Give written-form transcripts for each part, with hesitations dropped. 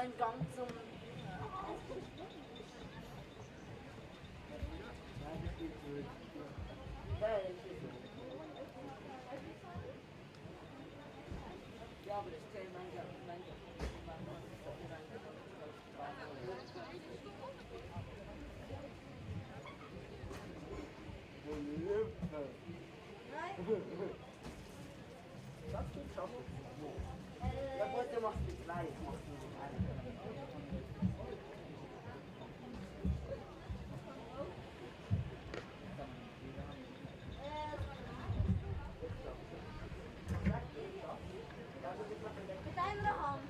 einen Gang zum... Ja, aber das ist ja, heute machst du zwei, machst du nicht eine. Mit einer Hand.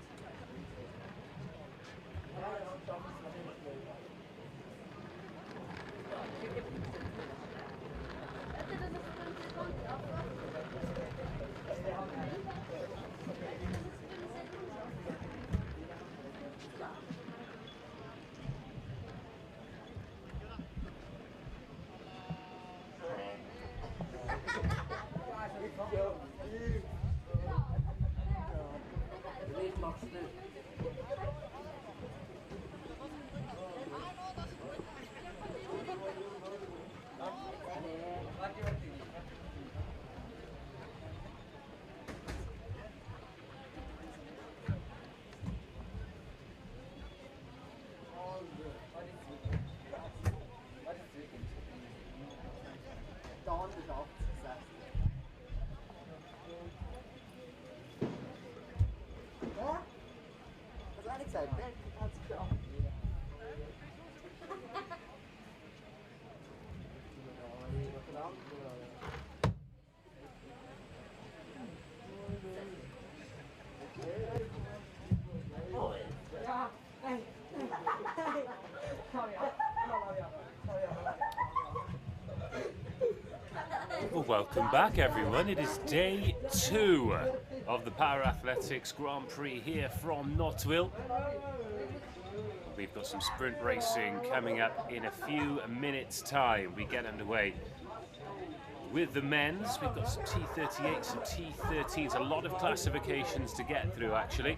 Well, welcome back everyone. It is day 2 of the Para-Athletics Grand Prix here from Nottwil. We've got some sprint racing coming up in a few minutes time. We get underway with the men's. We've got some T38s, some T13s, a lot of classifications to get through actually.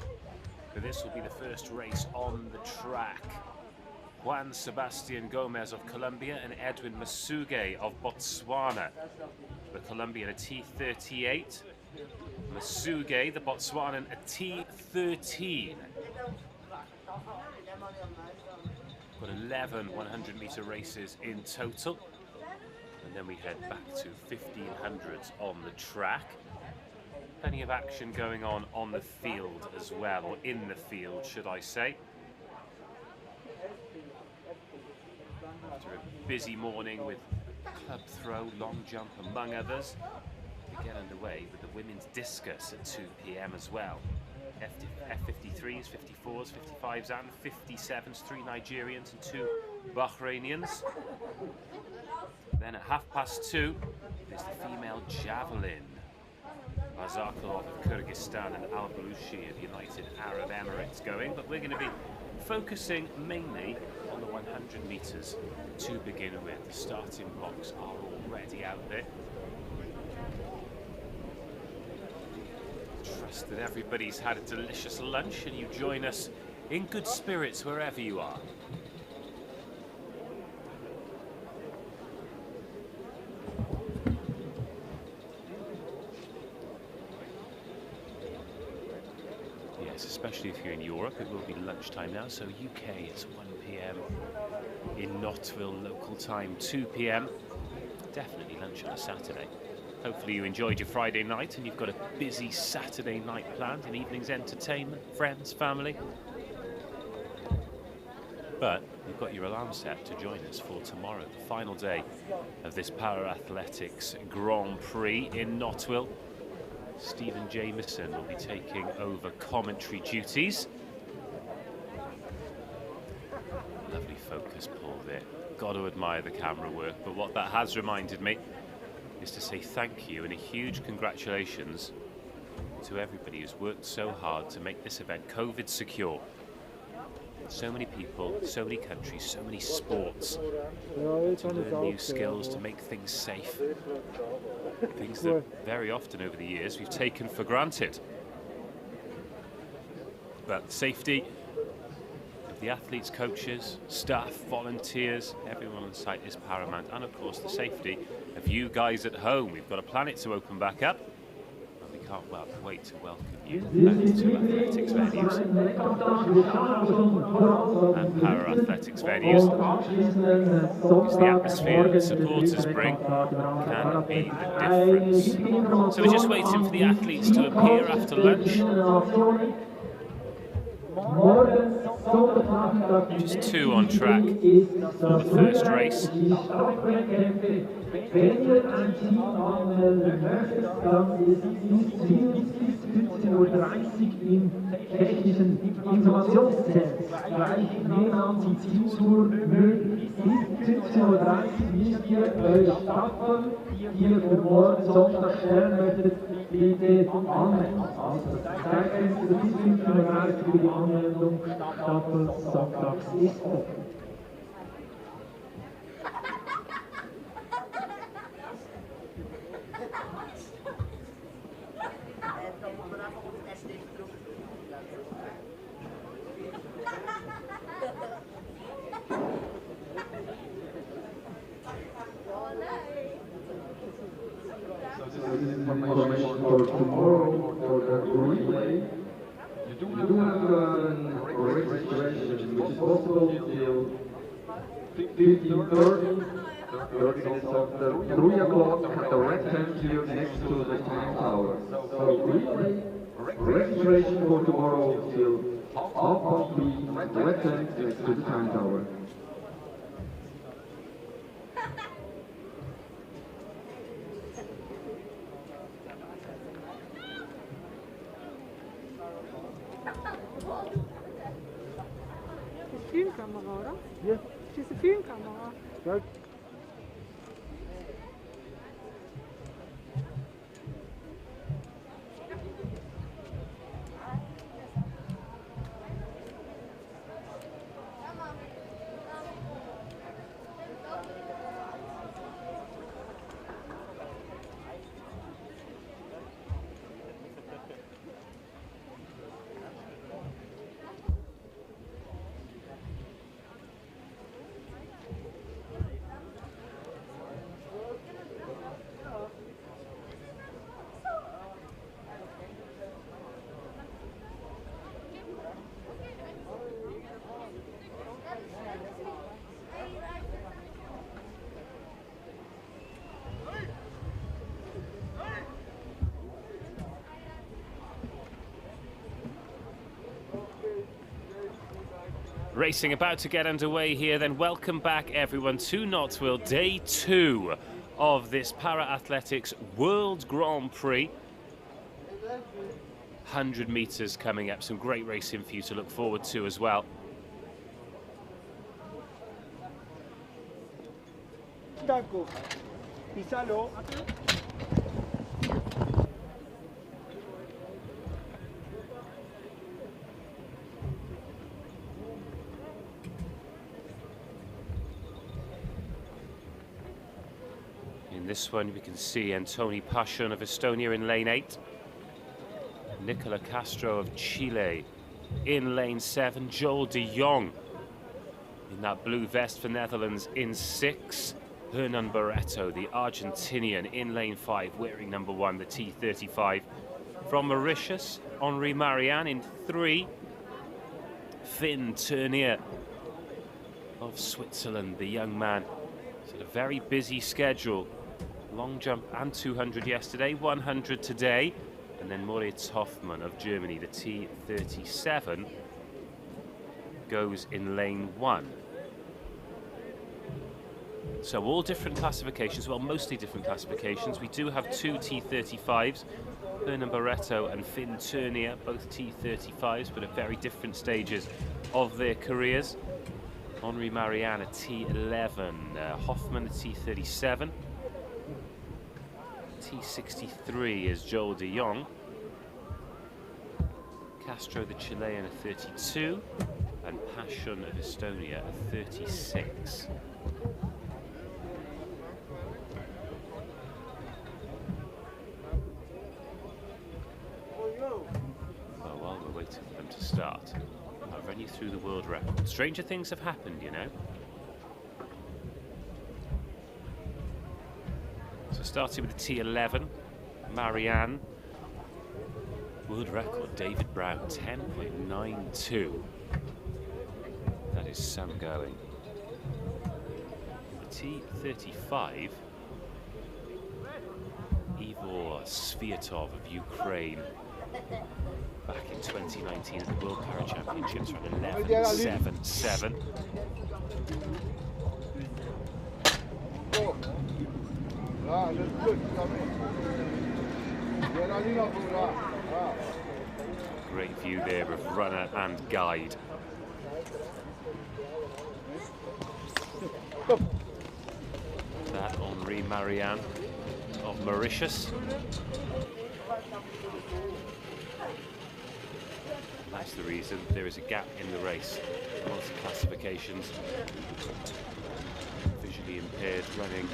But this will be the first race on the track. Juan Sebastian Gomez of Colombia and Edwin Masuge of Botswana. The Colombian a T38, Masuge, the Botswanan, a T13. Got 11 100-meter races in total. And then we head back to 1500s on the track. Plenty of action going on the field as well, or in the field, should I say. After a busy morning with club throw, long jump among others, we get underway with the women's discus at 2 p.m. as well. F53s, 54s, 55s and 57s, 3 Nigerians and 2 Bahrainians. Then at 2:30 there's the female javelin. Razakov of Kyrgyzstan and Al Lushi of United Arab Emirates going, but we're going to be focusing mainly on the 100 meters to begin with. The starting blocks are already out there. Trust that everybody's had a delicious lunch and you join us in good spirits wherever you are. Especially if you're in Europe, it will be lunchtime now, so UK it's 1 p.m. in Nottwil, local time 2 p.m. Definitely lunch on a Saturday. Hopefully you enjoyed your Friday night and you've got a busy Saturday night planned, an evening's entertainment, friends, family. But you've got your alarm set to join us for tomorrow, the final day of this Para-Athletics Grand Prix in Nottwil. Stephen Jameson will be taking over commentary duties. Lovely focus pull there. Got to admire the camera work, but what that has reminded me is to say thank you and a huge congratulations to everybody who's worked so hard to make this event COVID secure. So many people, so many countries, so many sports to learn new skills, to make things safe. Things that very often over the years we've taken for granted. But safety The athletes, coaches, staff, volunteers, everyone on site is paramount. And of course the safety of you guys at home. We've got a planet to open back up. And we can't wait to welcome you back to athletics venues and para-athletics venues. Because the atmosphere that supporters bring can be the difference. So we're just waiting for the athletes to appear after lunch. Just 2 on track for the first race. Hier für morgen Sonntag stellen möchtet, bitte anmelden. Also das Zeitfenster bis 15:30 Uhr für die Anmeldung Staffel sonntags ist offen. Information for tomorrow for the relay. You do have a registration which is possible till 15:30. 30 minutes after 3 o'clock at the red tent here next to the time tower. So relay registration for tomorrow till 3:30 at the red tent next to the time tower. Filmkamera, oder? Ja. Das ist eine Filmkamera. Ja. Racing about to get underway here, then welcome back everyone to Nottwil, day 2 of this Para-Athletics World Grand Prix. 100 metres coming up, some great racing for you to look forward to as well. Danko, pisalo. In this one we can see Antoni Paschun of Estonia in lane 8. Nicola Castro of Chile in lane 7. Joel de Jong in that blue vest for Netherlands in 6. Hernan Barreto, the Argentinian, in lane 5, wearing number 1, the T35. From Mauritius, Henri Marianne in 3. Finn Turnier of Switzerland, the young man. He's had a very busy schedule. Long jump and 200 yesterday, 100 today. And then Moritz Hoffmann of Germany, the T37, goes in lane 1. So all different classifications, well, mostly different classifications. We do have 2 T35s, Hernan Barreto and Finn Turnier, both T35s, but at very different stages of their careers. Henri Marianne, a T11, Hoffmann, a T37. T63 is Joel de Jong. Castro, the Chilean, a 32. And Paschun of Estonia, a 36. Well, while we're waiting for them to start, I'll run you to the world record. Stranger things have happened, you know. So starting with the T11, Marianne. World record, David Brown, 10.92. That is some going. The T35, Igor Sviatov of Ukraine. Back in 2019 at the World Para Championships ran 11.77. Great view there of runner and guide. That Henri Marianne of Mauritius. That's the reason there is a gap in the race. Lots of classifications. Visually impaired, running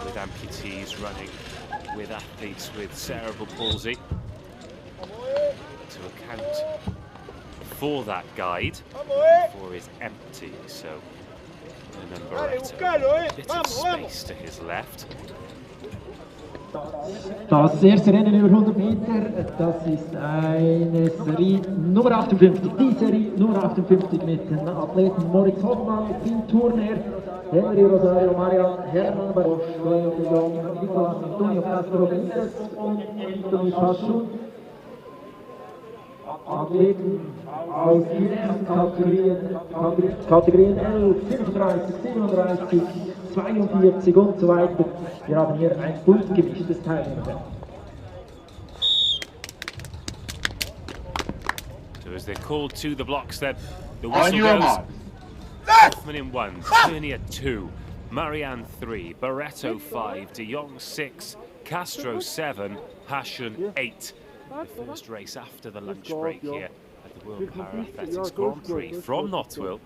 with amputees, running with athletes with cerebral palsy. To account for that guide, for is empty, so remember a bit of space to his left. Das erste Rennen über 100 Meter, das ist eine Serie Nummer 58. Die Serie Nummer 58 mit den Athleten Moritz Hoffmann, Tim Turner, Henry Rosario, Marian Hermann, Barosch, Nicolas Antonio Castro Benitez und Anthony Paschun. Athleten aus den ersten Kategorien 11, 35, 37, 42 und so weiter. Wir haben hier ein bunt gemischtes Teilnehmerfeld. So as they're called to the blocks, then the whistle goes. Hoffman in 1, Turnier 2, Marianne 3, Barretto 5, De Jong 6, Castro 7, Passion 8. The first race after the lunch break here at the World Paralympics Grand Prix from Nottwil.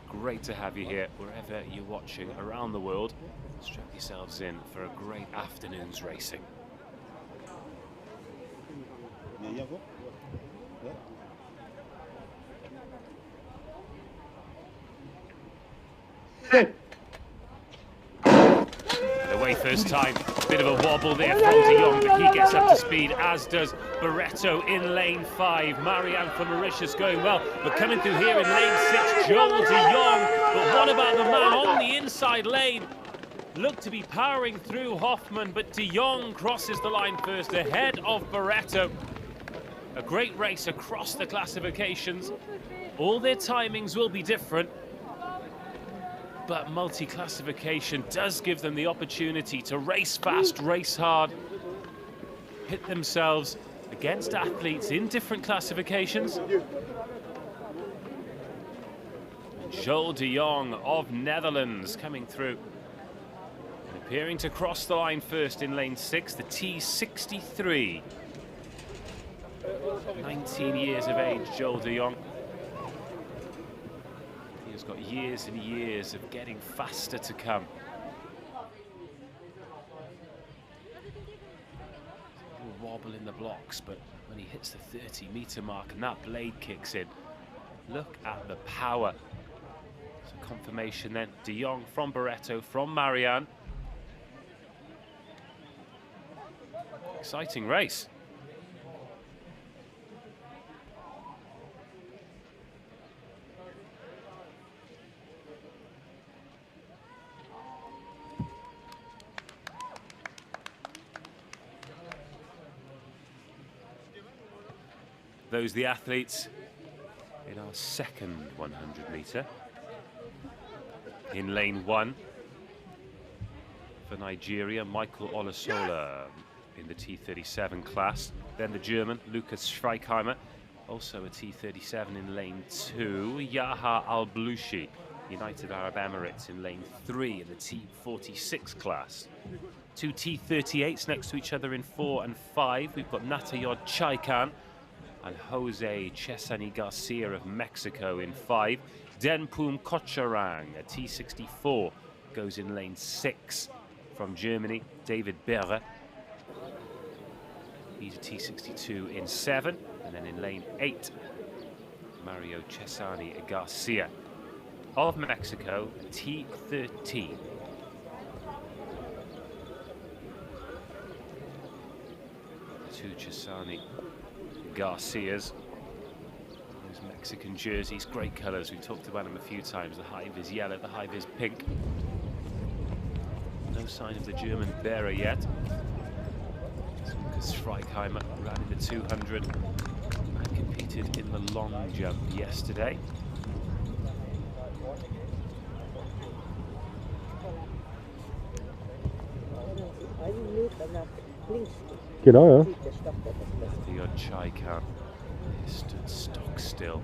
Great to have you here wherever you're watching around the world. Strap yourselves in for a great afternoon's racing. And away first time. Bit of a wobble there from De Jong, but he gets up to speed, as does Barretto in lane 5. Marianne from Mauritius going well, but coming through here in lane 6, Joel De Jong. But what about the man on the inside lane? Looked to be powering through Hoffman, but De Jong crosses the line first, ahead of Barretto. A great race across the classifications. All their timings will be different, but multi-classification does give them the opportunity to race fast, race hard, hit themselves against athletes in different classifications. Joel De Jong of Netherlands coming through and appearing to cross the line first in lane 6, the T63. 19 years of age, Joel De Jong. He's got years and years of getting faster to come. A little wobble in the blocks, but when he hits the 30-meter mark and that blade kicks in, look at the power. So confirmation then, De Jong from Barretto, from Marianne. Exciting race. Those the athletes in our second 100 meter. In lane 1 for Nigeria, Michael Olusola in the T37 class. Then the German, Lucas Schweigheimer, also a T37 in lane 2. Yaha Al Lushi, United Arab Emirates in lane 3 in the T46 class. Two T38s next to each other in 4 and 5. We've got Natayod Chaikan and Jose Chesani Garcia of Mexico in 5. Denpum Kocharang, a T64, goes in lane 6. From Germany, David Berre. He's a T62 in 7. And then in lane 8, Mario Cesani Garcia of Mexico, T13. Two Cesani Garcias. Those Mexican jerseys, great colours. We've talked about them a few times. The high-vis yellow, the high-vis pink. No sign of the German bearer yet. Lucas Schreikheimer ran in the 200 and competed in the long jump yesterday. Genau, ja. The odd Chaikan stood stock still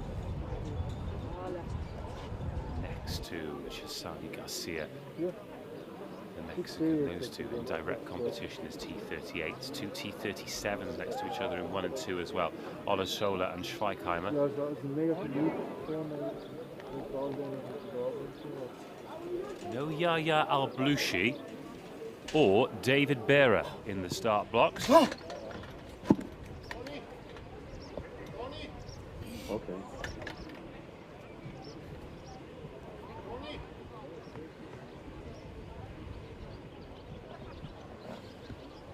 next to Cesani Garcia. The Mexican, those two in direct competition is T38, two T37s next to each other in 1 and 2 as well. Olasola and Schweikheimer. No Yahya Al Lushi or David Berra in the start blocks. Okay.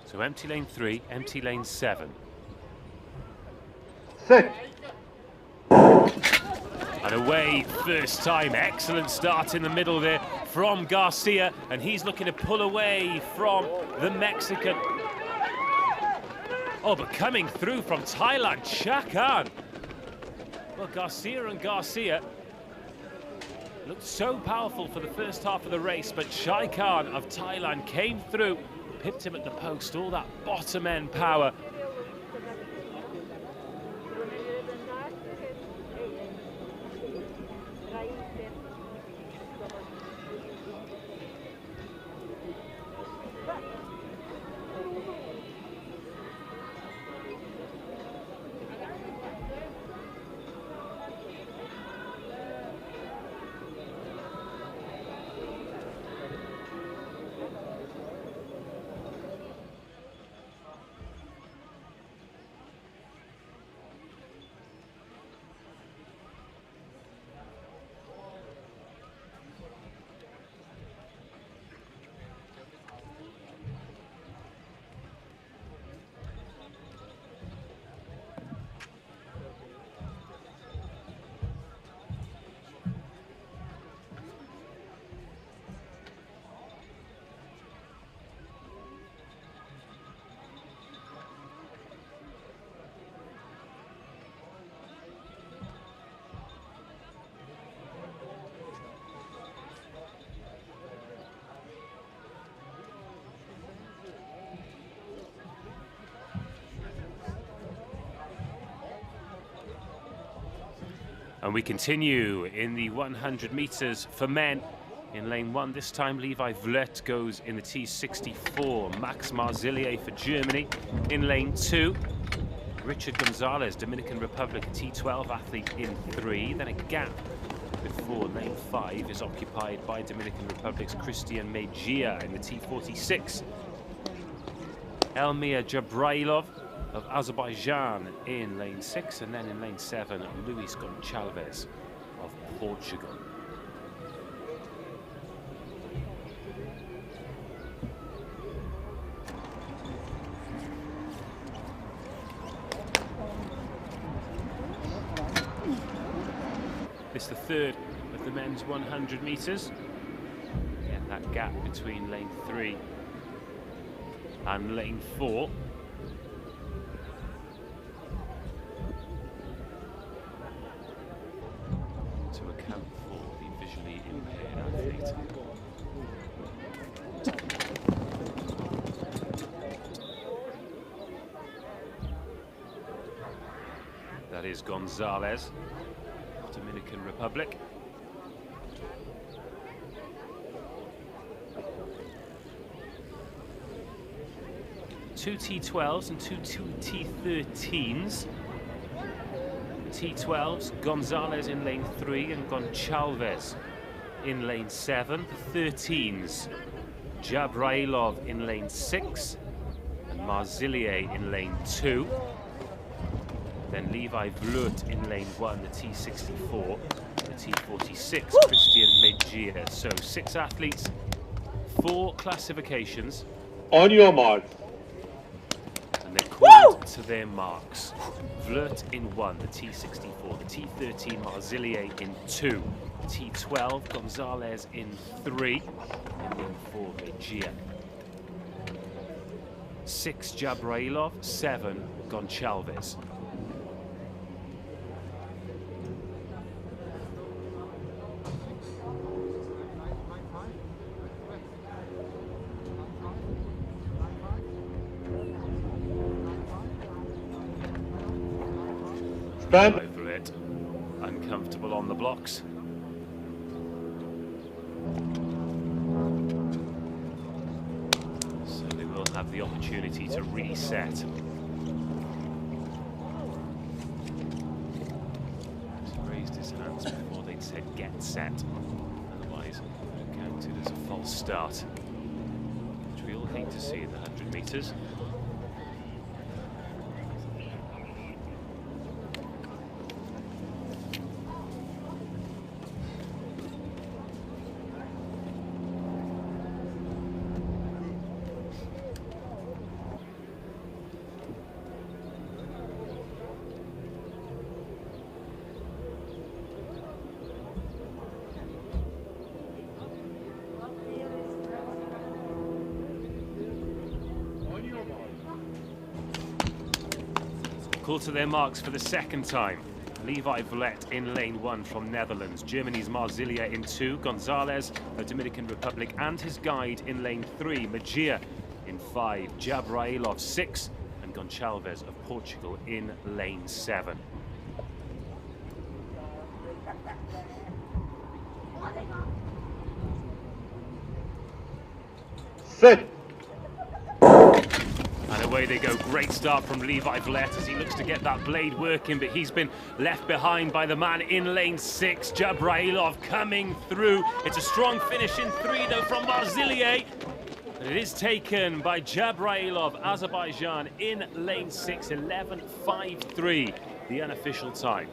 So empty lane 3, empty lane 7. Set. And away first time. Excellent start in the middle there from Garcia, and he's looking to pull away from the Mexican. Oh, but coming through from Thailand, Chakan. Well, Garcia looked so powerful for the first half of the race, but Chakan of Thailand came through, pipped him at the post, all that bottom end power. And we continue in the 100 meters for men. In lane 1 this time, Levi Vlet goes in the T64. Max Marzillier for Germany. In lane 2, Richard Gonzalez, Dominican Republic, T12 athlete in 3. Then a gap before lane 5 is occupied by Dominican Republic's Christian Mejia in the T46. Elmir Jabrailov of Azerbaijan in lane 6, and then in lane 7, Luis Gonçalves of Portugal. This is the third of the men's 100 meters. Again, that gap between lane 3 and lane 4. To account for the visually impaired athlete. That is Gonzalez, Dominican Republic. Two T12s and two T13s. T12s, Gonzalez in lane 3 and Gonçalves in lane 7. The 13s, Jabrailov in lane 6 and Marzillier in lane 2. Then Levi Vlut in lane 1, the T64, the T46, Christian Mejia. So 6 athletes, 4 classifications. On your mark. And they're called to their marks. Vlut in 1, the T64, the T13, Marzillier in 2, the T12, Gonzalez in 3, and in 4, Mejia. 6, Jabrailov, 7, Gonçalves. Over it, uncomfortable on the blocks. So they will have the opportunity to reset. He's raised his hands before they'd said get set. Otherwise, it counted as a false start, which we all hate to see in the 100 meters. Call to their marks for the second time. Levi Vlet in lane 1 from Netherlands. Germany's Marzillier in 2. Gonzalez of Dominican Republic and his guide in lane 3. Mejia in 5. Jabrailov 6. And Gonçalves of Portugal in lane 7. Set. And away they go. Great start from Levi Vlet as he looks to get that blade working, but he's been left behind by the man in lane 6, Jabrailov, coming through. It's a strong finish in 3 though from Marzillier. And it is taken by Jabrailov, Azerbaijan, in lane 6, 11.53, the unofficial time.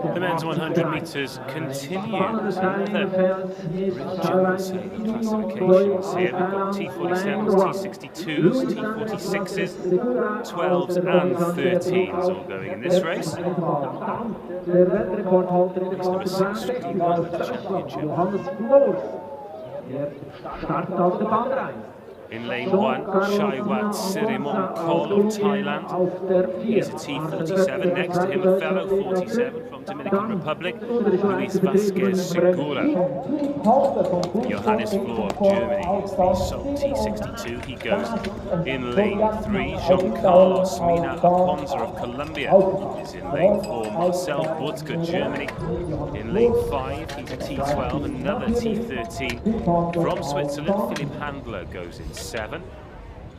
The men's 100 metres continues. Another regions classifications here. We've got T47s, T62s, T46s, 12s and 13s all going in this race. Race number 6 should be the championship. In lane 1, Shaiwat Sirimon Kol of Thailand. He's a T47. Next to him, a fellow 47 from Dominican Republic, Marie Vasquez Segura. Johannes Flohr of Germany is the sole T62. He goes in lane 3. Jean-Carlos Mina Aponza of Colombia is in lane 4. Marcel Budka, Germany, in lane 5. He's a T12. Another T13 from Switzerland. Philip Handler goes in 7.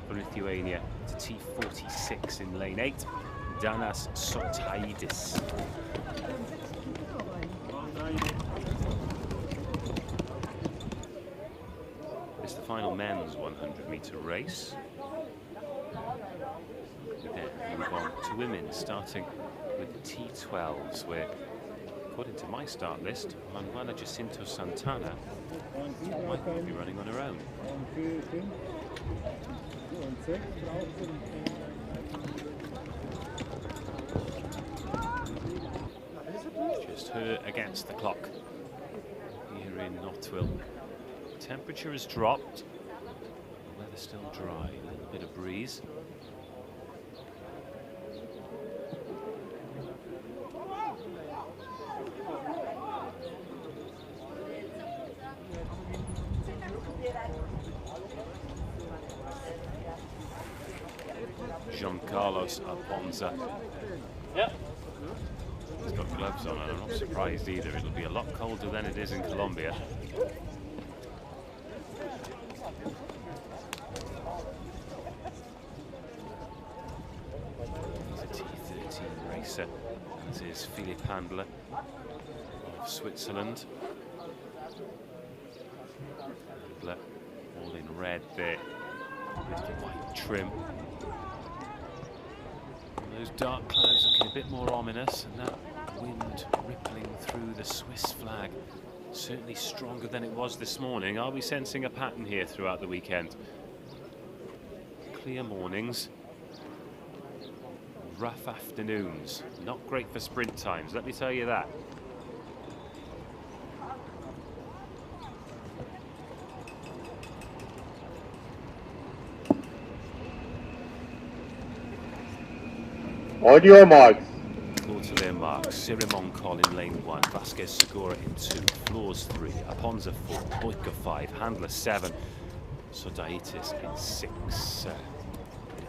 For Lithuania, it's a T46 in lane 8. Danas Sotaidis. It's the final men's 100-metre race. Then move on to women, starting with the T12s, where, according to my start list, Manuela Jacinto Santana might be running on her own. her against the clock here in Nottwil. Temperature has dropped, the weather's still dry, a little bit of breeze. Carlos Alponza. Yep. He's got gloves on, and I'm not surprised either. It'll be a lot colder than it is in Colombia. He's a T13 racer, as is Philipp Handler of Switzerland. Handler, all in red there with the white trim. Those dark clouds looking a bit more ominous, and that wind rippling through the Swiss flag, certainly stronger than it was this morning. Are we sensing a pattern here throughout the weekend? Clear mornings, rough afternoons, not great for sprint times, let me tell you that. On your marks. Call to their marks. Sirimon Col in lane 1, Vasquez Segura in 2, Floors 3, Aponza 4, Boyka 5, Handler 7, Sodaitis in 6,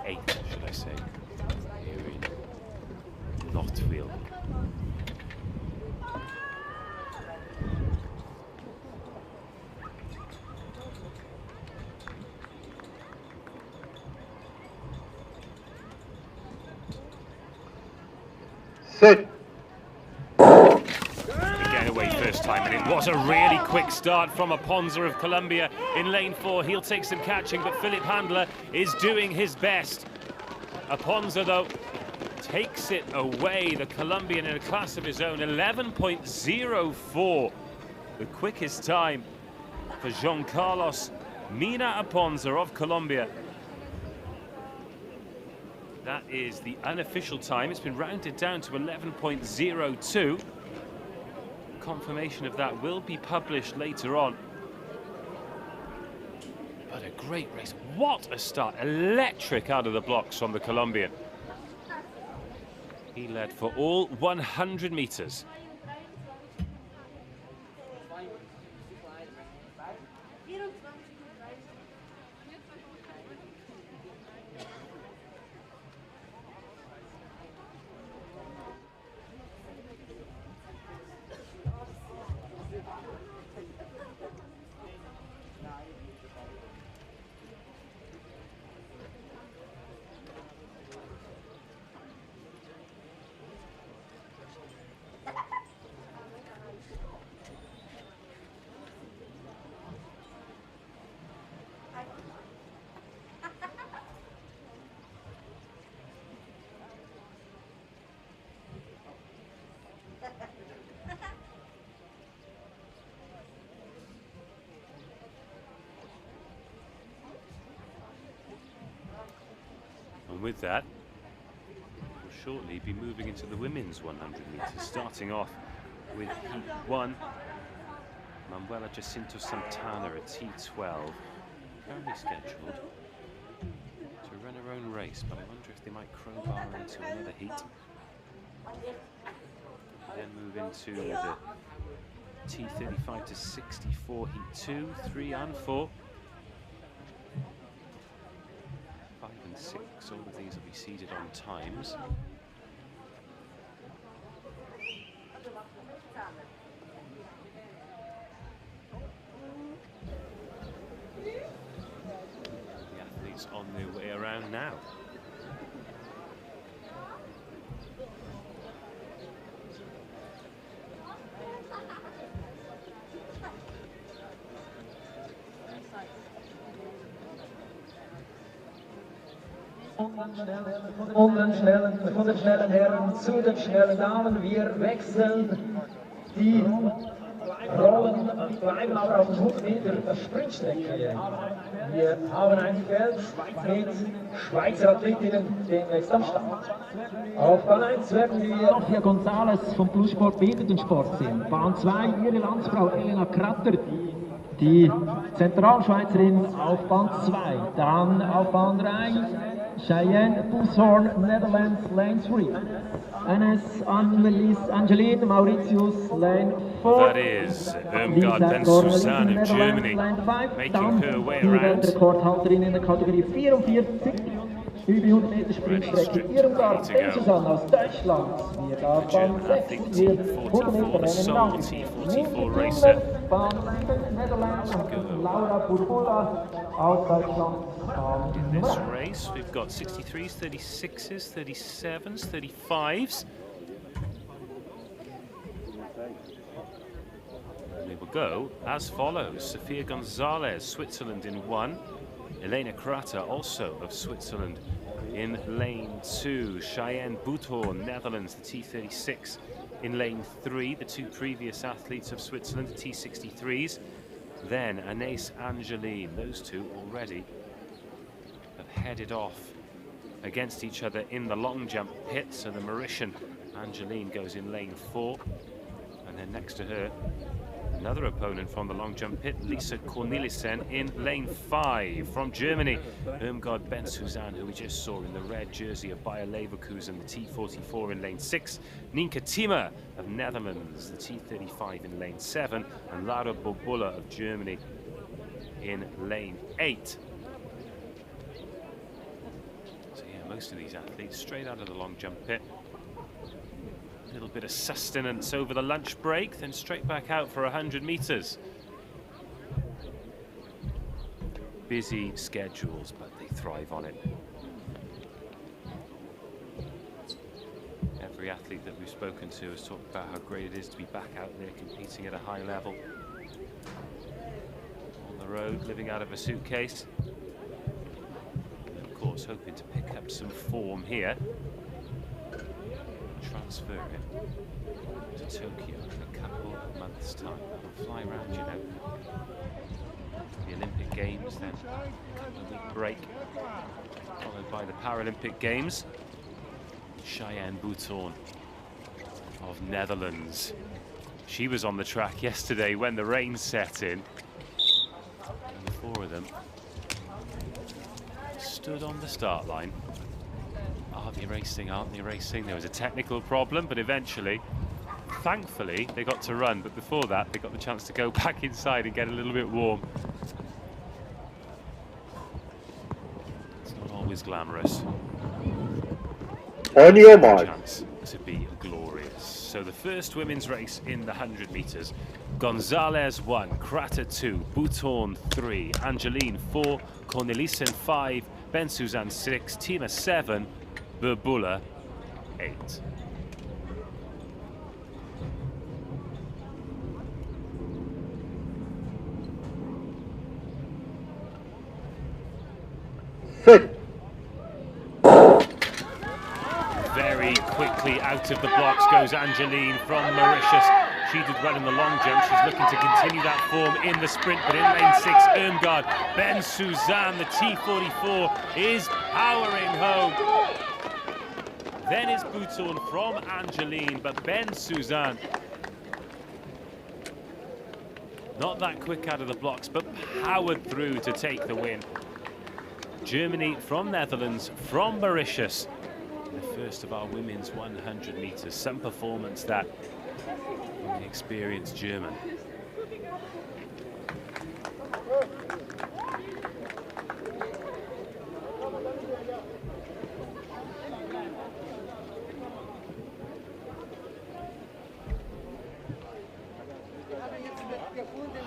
8 should I say, here in Nottwil. Sit. Again away first time, and it was a really quick start from Aponza of Colombia in lane 4. He'll take some catching, but Philipp Handler is doing his best. Aponza, though, takes it away. The Colombian in a class of his own, 11.04. The quickest time for Jean Carlos Mina Aponza of Colombia. That is the unofficial time. It's been rounded down to 11.02. Confirmation of that will be published later on. But a great race. What a start. Electric out of the blocks from the Colombian. He led for all 100 meters. With that, we'll shortly be moving into the women's 100 meters, starting off with Heat 1. Manuela Jacinto Santana at T12, currently scheduled to run her own race, but I wonder if they might crowbar into another heat. Then move into the T35 to 64, Heat 2, 3 and 4. 5 and 6, all of these will be seeded on times. The athletes on their way around now. Von den schnellen Herren zu den schnellen Damen. Wir wechseln die Rollen bleiben aber auf 100 Meter Sprintstrecke. Wir haben ein Feld mit Schweizer Athletinnen demnächst am Start. Auf Bahn 1 werden wir Sophia Gonzalez vom Plussport Behindertensport sehen. Bahn 2 ihre Landsfrau Elena Krater, die Zentralschweizerin auf Bahn 2. Dann auf Bahn 3 Cheyenne Bushorn, Netherlands, Lane 3. Angeline Mauritius, Lane 4. That is Irmgard Ben-Suzanne of Germany making her way around. Rekordhalterin in der Kategorie 44. Über 100 Meter Sprintstrecke. Irmgard Ben-Suzanne aus Deutschland. Wir da Bahn 6 wird 100 Meter Rennen lang. T44 racer. Bahn 7 Netherlands. Laura Burbula aus Deutschland. In this race, we've got 63s, 36s, 37s, 35s. And we will go as follows. Sophia Gonzalez, Switzerland in 1. Elena Krater, also of Switzerland, in lane 2. Cheyenne Buthorn, Netherlands, the T36 in lane 3. The two previous athletes of Switzerland, the T63s. Then Anais Angeline, those two already have headed off against each other in the long jump pit. So the Mauritian Angeline goes in lane 4, and then next to her another opponent from the long jump pit, Lisa Cornelissen, in lane 5. From Germany, Irmgard Ben-Suzanne, who we just saw in the red jersey of Bayer Leverkusen, the T44 in lane 6. Nienke Thiemer of Netherlands, the T35 in lane 7. And Laura Burbula of Germany in lane 8. So yeah, most of these athletes straight out of the long jump pit. A little bit of sustenance over the lunch break, then straight back out for 100 meters. Busy schedules, but they thrive on it. Every athlete that we've spoken to has talked about how great it is to be back out there competing at a high level. On the road, living out of a suitcase. And of course, hoping to pick up some form here. Transfer it to Tokyo in a couple of months' time. We'll fly around, you know. The Olympic Games, then a couple-of-week break, followed by the Paralympic Games. Cheyenne Buthorn of Netherlands. She was on the track yesterday when the rain set in. And the four of them stood on the start line. Are they racing? Aren't they racing? There was a technical problem, but eventually, thankfully, they got to run. But before that, they got the chance to go back inside and get a little bit warm. It's not always glamorous. On your mark. Chance to be glorious. So the first women's race in the 100 meters. Gonzalez 1, Krater 2, Buthorn 3, Angeline 4, Cornelissen 5, Ben-Suzanne 6, Thiemer 7, Burbula 8. Sit. Very quickly out of the blocks goes Angeline from Mauritius. She did well in the long jump. She's looking to continue that form in the sprint, but in lane 6, Irmgard Ben-Suzanne, the T44, is powering home. Then is Buthorn from Angeline, but Ben-Suzanne not that quick out of the blocks, but powered through to take the win. Germany from Netherlands, from Mauritius, the first of our women's 100 meters. Some performance that from the experienced German.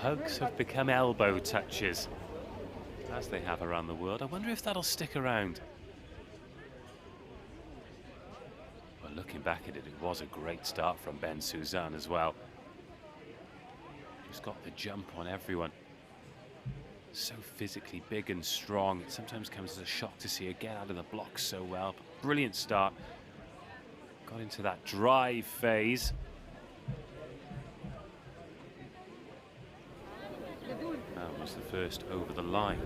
Hugs have become elbow touches, as they have around the world. I wonder if that'll stick around. Well, looking back at it, it was a great start from Ben-Suzanne as well. She's got the jump on everyone. So physically big and strong. It sometimes comes as a shock to see her get out of the blocks so well. But brilliant start. Got into that drive phase. was the first over the line.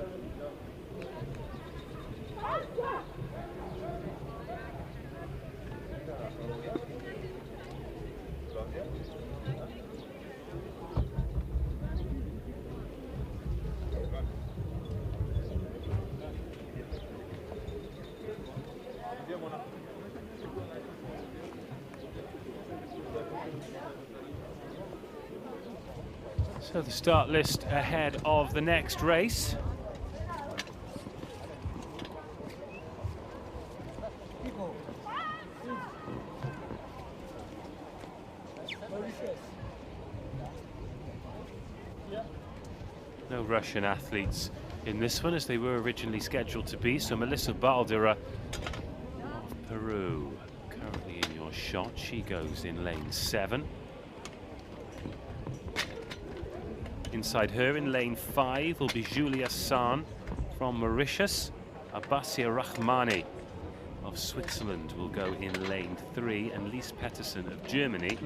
So the start list ahead of the next race. No Russian athletes in this one, as they were originally scheduled to be. So Melissa Baldera of Peru, currently in your shot. She goes in lane 7. Inside her in lane 5 will be Julia San from Mauritius. Abbasia Rahmani of Switzerland will go in lane 3, and Lise Peterson of Germany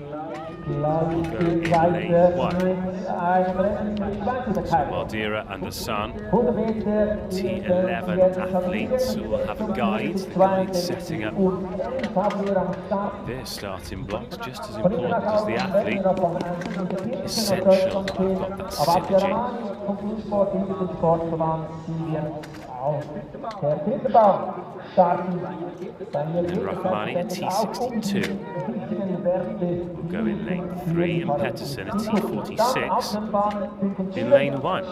will go in lane 1. So Baldera and the San, T11 athletes who will have a guide. The guide setting up their starting blocks, just as important as the athlete. Essential to have got that synergy. And Rahmani, a T62, will go in lane 3, and Peterson, a T46, in lane 1.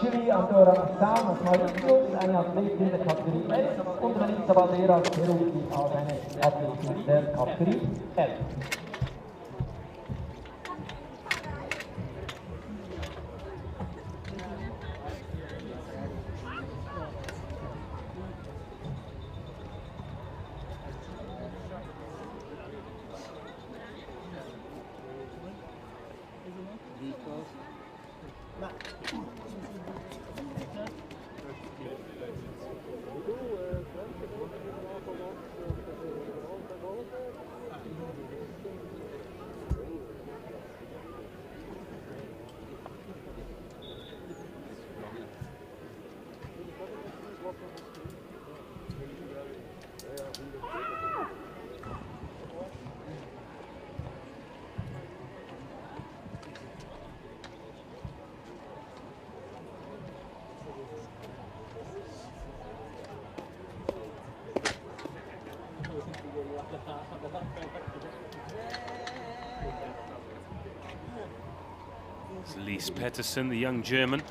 It's Lise Peterson, the young German.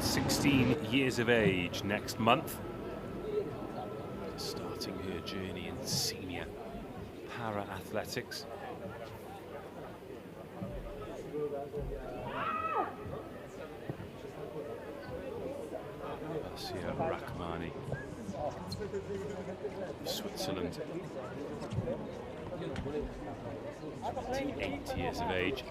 16 years of age next month. Starting her journey in senior para-athletics. Abbasia Rahmani, Switzerland. 28 years of age.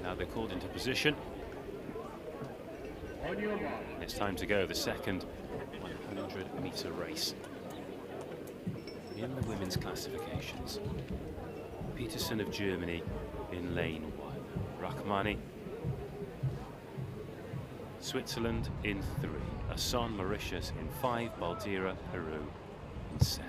Now they're called into position. And it's time to go, the second 100-meter race. In the women's classifications, Peterson of Germany in lane 1. Rahmani, Switzerland in 3. Assan, Mauritius in 5. Baldera, Peru in 7.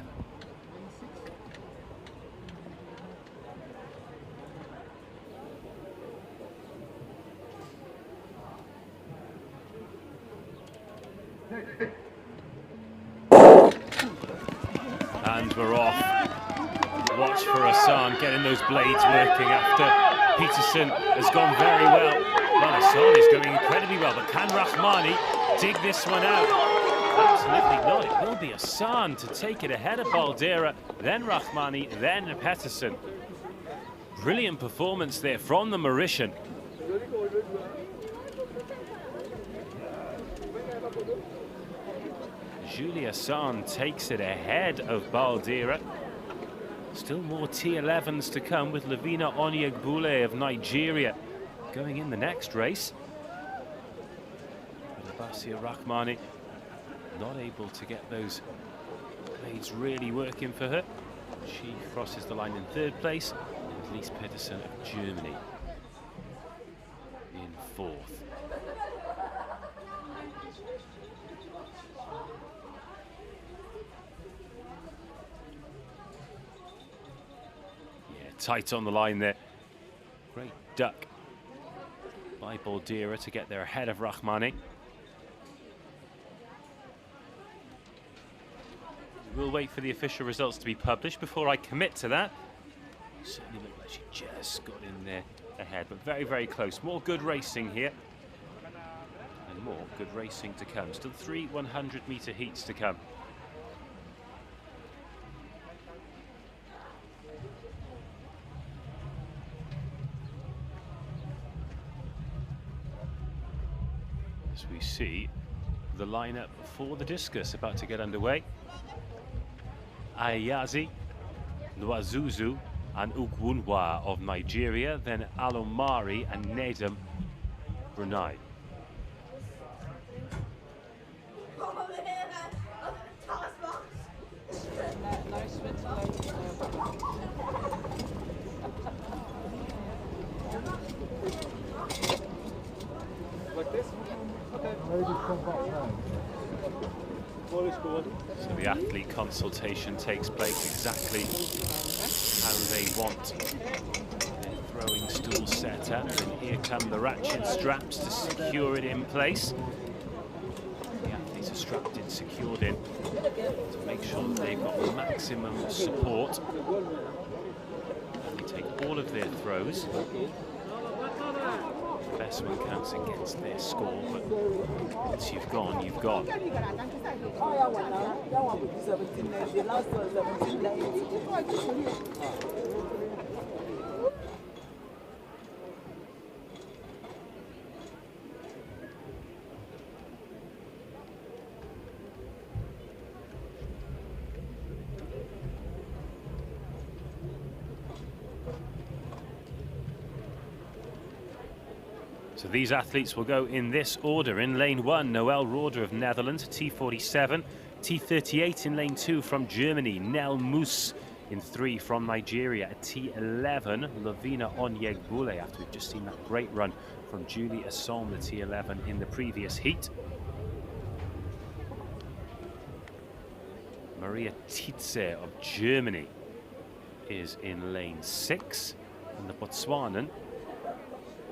And we're off. Watch for Assan getting those blades working after Peterson has gone very well. Well, Assan is going incredibly well, but can Rahmani dig this one out? Absolutely not. It will be Assan to take it ahead of Baldera, then Rahmani, then Peterson. Brilliant performance there from the Mauritian. Julia San takes it ahead of Baldera. Still more T11s to come, with Lavina Onyegbule of Nigeria going in the next race. But Asia Rahmani not able to get those blades really working for her. She crosses the line in third place, and Lise Peterson of Germany in fourth. Yeah, tight on the line there. Great duck by Baldira to get there ahead of Rahmani. We'll wait for the official results to be published before I commit to that. Certainly looked like she just got in there ahead, but very, very close. More good racing here. And more good racing to come. Still 3 100-meter heats to come. As we see the lineup for the discus about to get underway. Ayazi, Nwazuzu and Ugwunwa of Nigeria, then Alomari and Nedum, Brunei. So the athlete consultation takes place exactly how they want their throwing stool set up, and here come the ratchet straps to secure it in place. The athletes are strapped in, secured in, to make sure that they've got maximum support. And they take all of their throws. The best one counts against their score, but once you've gone, you've gone. So these athletes will go in this order. In lane 1, Noël Roorder of Netherlands, T47. T38 in lane 2 from Germany, Nel Moos in 3 from Nigeria. At T11, Lavina Onyegbule, after we've just seen that great run from Julie Assom, the T11 in the previous heat. Maria Tietze of Germany is in lane 6. And the Botswanan,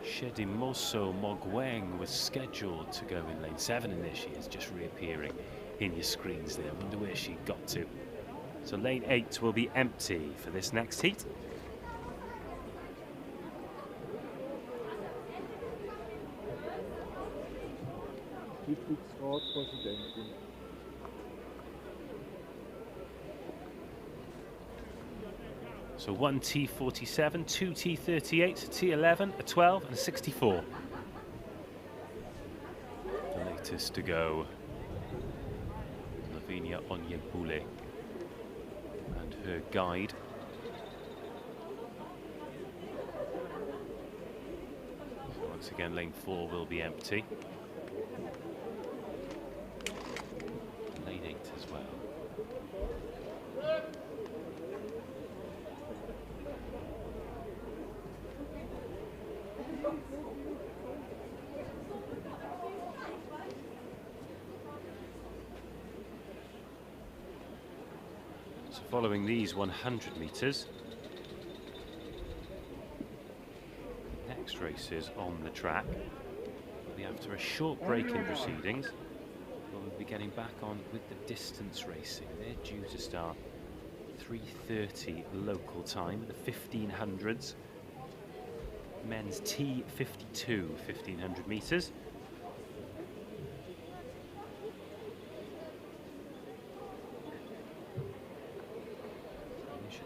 Shedimoso Mogweng, was scheduled to go in lane 7, and there she is, just reappearing in your screens there. Wonder where she got to. So lane 8 will be empty for this next heat. So 1 T47, 2 T38, a T11, a 12 and a 64. The latest to go, Lavinia Onyegbule and her guide. So once again, lane 4 will be empty. Lane 8 as well. So following these 100 metres, next race is on the track. We'll be after a short break in proceedings. We'll be getting back on with the distance racing. They're due to start 3:30 local time, the 1500s. Men's T52, 1500 metres.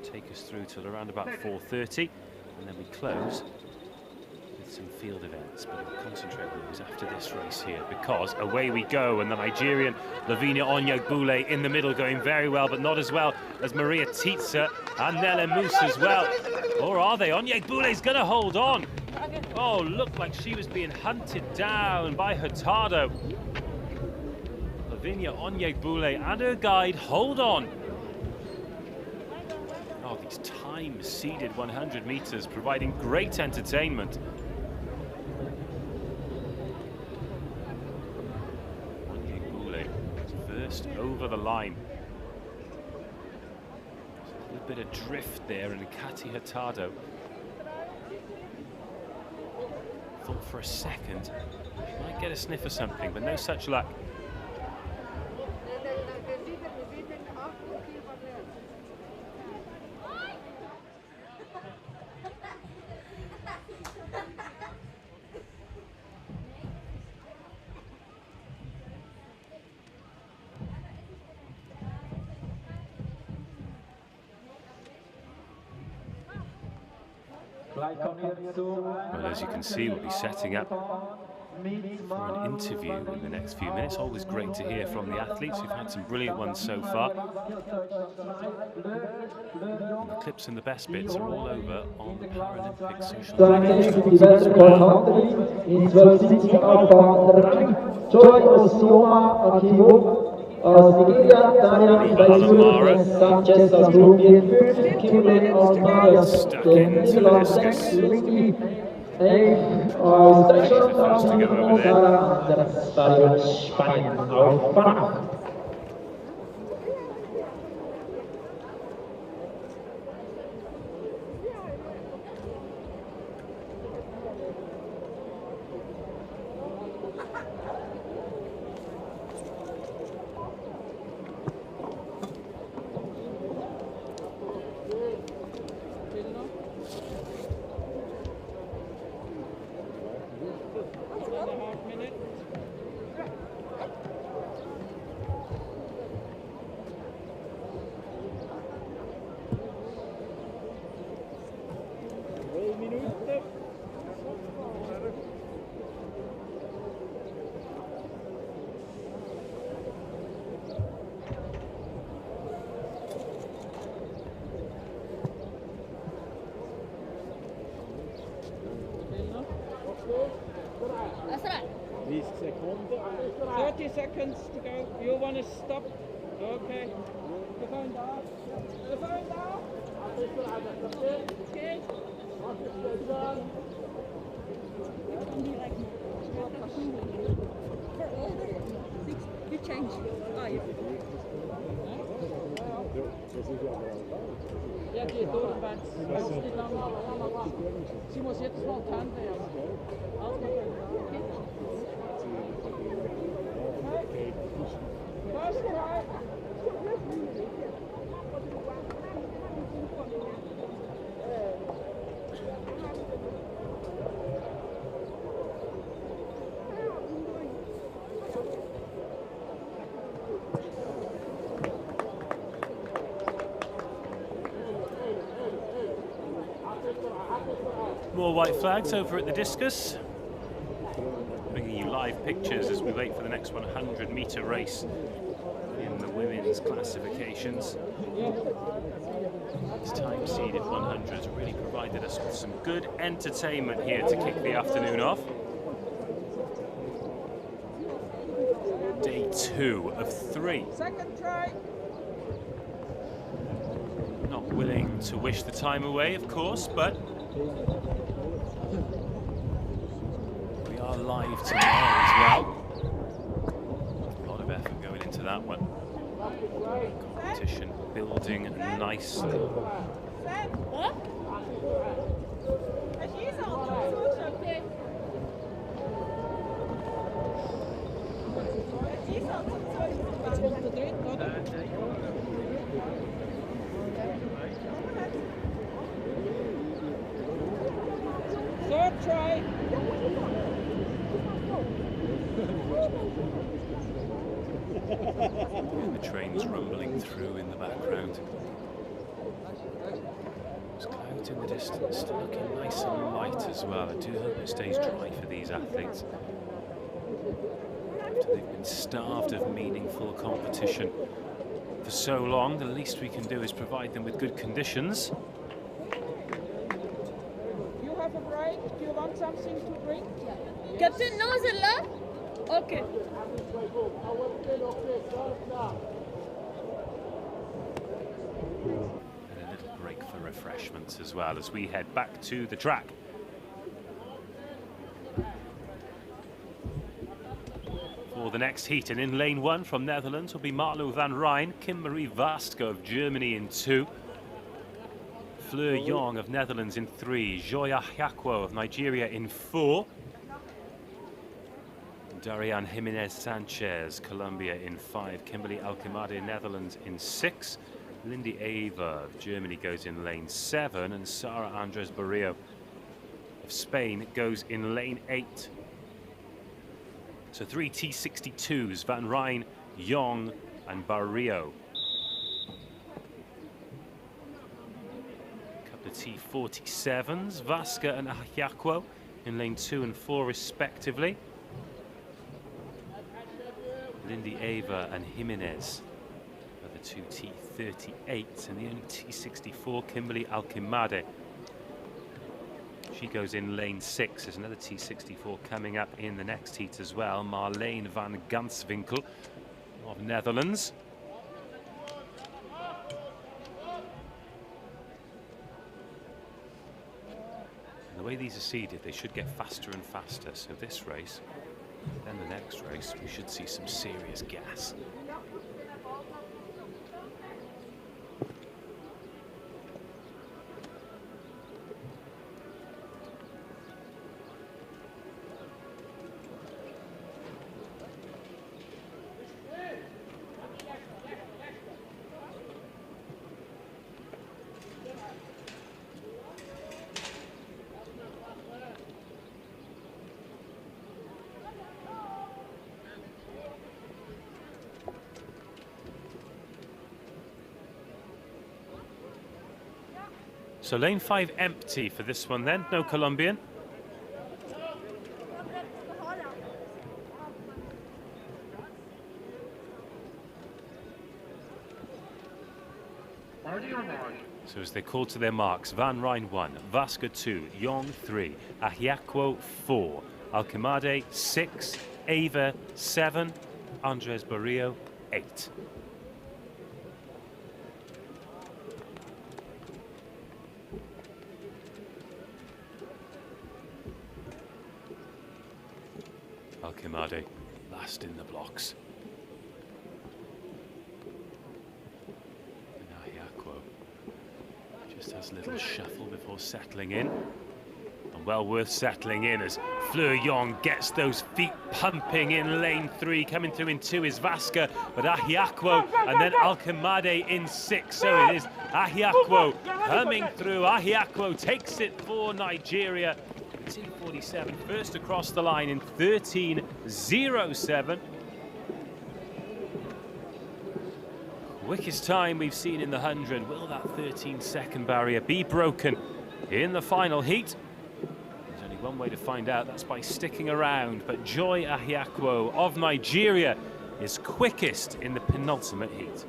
Take us through till around about 4:30, and then we close with some field events, but we'll concentrate on those after this race here, because away we go, and the Nigerian Lavinia Onyegbule in the middle going very well, but not as well as Maria Tietze and Nele Moos as well. Or are they? Onyegbule's going to hold on. Oh, looked like she was being hunted down by Hurtado. Lavinia Onyebule and her guide hold on. Oh, these time-seeded 100 meters providing great entertainment. Onyebule first over the line. A little bit of drift there, and Kati Hurtado thought for a second might get a sniff of something, but no such luck. Well, as you can see, we'll be setting up for an interview in the next few minutes. Always great to hear from the athletes. We've had some brilliant ones so far. And the clips and the best bits are all over on the Paralympic social media channels as well. Aus Nigeria, Daniel Sanchez, Sanchez aus Kolumbien, 50 Kilometer aus Marius, den Niederlanden, Ricky, aus Deutschland, aus das Stadion Spanien auf Panama. These seconds. 30 seconds to go. You want to stop? Okay. Telephone down. Telephone down. Okay. You change. Ja, die ist durch, wenn es nicht lange. Sie muss jetzt noch die Hände First try. More white flags over at the discus. Bringing you live pictures as we wait for the next 100-meter race in the women's classifications. This time-seeded 100s really provided us with some good entertainment here to kick the afternoon off. Day 2 of 3. Second try. Not willing to wish the time away, of course, but we are live tomorrow as well. A lot of effort going into that one. Competition building nicely. Third try. The train's rumbling through in the background. There's clouds in the distance, still looking nice and light as well. I do hope it stays dry for these athletes. After they've been starved of meaningful competition for so long, the least we can do is provide them with good conditions. You have a break. Do you want something to drink? Captain, non, celle-là? Okay. And a little break for refreshments as well as we head back to the track. For the next heat, and in lane 1 from Netherlands will be Marlo van Rijn, Marie Vasquez of Germany in 2, Fleur Young of Netherlands in 3, Joya Hyakwo of Nigeria in 4, Darian Jimenez Sanchez, Colombia in 5, Kimberly Alkemade, Netherlands in 6, Lindy Ava of Germany goes in lane 7, and Sara Andres Barrio of Spain goes in lane 8. So 3 T62s, Van Rijn, Young and Barrio. A couple of T47s, Vasca and Hyakwo in lane 2 and 4 respectively. Lindy Ava and Jimenez are the 2 T38s, and the only T64, Kimberly Alkemade. She goes in lane 6. There's another T64 coming up in the next heat as well. Marleen van Ganswinkel of Netherlands. And the way these are seeded, they should get faster and faster. So this race, then the next race, we should see some serious gas. So lane 5 empty for this one then, no Colombian. So as they call to their marks, Van Rijn 1, Vasca 2, Young 3, Hyakwo 4, Alkemade 6, Ava 7, Andres Barrio 8. Alkemade last in the blocks. And now Hyakwo just has a little shuffle before settling in. And well worth settling in as Fleur Young gets those feet pumping in lane 3. Coming through in 2 is Vasca, but Hyakwo and then Alkemade in 6. So it is Hyakwo coming through. Hyakwo takes it for Nigeria. T47 first across the line in 13:07. Quickest time we've seen in the 100. Will that 13-second barrier be broken in the final heat? There's only one way to find out, that's by sticking around. But Joy Hyakwo of Nigeria is quickest in the penultimate heat.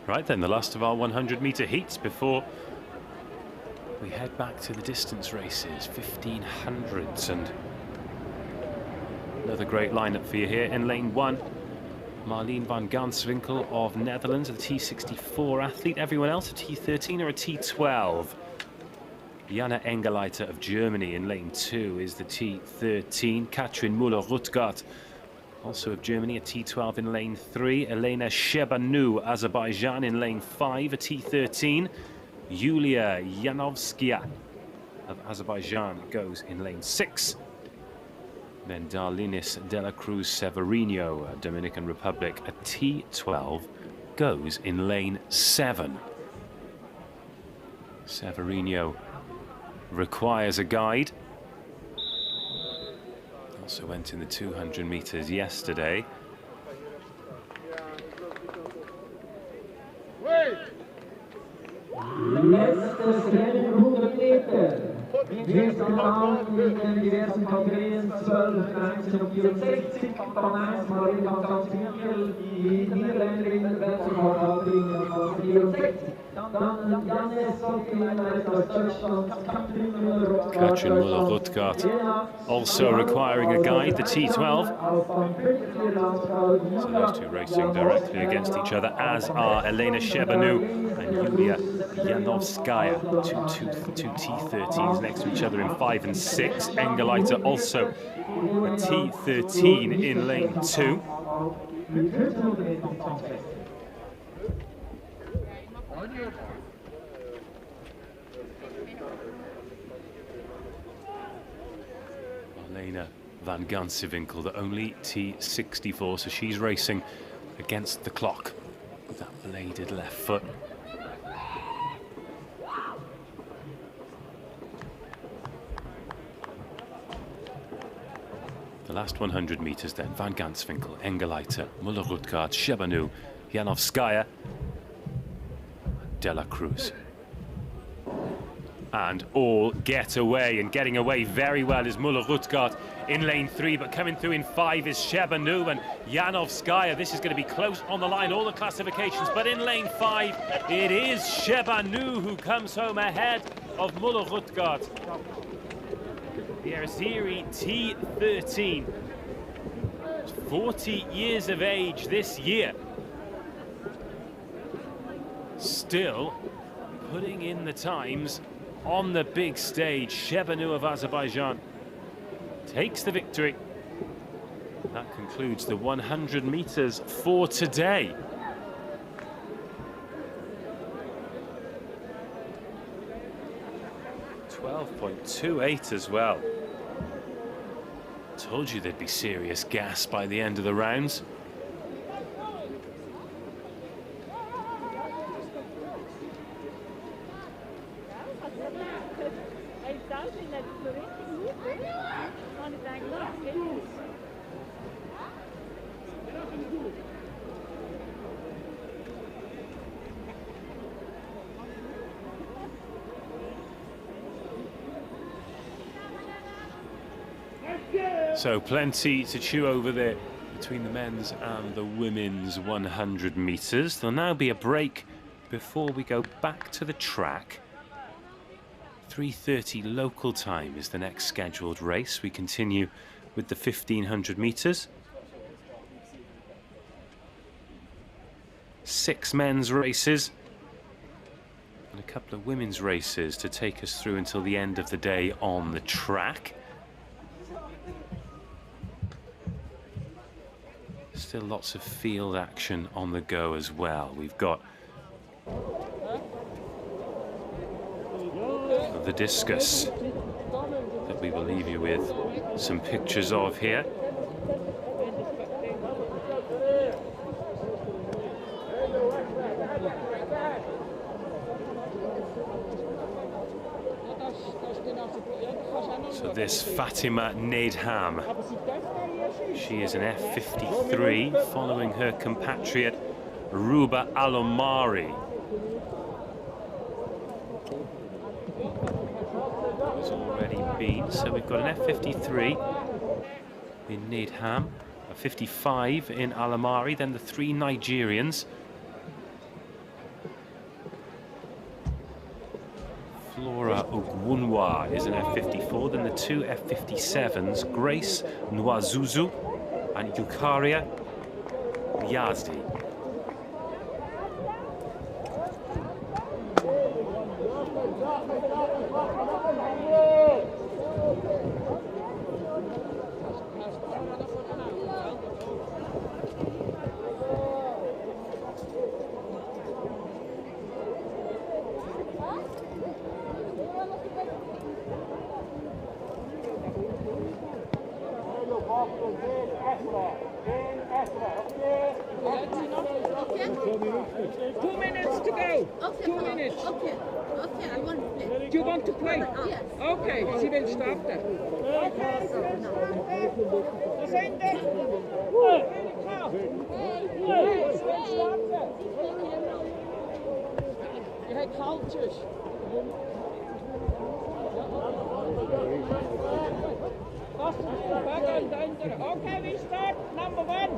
Right then, the last of our 100-meter heats before we head back to the distance races, 1500s, and another great lineup for you here. In lane 1, Marleen van Ganswinkel of Netherlands, a T64 athlete. Everyone else a T13 or a T12. Jana Engelleiter of Germany in lane 2 is the T13. Katrin Müller-Rutgart, also of Germany, a T12 in lane 3. Elena Shebanou, Azerbaijan in lane 5, a T13. Yulia Yanovskia of Azerbaijan goes in lane 6. Then Darlinis de la Cruz Severino, Dominican Republic, a T12 goes in lane 7. Severino requires a guide. Also went in the 200 meters yesterday. Letztes Rennen 100 Meter. Wir sind an in den diversen Kategorien 12, 13 und 64. Bahn 1, Marie Vasquez, die Niederländerin, Weltrekordhalterin auf 64. Dann Janne, Sophia aus Deutschland, Katrin Müller-Rutgart also requiring a guide, the T12. So those two racing directly against each other, as are Elena Shebanou and Yulia Yanovskaya. Two T13s next to each other in 5 and 6. Engeliter also a T13 in lane 2. Elena van Gansevinkel, the only T64, so she's racing against the clock with that bladed left foot. The last 100 meters then, Van Gansvinkel, Engeliter, Müller-Rutgart, Shebanou, Yanovskaya, De La Cruz. And all get away, and getting away very well is Müller-Rutgart in lane 3, but coming through in 5 is Shebanou and Yanovskaya. This is going to be close on the line, all the classifications, but in lane 5 it is Shebanou who comes home ahead of Müller-Rutgart. The Erziri T13, 40 years of age this year, still putting in the times on the big stage. Shebanou of Azerbaijan takes the victory. That concludes the 100 meters for today. .28 as well. Told you there'd be serious gas by the end of the rounds. So plenty to chew over there between the men's and the women's 100 meters. There'll now be a break before we go back to the track. 3:30 local time is the next scheduled race. We continue with the 1500 meters. 6 men's races and a couple of women's races to take us through until the end of the day on the track. Still lots of field action on the go as well. We've got the discus that we will leave you with some pictures of here. So this Fatima Nedham, she is an F53, following her compatriot Ruba Alomari. Has already been, so we've got an F53 in Nedham, a 55 in Alomari, then the 3 Nigerians. Flora Ogwunwa is an F54, then the 2 F57s, Grace Nwazuzu and Yukaria Yazdi. 2 minutes to go. Okay. 2 minutes. Okay. Okay, I want to play. Do you want to play? Yes. Okay, sie will starten. Okay. Da sind wir. Je hebt kaltjes. Okay, we start. Number 1.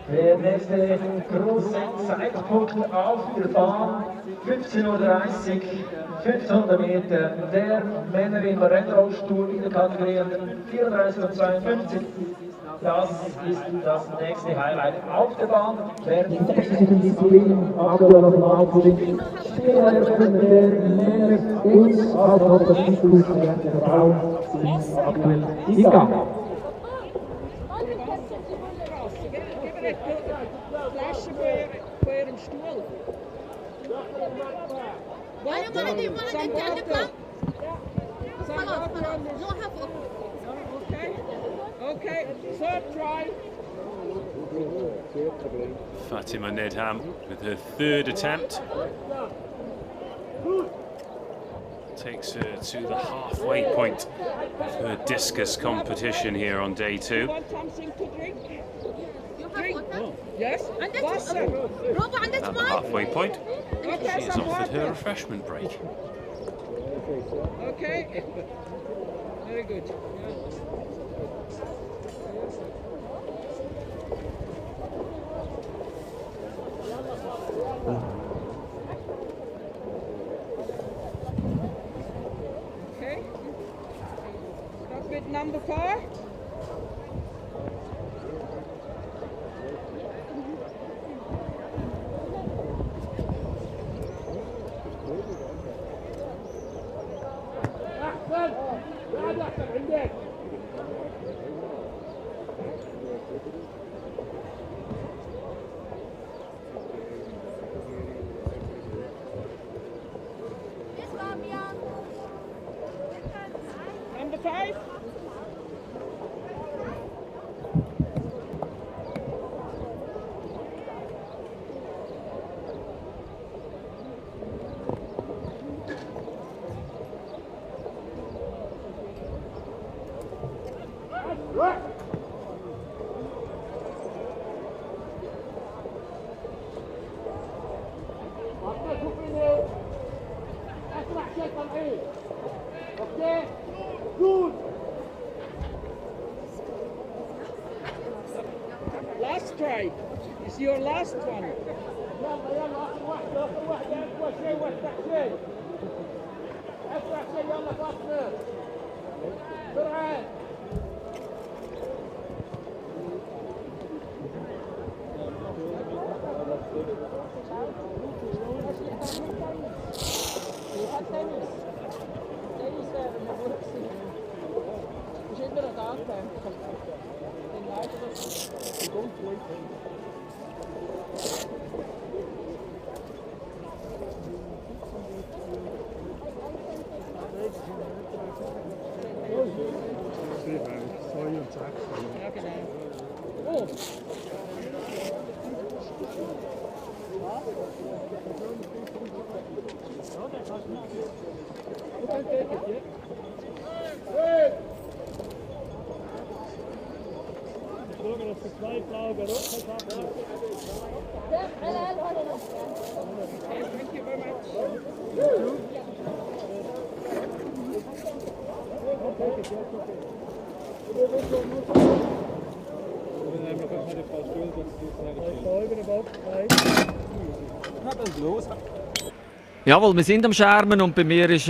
Der nächste große Zeitpunkt auf der Bahn, 15:30 Uhr, 500 Meter, der Männer im Rennrollstuhl in der Kategorie 34 und 52. Das ist das nächste Highlight auf der Bahn. Werden 60 Disziplinen aktuell auf dem Auto den Spielhelfern der Männer und auch auf der Stufe der Frauen sind aktuell im Gang. Flasje voor een stoel. Okay, third try. Fatima Nedham with her third attempt. Takes her to the halfway point of her discus competition here on day 2. Want something to drink? Drink. Yes? Wasser. At the halfway point, she has offered her refreshment break. Okay. Very good. Okay. Start with number 4. Number 5. Last try. It's your last one. Ja, genau. Oh. Thank you very much. Jawohl, wir sind am Schermen und bei mir ist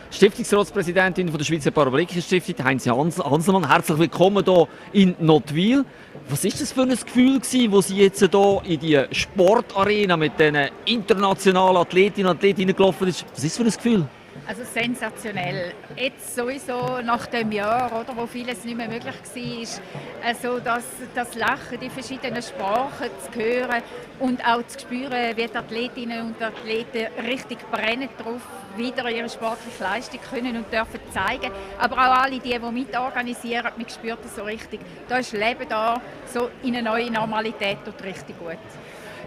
Stiftungsratspräsidentin von der Schweizer Paralympic Stiftung, Heinz Hanselmann. Herzlich willkommen hier in Nottwil. Was war das für ein Gefühl, wo Sie jetzt hier in die Sportarena mit diesen internationalen Athletinnen und Athleten gelaufen sind? Was ist das für ein Gefühl? Also sensationell. Jetzt sowieso nach dem Jahr, oder, wo vieles nicht mehr möglich war, also das Lachen, die verschiedenen Sprachen zu hören und auch zu spüren, wie die Athletinnen und Athleten richtig brennen darauf, wieder ihre sportliche Leistung können und dürfen zeigen. Aber auch alle, die mitorganisieren, man spürt das so richtig. Da ist Leben da, so in eine neue Normalität und richtig gut.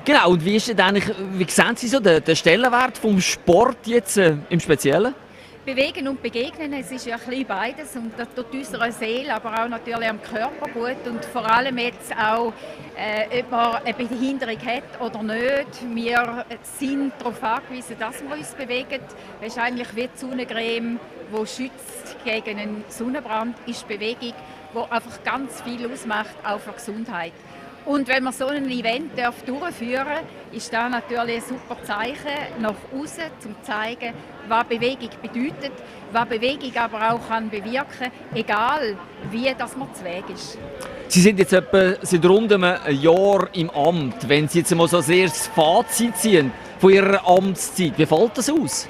Genau, und wie sehen Sie so den Stellenwert vom Sport jetzt im Speziellen? Bewegen und begegnen, es ist ja ein bisschen beides und das tut unserer Seele, aber auch natürlich am Körper gut und vor allem jetzt auch, ob man eine Behinderung hat oder nicht. Wir sind darauf angewiesen, dass wir uns bewegen. Es ist eigentlich wie die Sonnencreme, die schützt gegen einen Sonnenbrand, ist Bewegung, die einfach ganz viel ausmacht, auch für die Gesundheit. Und wenn man so ein Event durchführen darf, ist das natürlich ein super Zeichen nach außen, um zu zeigen, was Bewegung bedeutet, was Bewegung aber auch kann bewirken, egal wie das man zu Weg ist. Sie sind jetzt etwa seit rund einem Jahr im Amt. Wenn Sie jetzt mal so ein erstes Fazit ziehen von Ihrer Amtszeit, wie fällt das aus?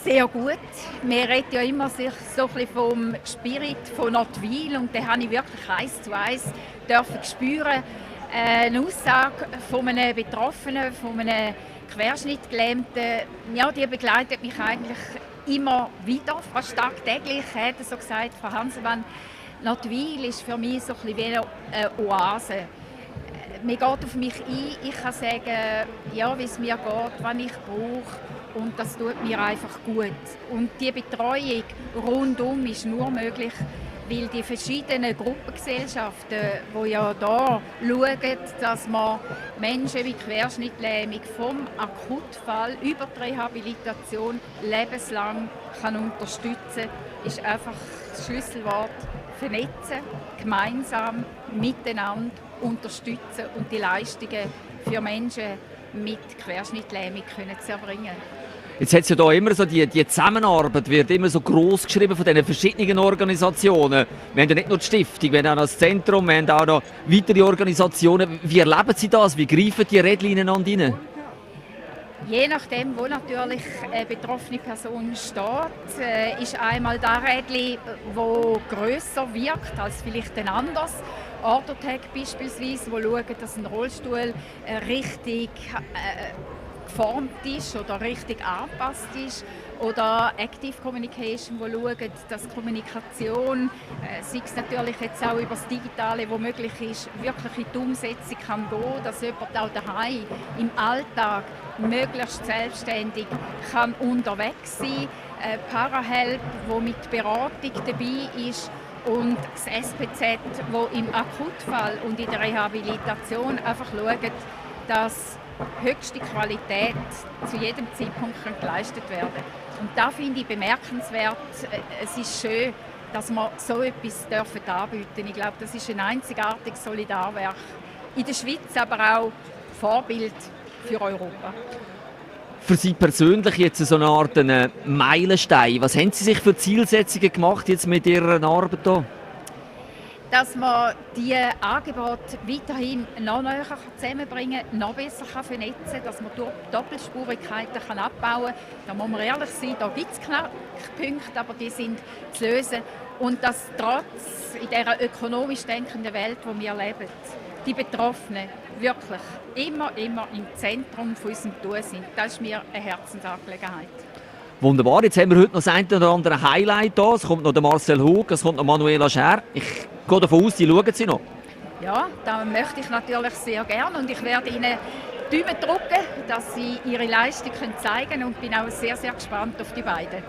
Sehr gut. Wir reden ja immer so ein bisschen vom Spirit von Nottwil und den habe ich wirklich 1:1 dürfen spüren. Eine Aussage von einem Betroffenen, von einem Querschnittgelähmten, ja, die begleitet mich eigentlich immer wieder, fast tagtäglich. Er hat so gesagt, Frau Hanselmann, Nottwil ist für mich so ein bisschen wie eine Oase. Man geht auf mich ein, ich kann sagen, ja, wie es mir geht, was ich brauche. Und das tut mir einfach gut. Und die Betreuung rundum ist nur möglich, weil die verschiedenen Gruppengesellschaften, die ja da schauen, dass man Menschen mit Querschnittlähmung vom Akutfall über die Rehabilitation lebenslang kann unterstützen kann, ist einfach das Schlüsselwort. Vernetzen, gemeinsam, miteinander unterstützen und die Leistungen für Menschen mit Querschnittlähmung zu erbringen. Jetzt hat es ja da immer so, die Zusammenarbeit wird immer so gross geschrieben von diesen verschiedenen Organisationen. Wir haben ja nicht nur die Stiftung, wir haben auch noch das Zentrum, wir haben auch noch weitere Organisationen. Wie erleben Sie das? Wie greifen die Rädchen ineinander rein? Je nachdem, wo natürlich eine betroffene Person steht, ist einmal das Rädchen, das grösser wirkt als vielleicht ein anderes. Orthotech beispielsweise, wo schauen, dass ein Rollstuhl richtig geformt ist oder richtig angepasst ist. Oder Active Communication, wo schauen, dass Kommunikation, sei es natürlich jetzt auch über das Digitale, wo möglich ist, wirklich in die Umsetzung kann gehen, dass jemand auch daheim im Alltag möglichst selbstständig kann unterwegs sein. Parahelp, wo mit Beratung dabei ist. Und das SPZ, wo im Akutfall und in der Rehabilitation einfach schaut, dass höchste Qualität zu jedem Zeitpunkt geleistet werden kann. Und da finde ich bemerkenswert, es ist schön, dass wir so etwas anbieten dürfen. Ich glaube, das ist ein einzigartiges Solidarwerk in der Schweiz, aber auch Vorbild für Europa. Für Sie persönlich jetzt so eine Art Meilenstein. Was haben Sie sich für Zielsetzungen gemacht jetzt mit Ihrer Arbeit hier? Dass man die Angebote weiterhin noch näher zusammenbringen kann, noch besser vernetzen kann, dass man Doppelspurigkeiten abbauen kann. Da muss man ehrlich sein, da gibt es Knackpunkte, aber die sind zu lösen. Und dass trotz in dieser ökonomisch denkenden Welt, in der wir leben, die Betroffenen wirklich immer im Zentrum von unserem Tun sind. Das ist mir eine Herzensangelegenheit. Wunderbar, jetzt haben wir heute noch das eine oder andere Highlight hier. Es kommt noch der Marcel Hug, es kommt noch Manuela Scher. Ich gehe davon aus, die schauen Sie noch. Ja, das möchte ich natürlich sehr gerne und ich werde Ihnen die Daumen drücken, dass Sie Ihre Leistung zeigen können und bin auch sehr, sehr gespannt auf die beiden.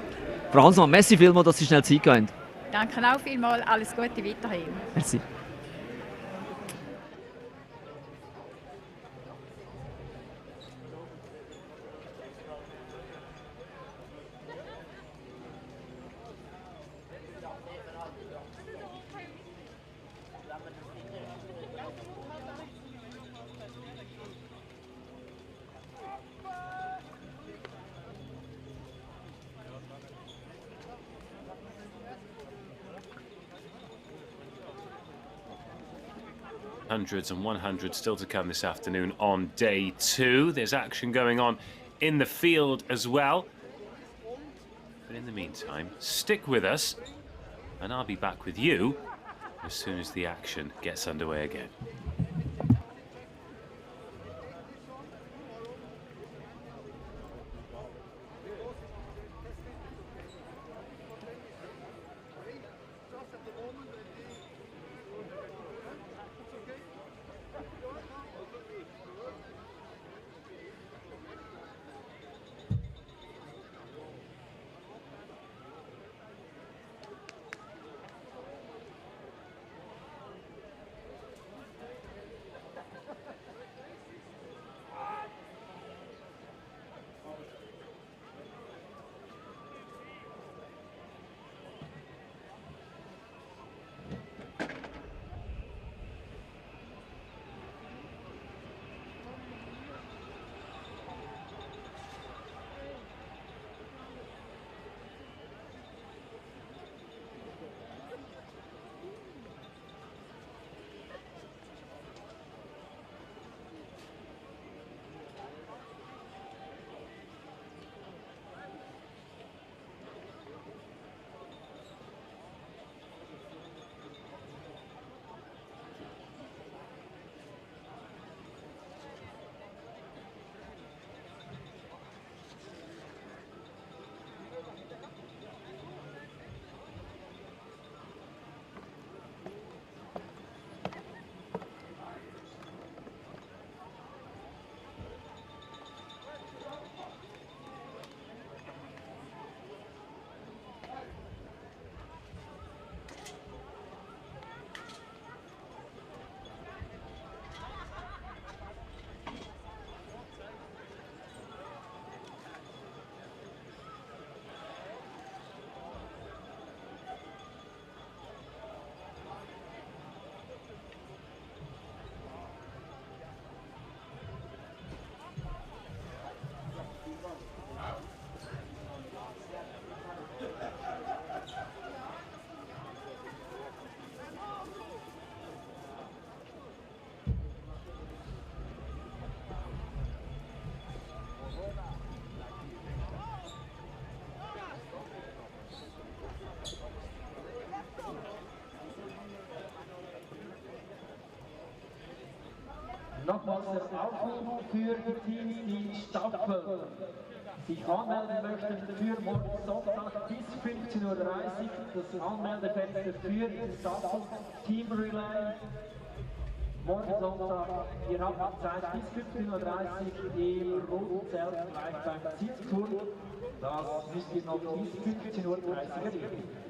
Frau Hansmann, merci vielmals, dass Sie schnell Zeit haben. Danke auch vielmals, alles Gute weiterhin. Merci. Hundreds and 100s still to come this afternoon on day 2. There's action going on in the field as well. But in the meantime, stick with us, and I'll be back with you as soon as the action gets underway again. Nochmals der Aufruf für die Teams, die Staffel sich anmelden möchten für morgen Sonntag bis 15:30 Uhr. Das Anmeldefenster für die Staffel Team Relay. Morgen Sonntag, ihr habt Zeit bis 15:30 Uhr im roten Zelt gleich beim Sitzturm. Das müsst ihr noch bis 15:30 Uhr erledigen.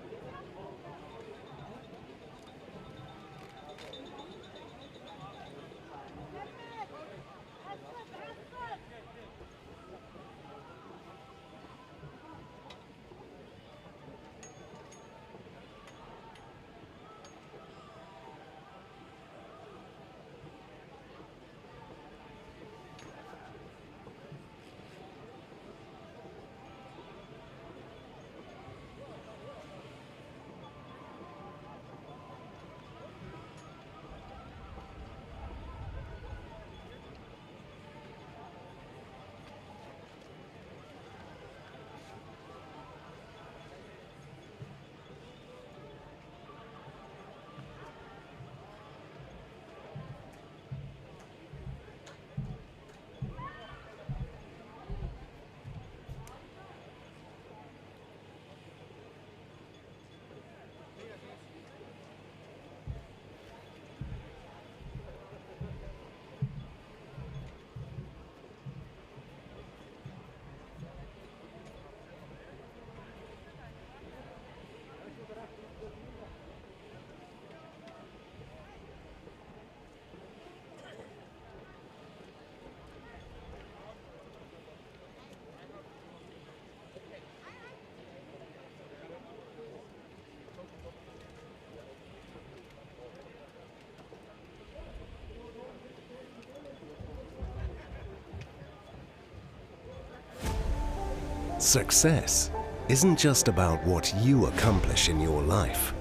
Success isn't just about what you accomplish in your life.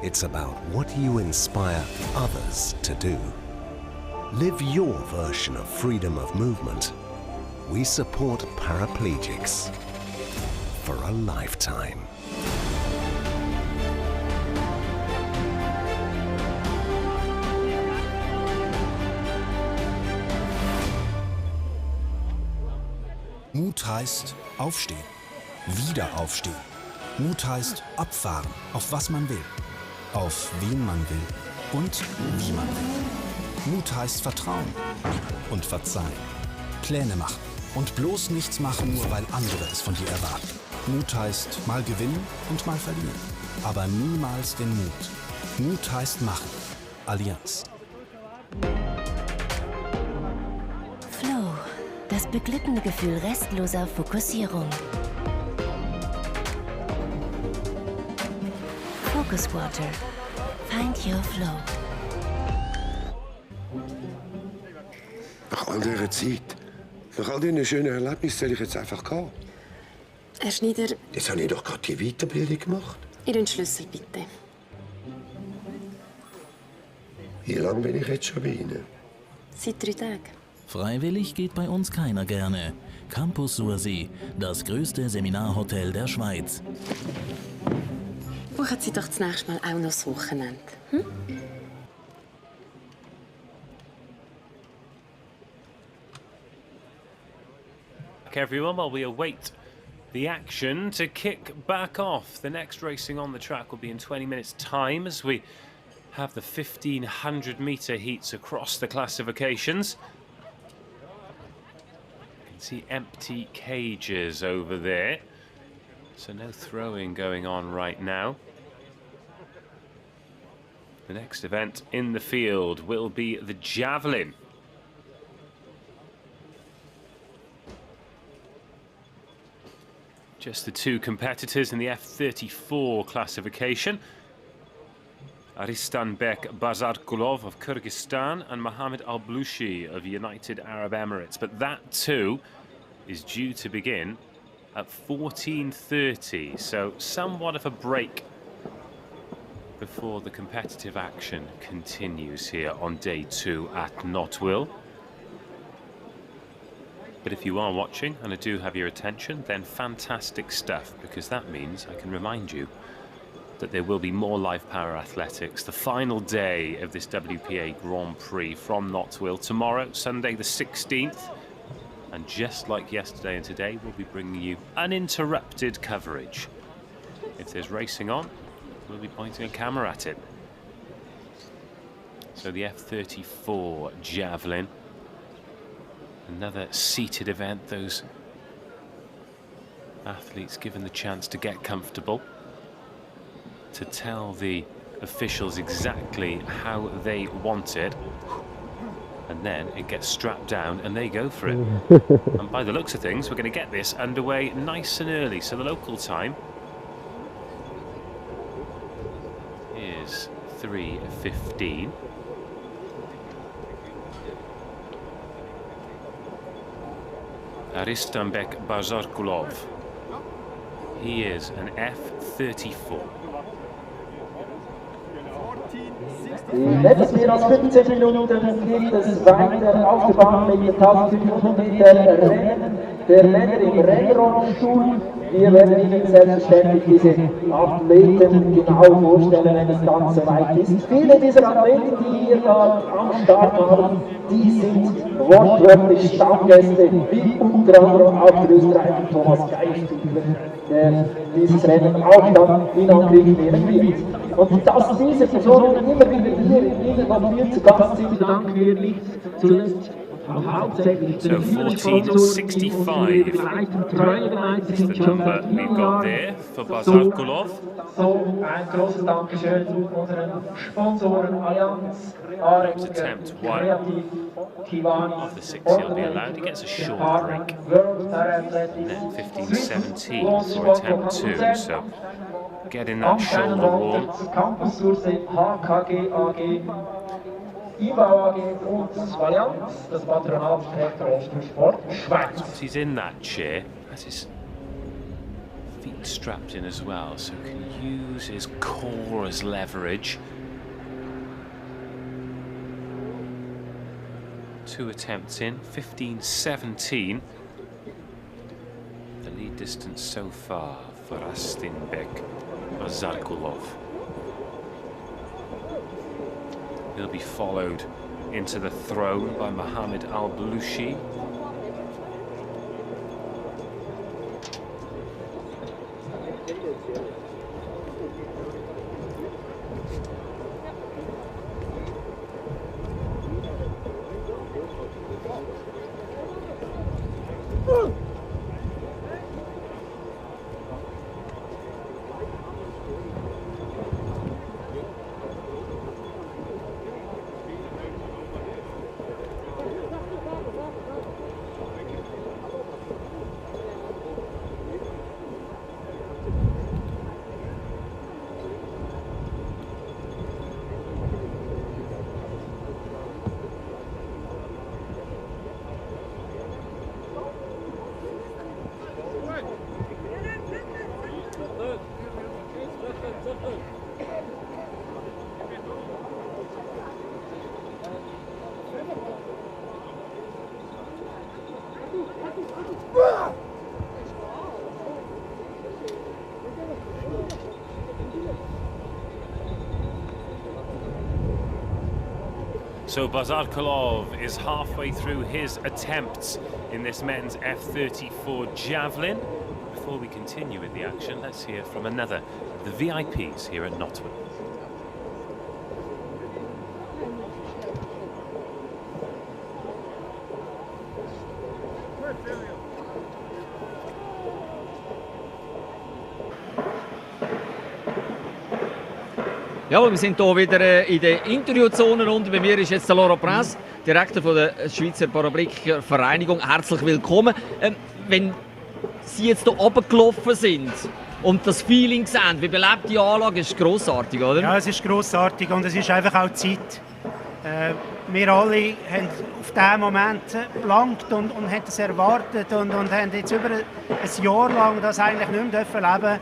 It's about what you inspire others to do. Live your version of freedom of movement. We support paraplegics for a lifetime. Mut heißt aufstehen, wieder aufstehen. Mut heißt abfahren, auf was man will, auf wen man will und wie man will. Mut heißt vertrauen und verzeihen, Pläne machen und bloß nichts machen, nur weil andere es von dir erwarten. Mut heißt mal gewinnen und mal verlieren, aber niemals den Mut. Mut heißt machen. Allianz. Flow, das beglückende Gefühl restloser Fokussierung. Focus Water. Find your flow. Nach all dieser Zeit, nach all diesen schönen Erlebnissen soll ich jetzt einfach gehen. Herr Schneider, Jetzt habe ich doch gerade die Weiterbildung gemacht. Ihren Schlüssel bitte. Wie lange bin ich jetzt schon bei Ihnen? Seit 3 Tagen. Freiwillig geht bei uns keiner gerne. Campus Sursee, das größte Seminarhotel der Schweiz. Buchen Sie doch das nächste Mal auch noch das Wochenende. Hm? Everyone, while we await the action to kick back off. The next racing on the track will be in 20 minutes' time as we have the 1500-metre heats across the classifications. You can see empty cages over there, so no throwing going on right now. The next event in the field will be the Javelin. Just the two competitors in the F34 classification. Aristanbek Bazarkulov of Kyrgyzstan and Mohamed Al Lushi of United Arab Emirates. But that too is due to begin at 14:30, so somewhat of a break before the competitive action continues here on day 2 at Nottwil. But if you are watching and I do have your attention, then fantastic stuff, because that means I can remind you that there will be more live power athletics. The final day of this WPA Grand Prix from Nottwil tomorrow, Sunday the 16th. And just like yesterday and today, we'll be bringing you uninterrupted coverage. If there's racing on, we'll be pointing a camera at it. So the F34 Javelin. Another seated event, those athletes given the chance to get comfortable, to tell the officials exactly how they want it, and then it gets strapped down and they go for it. And by the looks of things, we're going to get this underway nice and early, so the local time is 3:15. Aristanbek Bazarkulov. He is an F34. Etwas mehr als 15 Minuten geht es weiter auf der Bahn mit den 1500 Meter Rennen der Männer im Rennrollstuhl. Wir werden Ihnen selbstverständlich diese Athleten genau vorstellen, wenn das Ganze weit ist. Viele dieser Athleten, die hier da am Start haben, die sind wortwörtlich Stammgäste, wie unter anderem auch der Österreicher Thomas Geistübler, der dieses Rennen auch dann in Angriff nehmen wird. Und dass diese Personen immer wieder hier in Niederlande zu Gast sind, danken wir nicht zuletzt hauptsächlich So 14:65 is the number we've got there for Bazarkulov. So ein großes Dankeschön zu unseren Sponsoren Allianz, Next attempt one of the 6 he'll be allowed. He gets a short break. And then 15:17 for attempt 2. So getting that shoulder warm. Campus Sursee HKG AG, IBA AG und Allianz, das Patronatsträger für Sport Schweiz. He's in that chair. That's his feet strapped in as well, so can use his core as leverage. 2 attempts in, 15-17. The lead distance so far for Astinbek Bazarkulov. He'll be followed into the throne by Mohamed Al Lushi. So Bazarkulov is halfway through his attempts in this men's F34 Javelin. Before we continue with the action, let's hear from another of the VIPs here at Nottwil. Ja, wir sind hier wieder in der Interviewzone und bei mir ist jetzt der Laurent Prins, Direktor von der Schweizer Paralympic Vereinigung. Herzlich willkommen. Wenn Sie jetzt hier oben gelaufen sind und das Feeling sehen, wie belebt die Anlage, ist grossartig, oder? Ja, es ist grossartig und es ist einfach auch Zeit. Wir alle haben auf diesen Moment gelangt und haben es erwartet und haben jetzt über ein Jahr lang das eigentlich nicht mehr leben dürfen.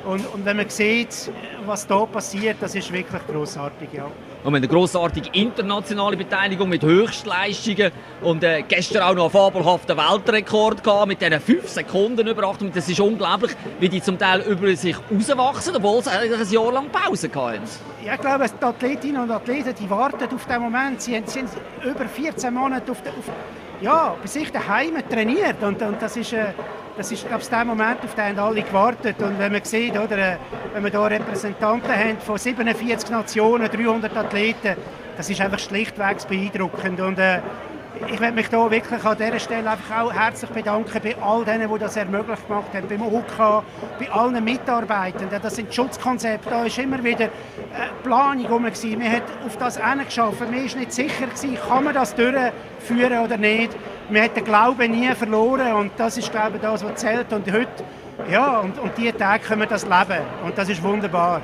Und wenn man sieht, was hier passiert, das ist wirklich grossartig, ja. Und wir haben eine grossartige internationale Beteiligung mit Höchstleistungen und gestern auch noch einen fabelhaften Weltrekord gehabt mit diesen 5 Sekunden Überachtung. Das ist unglaublich, wie die zum Teil über sich rauswachsen, obwohl sie eigentlich ein Jahr lang Pause hatten. Ja, ich glaube, die Athletinnen und Athleten, die warten auf diesen Moment. Sie sind über 14 Monate bei sich daheim trainiert und das ist glaube ich, der Moment, auf den alle gewartet. Und wenn man sieht, oder, wenn wir hier Repräsentanten haben von 47 Nationen, 300 Athleten, das ist einfach schlichtweg beeindruckend. Und ich möchte mich hier wirklich an dieser Stelle einfach auch herzlich bedanken bei all denen, die das ermöglicht gemacht haben, beim UK, bei allen Mitarbeitenden. Das sind Schutzkonzepte, da ist immer wieder Planung rum gewesen. Man hat auf das hingeschafft. Man war nicht sicher gewesen, kann man das durchführen oder nicht. Man hat den Glauben nie verloren und das ist, glaube ich, das, was zählt. Und heute, ja, und diese Tage können wir das leben und das ist wunderbar.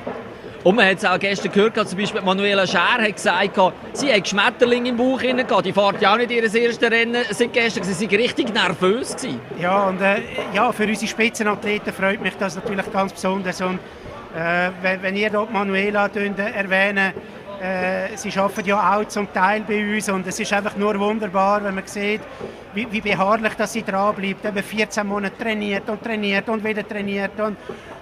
Und man hat es auch gestern gehört, zum Beispiel Manuela Schär hat gesagt, sie hat Schmetterlinge im Bauch hinein, die fährt ja auch nicht ihr erstes Rennen seit gestern, sie waren richtig nervös gewesen. Ja, und für unsere Spitzenathleten freut mich das natürlich ganz besonders. Und wenn ihr dort Manuela erwähnt, sie arbeiten ja auch zum Teil bei uns und es ist einfach nur wunderbar, wenn man sieht, wie beharrlich dass sie dranbleibt. Eben 14 Monate trainiert und wieder trainiert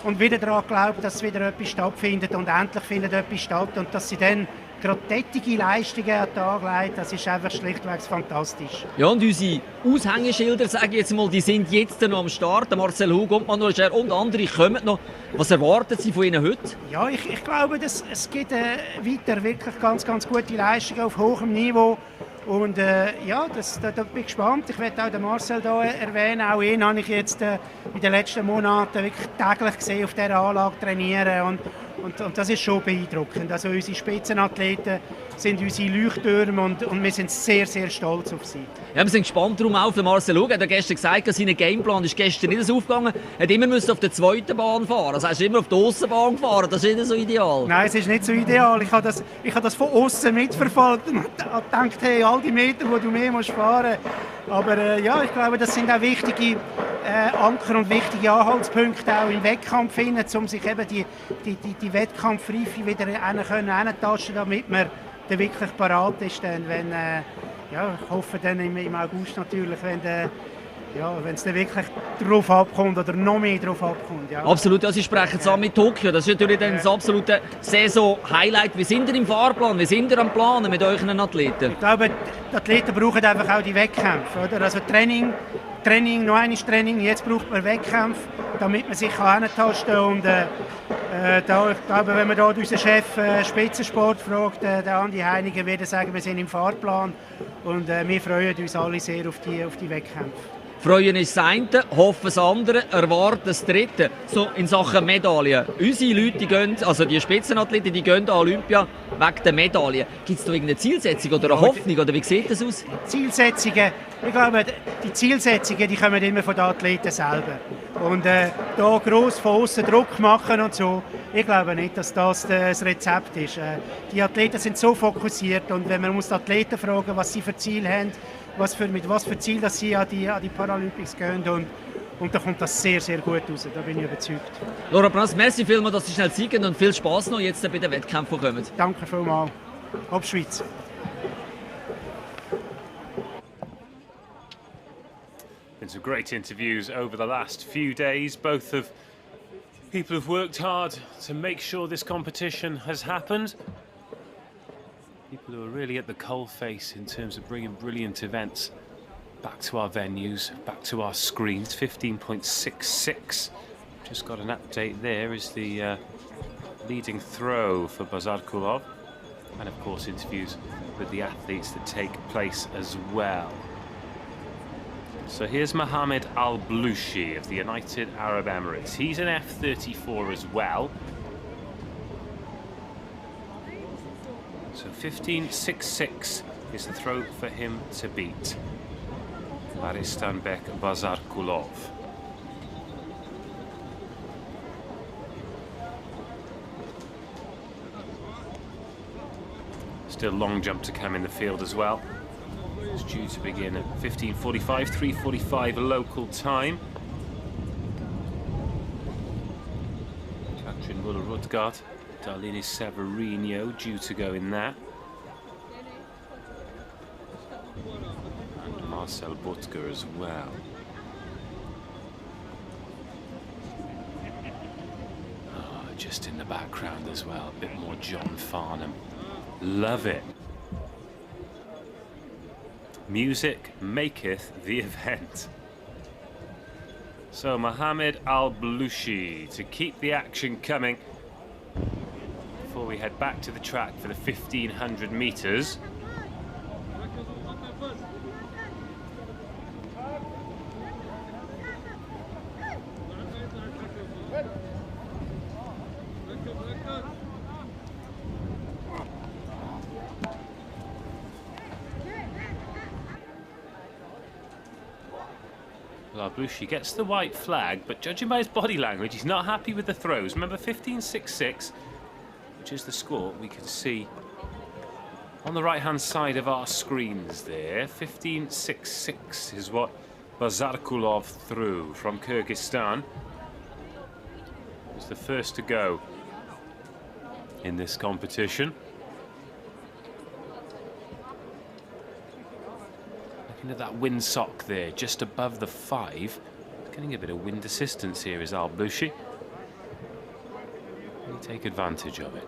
und wieder daran glaubt, dass wieder etwas stattfindet und endlich findet etwas statt und dass sie dann gerade tätige Leistungen an den Tag legt, das ist einfach schlichtweg fantastisch. Ja, und unsere Aushängeschilder, sage ich jetzt mal, die sind jetzt noch am Start. Marcel Hug und Manuel Scher und andere kommen noch. Was erwarten Sie von Ihnen heute? Ja, ich glaube, es gibt weiter wirklich ganz, ganz gute Leistungen auf hohem Niveau. Und da bin ich gespannt. Ich werde auch den Marcel hier erwähnen. Auch ihn habe ich jetzt in den letzten Monaten wirklich täglich gesehen, auf dieser Anlage trainieren. Und das ist schon beeindruckend. Also unsere Spitzenathleten sind unsere Leuchttürme und wir sind sehr, sehr stolz auf sie. Ja, wir sind gespannt darum auf den Marcel Hug. Er hat gestern gesagt, sein Gameplan ist gestern nicht so aufgegangen. Er hat immer auf der zweiten Bahn fahren. Also er ist immer auf der Aussenbahn gefahren. Das ist nicht so ideal. Nein, es ist nicht so ideal. Ich habe das von außen mitverfolgt und gedacht, hey, all die Meter, die du mehr fahren musst. Aber ich glaube, das sind auch wichtige Anker und wichtige Anhaltspunkte auch im Wettkampf finden, um sich eben die Wettkampfreife wieder hinzutasten, damit man dann wirklich parat ist. Dann, wenn, ja, ich hoffe dann im August natürlich, wenn es dann wirklich darauf abkommt oder noch mehr darauf abkommt. Ja. Absolut, ja, Sie sprechen zusammen mit Tokio. Das ist natürlich dann das absolute Saison-Highlight. Wie sind ihr im Fahrplan? Wie sind ihr am Planen mit euren Athleten? Ich glaube, die Athleten brauchen einfach auch die Wettkämpfe. Oder? Also Training, noch einmal Training, jetzt braucht man Wettkämpfe, damit man sich hintasten kann. Und ich glaube, wenn man da unseren Chef Spitzensport fragt, der Andi Heiniger, wird er sagen, wir sind im Fahrplan. Und wir freuen uns alle sehr auf die Wettkämpfe. Freuen ist das eine, hoffen das andere, erwarten das dritte. So in Sachen Medaillen. Unsere Leute, die gehen, also die Spitzenathleten, die gehen an Olympia wegen der Medaillen. Gibt es da irgendeine Zielsetzung oder eine Hoffnung, oder wie sieht das aus? Zielsetzungen, ich glaube, die Zielsetzungen, die kommen immer von den Athleten selber. Und da gross von außen Druck machen und so, ich glaube nicht, dass das das Rezept ist. Die Athleten sind so fokussiert, und wenn man die Athleten fragen, was sie für Ziele haben, mit was für Ziel dass sie an die Paralympics gehen, und da kommt das sehr, sehr gut raus, da bin ich überzeugt. Laura Brands, merci vielmals, dass Sie schnell zeigen, und viel Spaß noch jetzt bei den Wettkämpfen, die kommen. Danke vielmals. Ab Schweiz. Been some great interviews over the last few days, both of people who've worked hard to make sure this competition has happened. People who are really at the coalface in terms of bringing brilliant events back to our venues, back to our screens. 15.66. Just got an update there is the leading throw for Bazarkulov. And of course interviews with the athletes that take place as well. So here's Mohamed Al Lushi of the United Arab Emirates. He's an F34 as well. So 15.66 is the throw for him to beat Aristanbek Bazarkulov. Still long jump to come in the field as well. It's due to begin at 15.45, 3:45 local time. Katrin Muller-Rutgard, Darlene Severino due to go in that. And Marcel Butker as well. Oh, just in the background as well, a bit more John Farnham. Love it. Music maketh the event. So Mohamed Al Lushi to keep the action coming before we head back to the track for the 1500 metres. Well, Lushi gets the white flag, but judging by his body language, he's not happy with the throws. Remember, 15.66, which is the score we can see on the right-hand side of our screens there. 15.66 is what Bazarkulov threw from Kyrgyzstan. He was the first to go in this competition. At that windsock there, just above the 5. Getting a bit of wind assistance here is Al Lushi. Can he take advantage of it?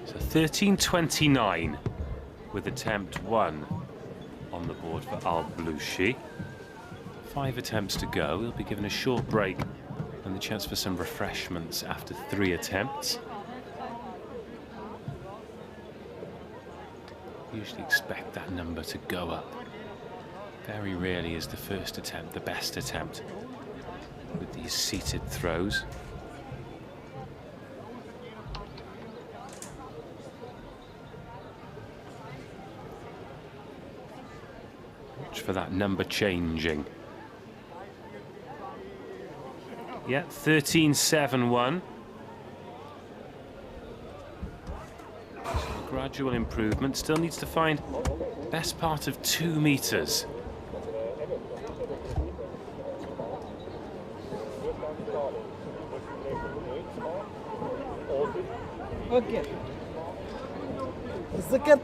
So 13.29 with attempt 1 on the board for Al Lushi. 5 attempts to go. He'll be given a short break and the chance for some refreshments after 3 attempts. Usually expect that number to go up Very rarely is the first attempt the best attempt with these seated throws. Watch for that number changing. Yeah, 13.71. Gradual improvement. Still needs to find best part of 2 meters. اوكي ذكرت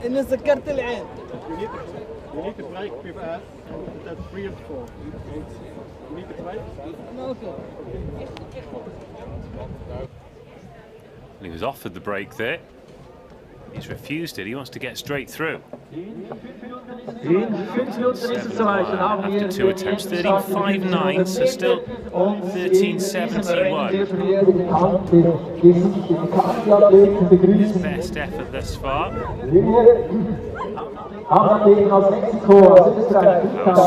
انا ذكرت العين. You need to break with us. That's 3 and 4. You need to break. Okay. He was offered the break there. He's refused it. He wants to get straight through. After 2 attempts, 13.59, so still 13.71. His best effort thus far.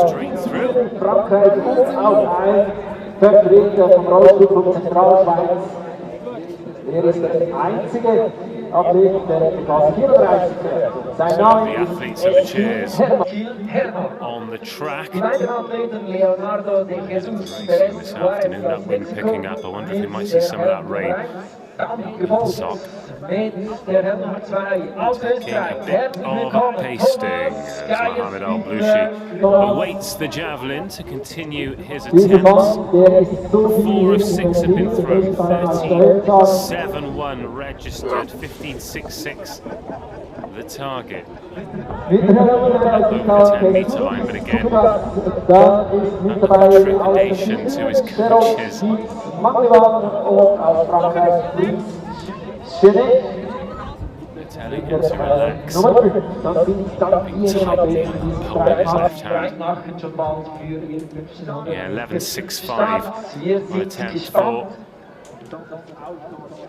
Straight through. So the athletes in the chairs on the track. This afternoon, that wind picking up. I wonder if we might see some of that rain in the sock. Taking a bit of a pasting as Mohamed Al Lushi awaits the javelin to continue his attempts. 4 of 6 have been thrown. 13.71 registered. 15.66 the target. Over the 10-meter line, but again, trepidation to his coaches. They're telling him to relax. Being tightly on his left hand. Yeah, 11.65 on attempt 4.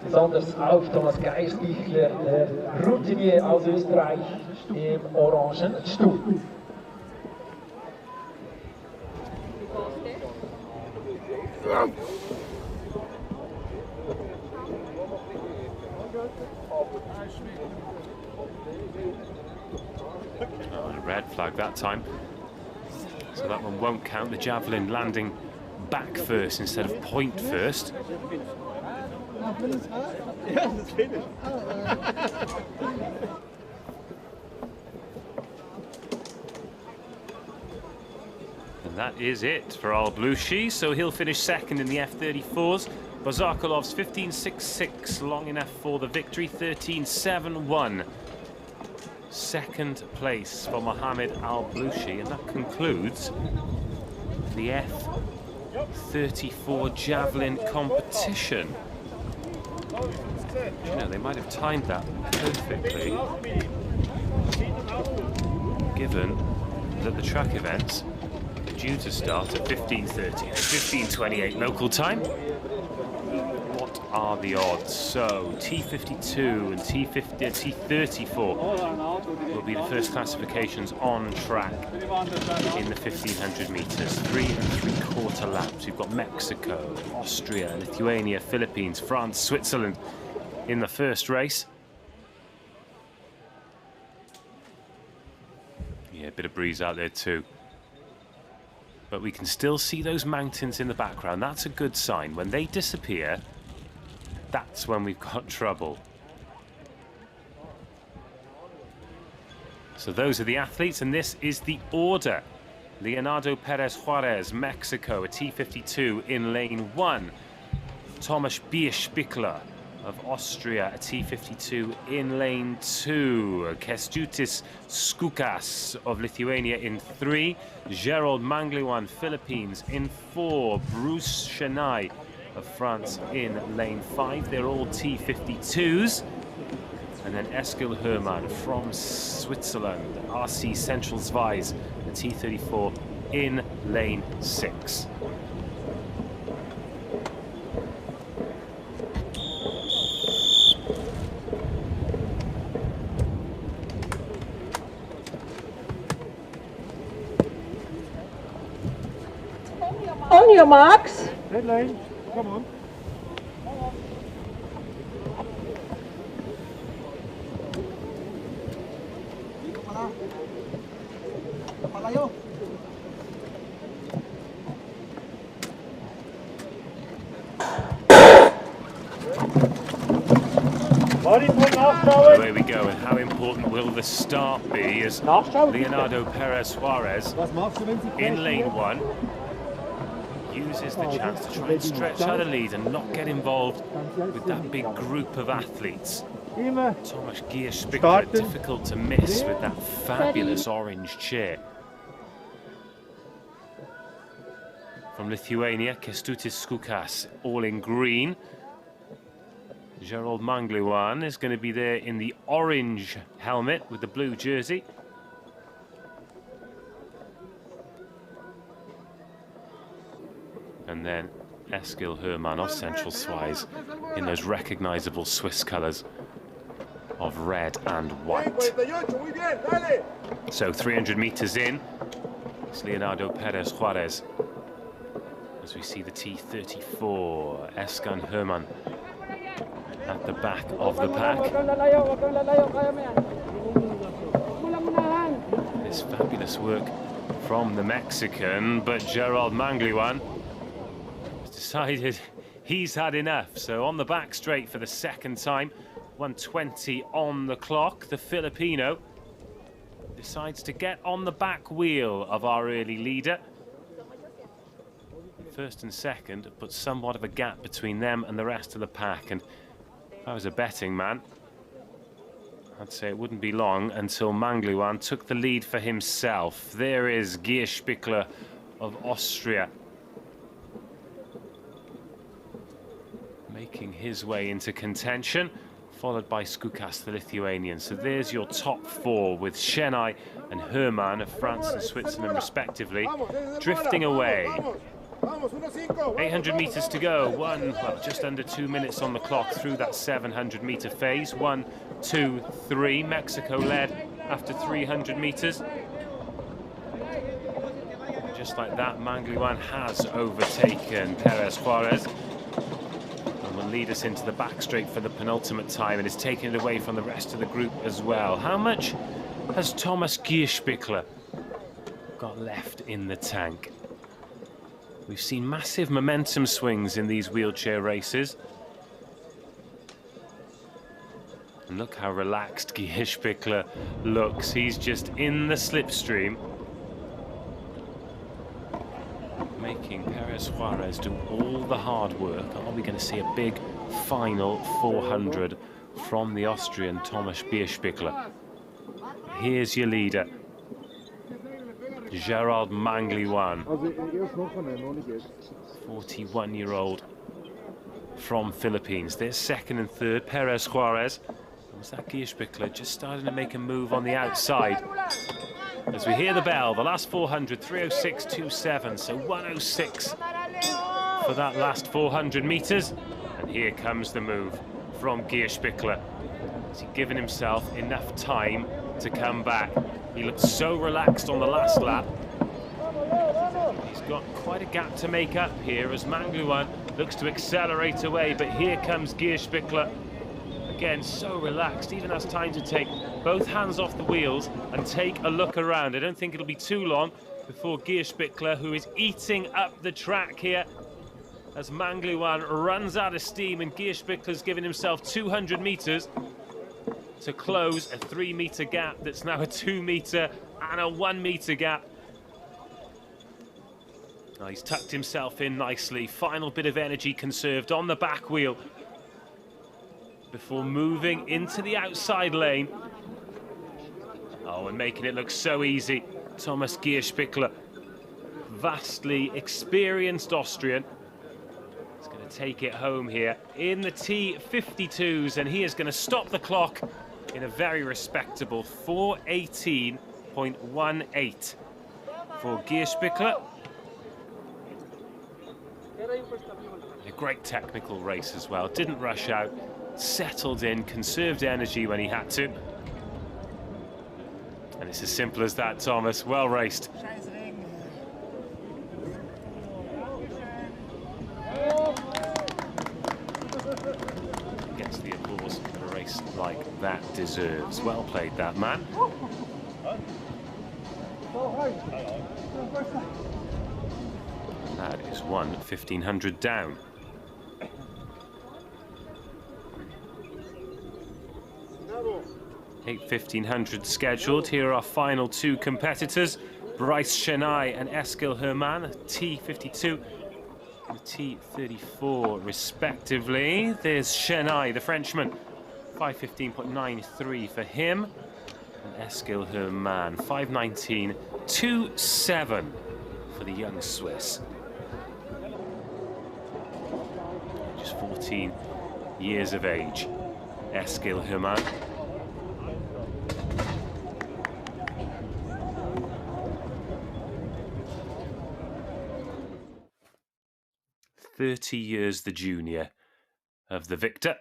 Besonders auf Thomas Geisbichler, der Routinier aus Österreich im orangen Stuhl. Oh, and a red flag that time. So that one won't count. The javelin landing back first instead of point first. And that is it for Al Lushi. So he'll finish second in the F34s. Bazakilov's 15.66, long enough for the victory. 13.71. Second place for Mohamed Al Lushi, and that concludes the F34 javelin competition. You know, they might have timed that perfectly, given that the track events are due to start at 15:30, 15:28 local time. What are the odds? So T52 and T34 will be the first classifications on track in the 1500 meters. 3 3/4 laps. We've got Mexico, Austria, Lithuania, Philippines, France, Switzerland in the first race. Yeah, a bit of breeze out there too. But we can still see those mountains in the background. That's a good sign. When they disappear, that's when we've got trouble. So those are the athletes, and this is the order. Leonardo Perez Juarez, Mexico, a T52 in lane 1. Tomasz Bierspichler of Austria, a T52 in lane 2. Kestutis Skukas of Lithuania in 3. Gerald Mangliwan, Philippines in 4. Bruce Chenay of France in lane 5. They're all T52s. And then Eskil Hermann from Switzerland, RC Central Zweis, the T34 in lane 6. On your marks. Red line, come on. Away we go, and how important will the start be as Leonardo Perez Suarez in lane 1 uses the chance to try and stretch out the lead and not get involved with that big group of athletes. Tomasz Gierszpikler, difficult to miss with that fabulous orange chair. From Lithuania, Kęstutis Skukas, all in green. Gerald Mangliwan is going to be there in the orange helmet with the blue jersey. And then Eskil Hermann of Central Schweiz in those recognizable Swiss colors of red and white. So 300 meters in, it's Leonardo Perez Suarez. As we see the T34, Eskil Hermann at the back of the pack. This fabulous work from the Mexican, but Gerald Mangliwan has decided he's had enough. So on the back straight for the second time, 1:20 on the clock. The Filipino decides to get on the back wheel of our early leader. First and second, but somewhat of a gap between them and the rest of the pack. And if I was a betting man, I'd say it wouldn't be long until Mangliwan took the lead for himself. There is Gierszpikler of Austria, making his way into contention, followed by Skukas, the Lithuanian. So there's your top 4, with Chennai and Hermann of France and Switzerland respectively, drifting away. 800 meters to go, just under 2 minutes on the clock through that 700-meter phase. 1, 2, 3, Mexico led after 300 meters. Just like that, Mangliwan has overtaken Perez Suarez and will lead us into the back straight for the penultimate time, and is taking it away from the rest of the group as well. How much has Tomasz Gierszpikler got left in the tank? We've seen massive momentum swings in these wheelchair races. And look how relaxed Gierszpikler looks. He's just in the slipstream, making Perez Suarez do all the hard work. Are we going to see a big final 400 from the Austrian Tomasz Gierszpikler? Here's your leader, Gerald Mangliwan, 41-year-old from Philippines. There's second and third, Perez Suarez. Was that Gierszpikler just starting to make a move on the outside? As we hear the bell, the last 400, 3:06.27, so 1:06 for that last 400 meters. And here comes the move from Gierszpikler. Has he given himself enough time to come back? He looked so relaxed on the last lap. He's got quite a gap to make up here as Mangliwan looks to accelerate away, but here comes Gierszpikler. Again, so relaxed, even has time to take both hands off the wheels and take a look around. I don't think it'll be too long before Gierszpikler, who is eating up the track here, as Mangliwan runs out of steam, and Gierszpikler's given himself 200 meters to close a 3-meter gap that's now a 2-meter and a 1-meter gap. Oh, he's tucked himself in nicely. Final bit of energy conserved on the back wheel before moving into the outside lane. Oh, and making it look so easy. Tomasz Gierszpikler, vastly experienced Austrian, is going to take it home here in the T52s, and he is going to stop the clock in a very respectable 4:18.18 for Gierszpikler. A great technical race as well. Didn't rush out, settled in, conserved energy when he had to. And it's as simple as that, Thomas. Well raced. deserves. Well played, that man. That is 1,500 down. 8,1500 scheduled. Here are our final two competitors, Bryce Chennai and Eskil Herman, T52 and T34 respectively. There's Chennai, the Frenchman, 5:15.93 for him, and Eskil Herman, 5:19.27 for the young Swiss. Just 14 years of age, Eskil Herman. 30 years the junior of the victor.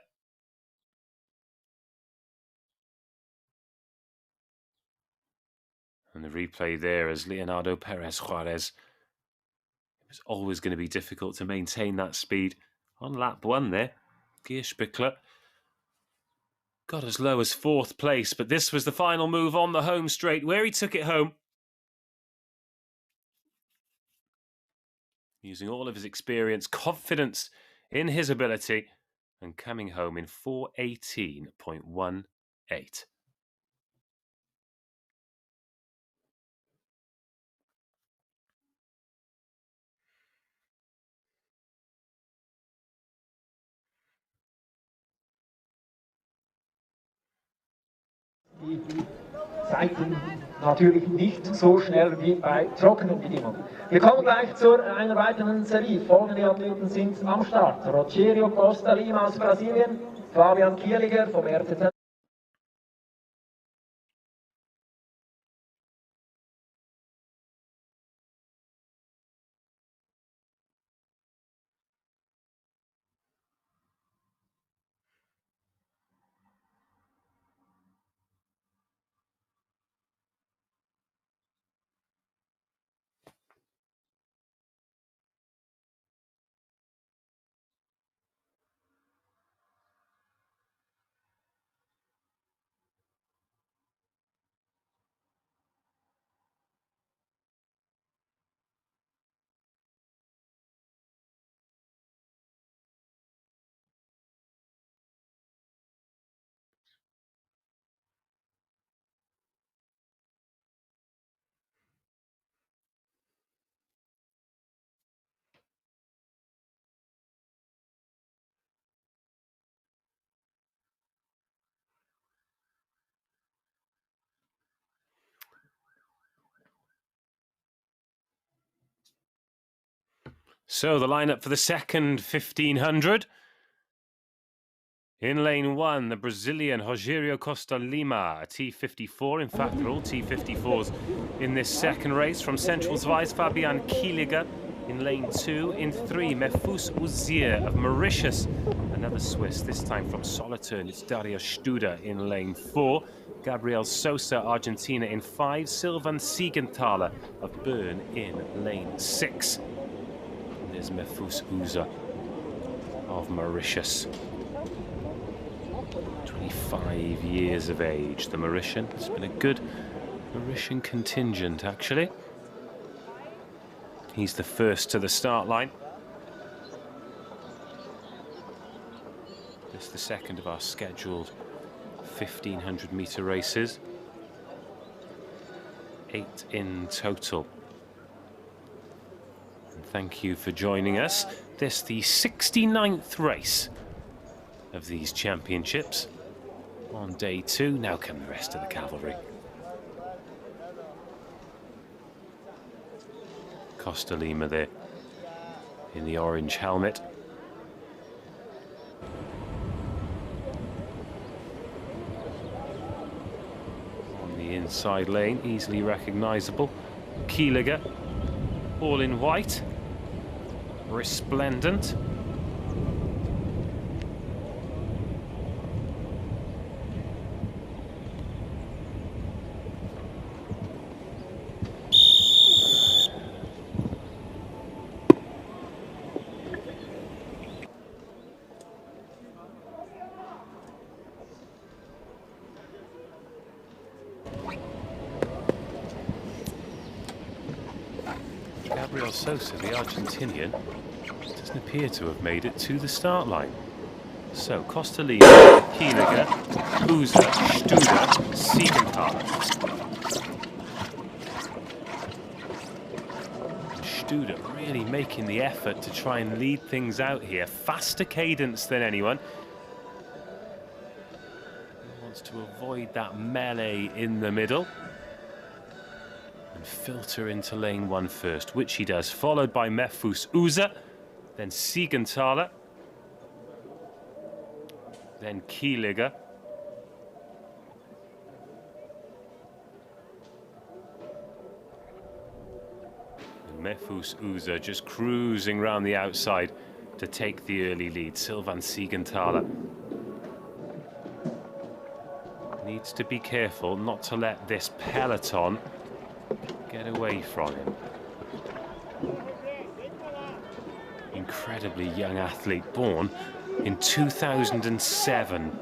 And the replay there as Leonardo Perez Juarez. It was always going to be difficult to maintain that speed on lap one there. Gierspickler got as low as 4th place, but this was the final move on the home straight where he took it home. Using all of his experience, confidence in his ability, and coming home in 4:18.18. Die Zeiten natürlich nicht so schnell wie bei trockenen Bedingungen. Wir kommen gleich zu einer weiteren Serie. Folgende Athleten sind am Start. Rogério Costa Lima aus Brasilien, Fabian Kieliger vom RTZ. So the lineup for the second 1500. In lane 1, the Brazilian Rogério Costa Lima, a T54. In fact, they're all T54s in this second race. From Central Schweiz, Fabian Kieliger in lane 2. In 3, Mefous Ouzir of Mauritius, another Swiss, this time from Solothurn. It's Dario Studer in lane 4. Gabriel Sosa, Argentina in 5. Sylvan Siegenthaler of Bern in lane 6. There's Mefous Ouzir of Mauritius. 25 years of age, the Mauritian. It's been a good Mauritian contingent, actually. He's the first to the start line. This is the second of our scheduled 1500-metre races. 8 in total. And thank you for joining us. This is the 69th race of these championships. On day 2, now come the rest of the cavalry. Costa Lima there in the orange helmet. On the inside lane, easily recognisable. Kieliger, all in white, resplendent. Gabriel Sosa, the Argentinian, doesn't appear to have made it to the start line. So, Costalina, Kieliger, Uza, Studer, Siegenthaler. Studer really making the effort to try and lead things out here. Faster cadence than anyone. He wants to avoid that melee in the middle and filter into lane 1 first, which he does, followed by Mefus Uza, then Siegenthaler, then Kieliger. Mefus Uza just cruising around the outside to take the early lead. Sylvain Siegenthaler needs to be careful not to let this peloton get away from him. Incredibly young athlete, born in 2007.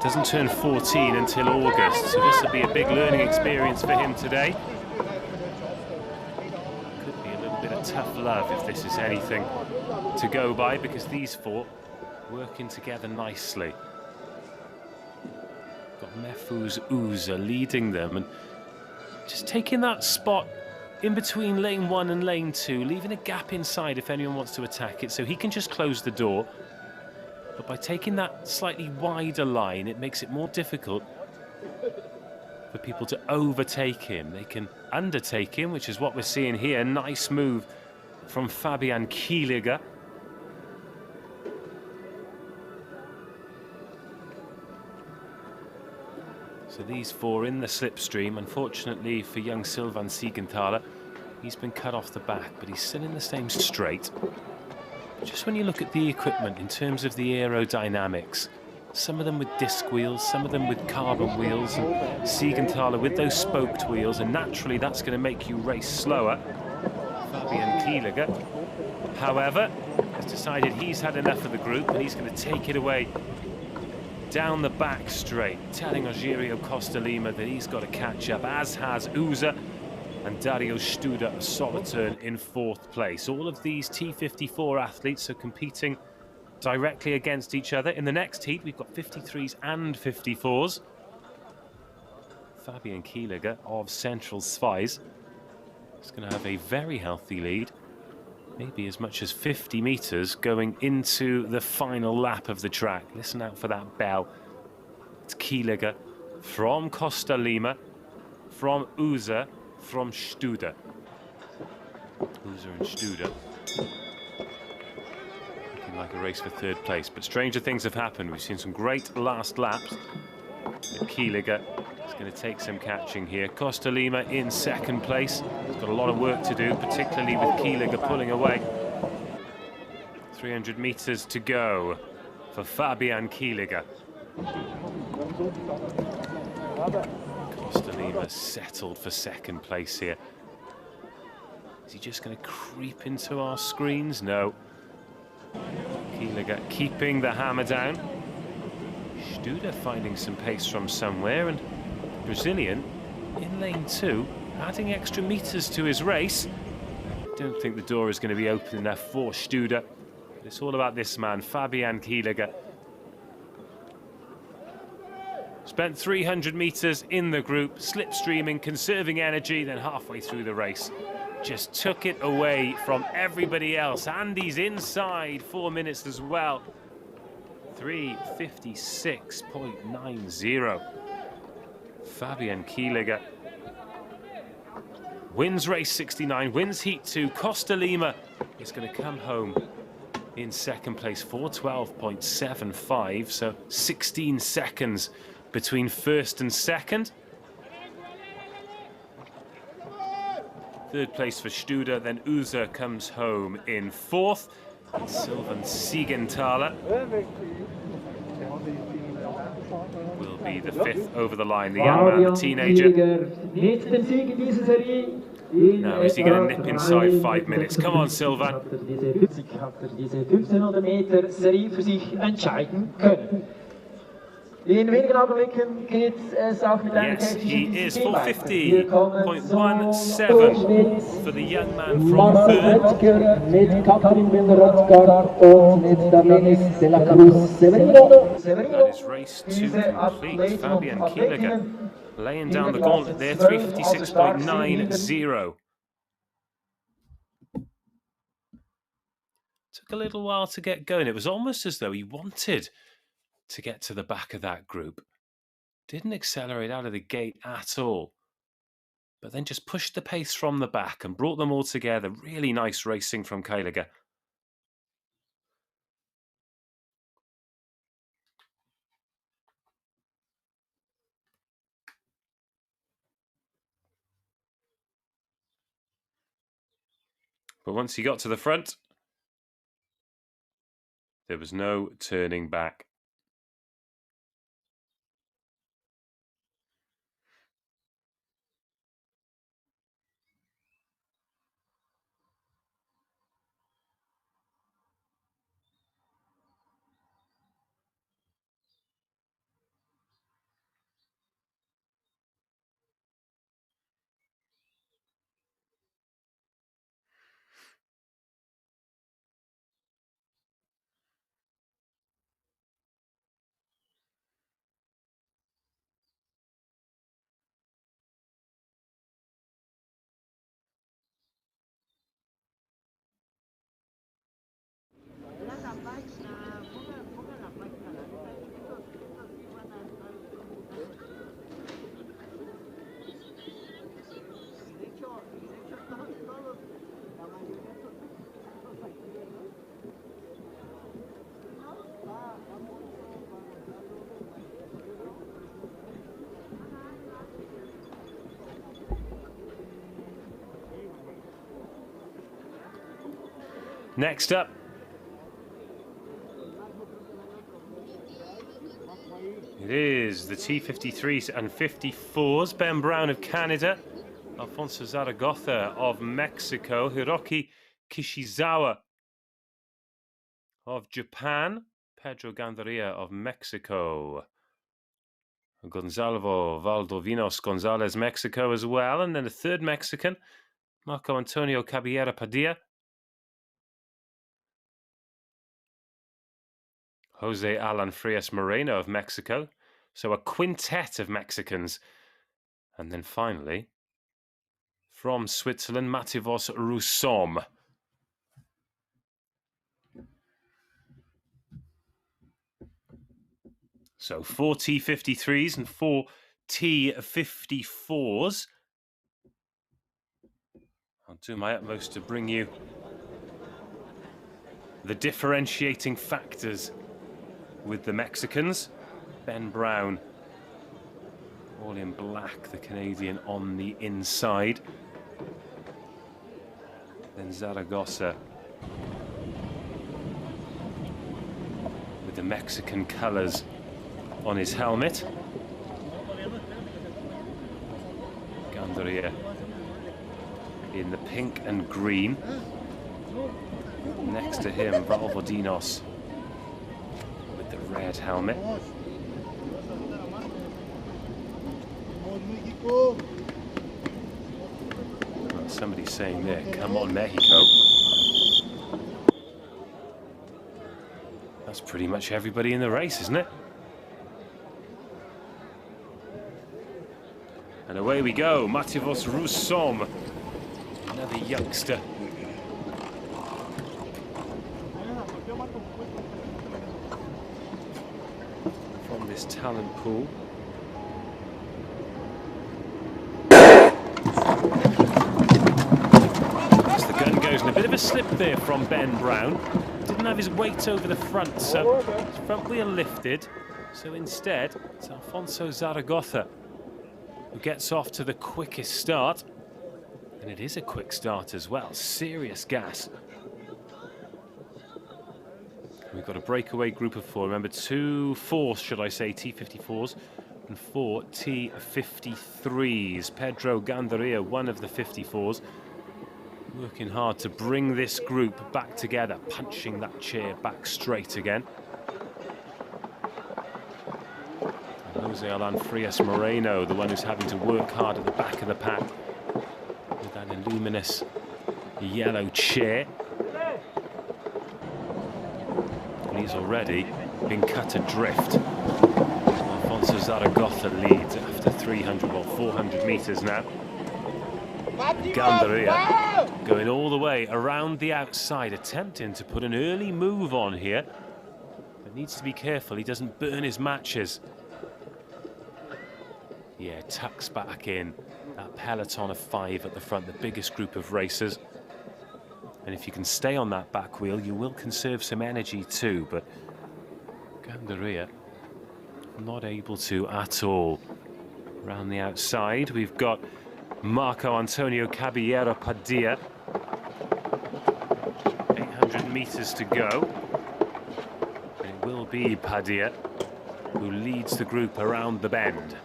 Doesn't turn 14 until August, so this will be a big learning experience for him today. Could be a little bit of tough love if this is anything to go by, because these four working together nicely. Got Mefus Uza leading them and just taking that spot in between lane 1 and lane 2, leaving a gap inside if anyone wants to attack it, so he can just close the door. But by taking that slightly wider line, it makes it more difficult for people to overtake him. They can undertake him, which is what we're seeing here. Nice move from Fabian Kieliger. So these four in the slipstream. Unfortunately for young Sylvain Siegenthaler, he's been cut off the back, but he's still in the same straight. Just when you look at the equipment in terms of the aerodynamics, some of them with disc wheels, some of them with carbon wheels, and Siegenthaler with those spoked wheels, and naturally that's going to make you race slower. Fabian Kieliger, however, has decided he's had enough of the group and he's going to take it away down the back straight, telling Rogerio Costalima that he's got to catch up, as has Uza and Dario Studer of Solothurn in 4th place. All of these T54 athletes are competing directly against each other. In the next heat, we've got 53s and 54s. Fabian Kieliger of Central Schweiz is going to have a very healthy lead, maybe as much as 50 meters going into the final lap of the track. Listen out for that bell. It's Kieliger from Costalima, from Uza, from Studer. Uza and Studer looking like a race for 3rd place, but stranger things have happened. We've seen some great last laps. Kieliger is going to take some catching here. Costalima in 2nd place. He's got a lot of work to do, particularly with Kieliger pulling away. 300 meters to go for Fabian Kieliger. Costalima settled for 2nd place here. Is he just going to creep into our screens? No. Kieliger keeping the hammer down. Studer finding some pace from somewhere, and Brazilian in lane 2, adding extra meters to his race. Don't think the door is going to be open enough for Studer. It's all about this man, Fabian Kieliger. Spent 300 meters in the group, slipstreaming, conserving energy, then halfway through the race, just took it away from everybody else. Andy's inside 4 minutes as well. 3:56.90. Fabian Kieliger wins race 69, wins heat 2. Costalima is going to come home in 2nd place, 4:12.75, so 16 seconds between 1st and 2nd. 3rd place for Studer, then Uza comes home in 4th. Sylvain Siegenthaler will be the 5th over the line. The young man, the teenager. Now, is he going to nip inside 5 minutes? Come on, Sylvain. Hat diese 1500 Meter Serie für sich entscheiden können. In wenigen Augenblicken geht es auch mit einer Yes, he technischen is Disziplin weiter. Wir kommen zum 450.17 for the young man from Marie third. Vasquez mit Katharin Binder-Rotzgar und mit Darlenis de la Cruz Severino. That is race to complete. Fabian Kieliger laying down the gauntlet there, 356.90. Took a little while to get going. It was almost as though he wanted to get to the back of that group. Didn't accelerate out of the gate at all, but then just pushed the pace from the back and brought them all together. Really nice racing from Kieliger. But once he got to the front, there was no turning back. Next up, it is the T53s and 54s. Ben Brown of Canada, Alfonso Zaragoza of Mexico, Hiroki Kishizawa of Japan, Pedro Gandaria of Mexico, Gonzalo Valdovinos Gonzalez, Mexico as well, and then a third Mexican, Marco Antonio Caballera Padilla, Jose Alan Frias Moreno of Mexico. So a quintet of Mexicans. And then finally, from Switzerland, Mativos Roussom. So 4 T53s and 4 T54s. I'll do my utmost to bring you the differentiating factors with the Mexicans. Ben Brown, all in black, the Canadian on the inside. Then Zaragoza with the Mexican colours on his helmet. Gandaria in the pink and green. Next to him, Valvodinos with the red helmet. Well, somebody's saying there, come on Mexico. That's pretty much everybody in the race, isn't it? And away we go, Mativos Roussom, another youngster. From this talent pool. As the gun goes, and a bit of a slip there from Ben Brown. Didn't have his weight over the front, so his front wheel lifted. So instead, it's Alfonso Zaragoza who gets off to the quickest start. And it is a quick start as well, serious gas. We've got a breakaway group of 4. Remember, 4 T54s, and 4 T53s. Pedro Gandaria, one of the 54s, working hard to bring this group back together, punching that chair back straight again. Jose Alan Frias Moreno, the one who's having to work hard at the back of the pack with that luminous yellow chair. And he's already been cut adrift. Alfonso Zaragoza leads after 300 or 400 meters now. Gandaria going all the way around the outside, attempting to put an early move on here, but needs to be careful he doesn't burn his matches. Yeah, tucks back in that peloton of 5 at the front, the biggest group of racers. And if you can stay on that back wheel, you will conserve some energy too, but Gandaria not able to at all. Around the outside, we've got Marco Antonio Caballero Padilla. 800 meters to go. And it will be Padilla who leads the group around the bend.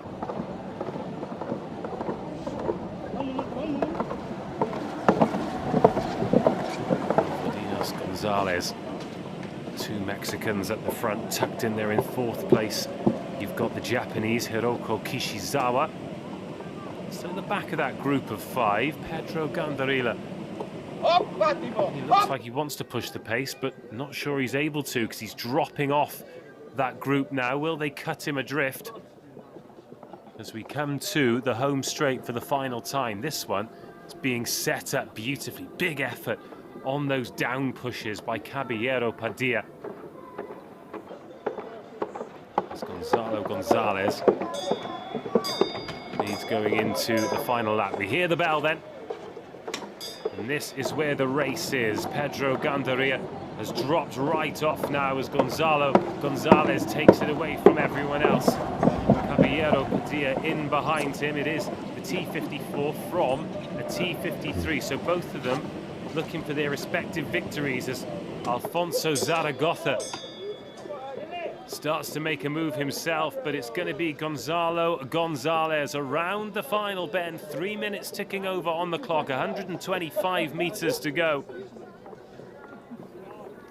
Gonzalez. 2 Mexicans at the front, tucked in there in 4th place. You've got the Japanese Hiroko Kishizawa. So in the back of that group of 5, Pedro Gandarilla. He looks like he wants to push the pace, but not sure he's able to because he's dropping off that group now. Will they cut him adrift? As we come to the home straight for the final time. This one is being set up beautifully. Big effort on those down pushes by Caballero Padilla. It's Gonzalo Gonzalez. He's going into the final lap. We hear the bell then. And this is where the race is. Pedro Gandaria has dropped right off now as Gonzalo Gonzalez takes it away from everyone else. Caballero Padilla in behind him. It is the T54 from a T53. So both of them looking for their respective victories as Alfonso Zaragoza starts to make a move himself, but it's going to be Gonzalo Gonzalez around the final bend. 3 minutes ticking over on the clock, 125 meters to go.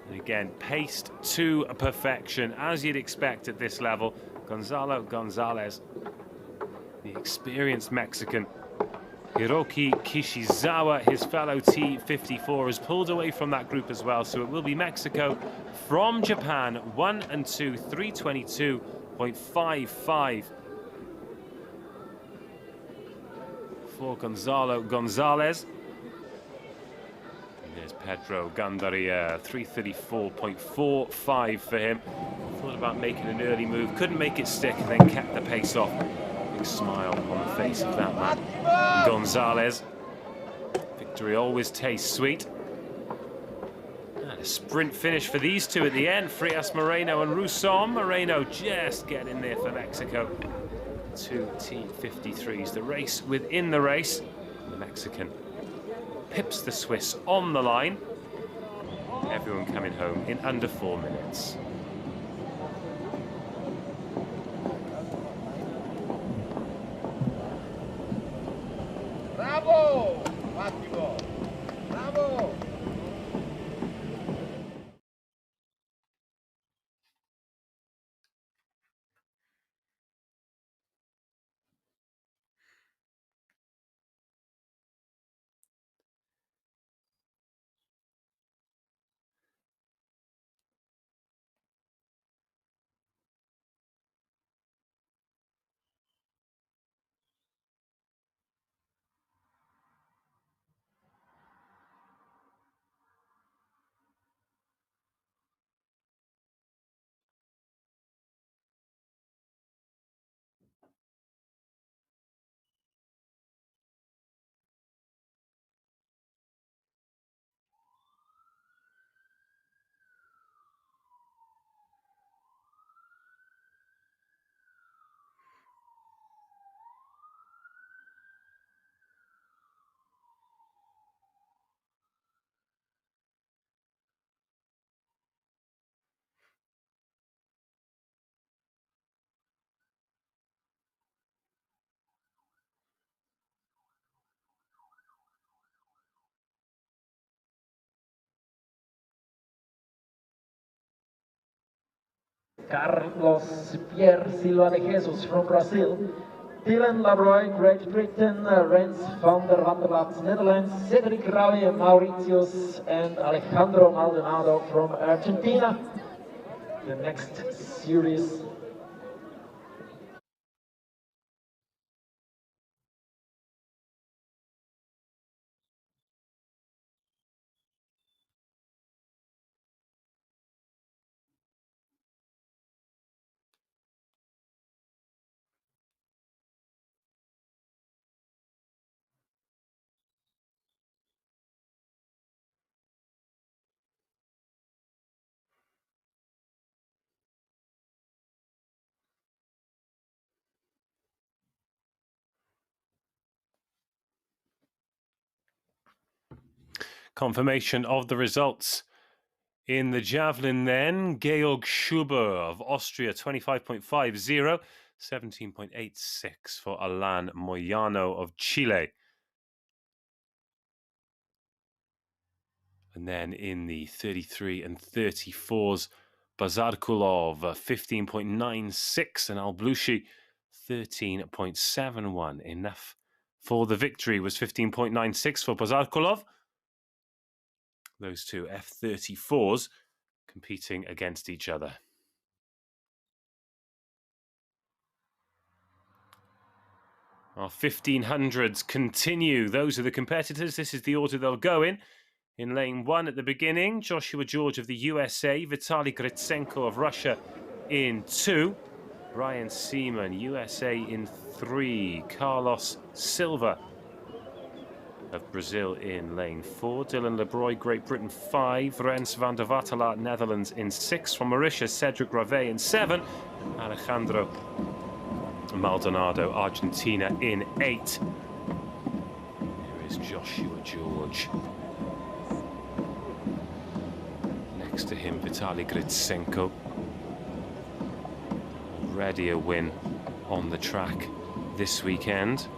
And again, paced to perfection, as you'd expect at this level. Gonzalo Gonzalez, the experienced Mexican. Hiroki Kishizawa, his fellow T54, has pulled away from that group as well, so it will be Mexico from Japan, 1 and 2, 322.55 for Gonzalo Gonzalez. And there's Pedro Gandaria, 334.45 for him. Thought about making an early move, couldn't make it stick, and then kept the pace off. Big smile on the face of that man. Gonzalez. Victory always tastes sweet. And a sprint finish for these two at the end. Frias Moreno and Rousson. Moreno just getting there for Mexico. 2 T53s. The race within the race. The Mexican pips the Swiss on the line. Everyone coming home in under 4 minutes. Bravo! Ottimo! Bravo! Carlos Pierre Silva de Jesus from Brazil, Dylan Labroy, Great Britain, Rens van der Wanderlat, Netherlands, Cedric Raue, Mauritius, and Alejandro Maldonado from Argentina. The next series. Confirmation of the results in the javelin then. Georg Schuber of Austria, 25.50, 17.86 for Alan Moyano of Chile. And then in the 33 and 34s, Bazarkulov, 15.96, and Al Lushi, 13.71. Enough for the victory was 15.96 for Bazarkulov. Those two F-34s competing against each other. Our 1500s continue. Those are the competitors. This is the order they'll go in. In lane 1 at the beginning, Joshua George of the USA, Vitaly Gritsenko of Russia in 2, Ryan Seaman, USA in 3, Carlos Silva of Brazil in lane 4, Dylan Lebroy, Great Britain 5, Rens van der Watelaar, Netherlands in 6, from Mauritius, Cedric Rave in 7, Alejandro Maldonado, Argentina in 8. Here is Joshua George. Next to him, Vitaly Gritsenko. Already a win on the track this weekend.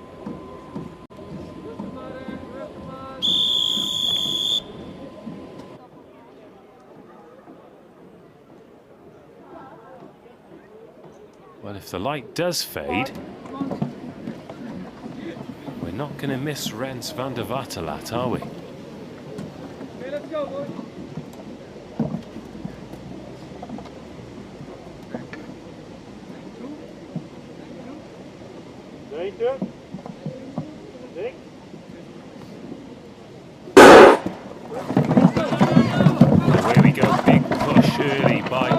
Well, if the light does fade, we're not going to miss Rens van der Watelaar, are we? Okay, let's go, boys. Away we go, big push early by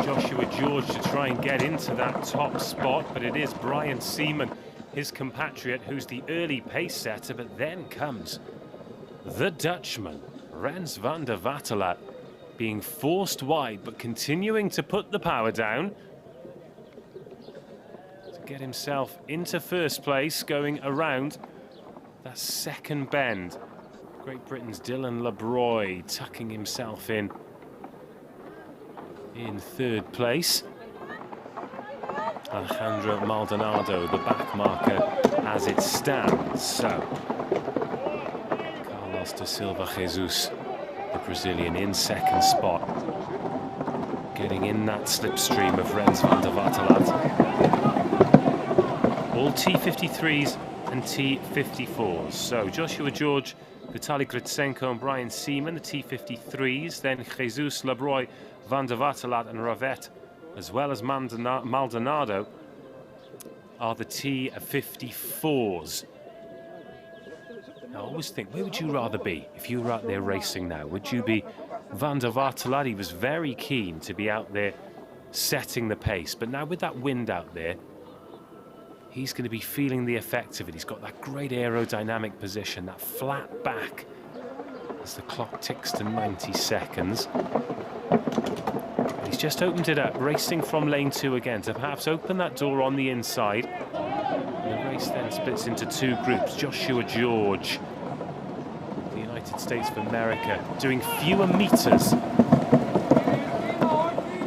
Joshua George to try and get into that top spot, but it is Brian Seaman, his compatriot, who's the early pace setter, but then comes the Dutchman, Rens van der Watelaar, being forced wide, but continuing to put the power down to get himself into first place, going around that second bend. Great Britain's Dylan Lebroy tucking himself in third place. Alejandro Maldonado, the back marker as it stands. So, Carlos da Silva Jesus, the Brazilian, in second spot, getting in that slipstream of Rens van der Watelaar. All T53s and T54s. So, Joshua George, Vitaly Gritsenko and Brian Seaman, the T53s. Then Jesus, Lebroy, van der Watelaar and Ravet, as well as Maldonado, are the T54s. Now, I always think, where would you rather be if you were out there racing now? Would you be van der Watelaar? He was very keen to be out there setting the pace, but now with that wind out there, he's going to be feeling the effects of it. He's got that great aerodynamic position, that flat back as the clock ticks to 90 seconds. He's just opened it up, racing from lane 2 again to perhaps open that door on the inside. And the race then splits into two groups. Joshua George, the United States of America, doing fewer meters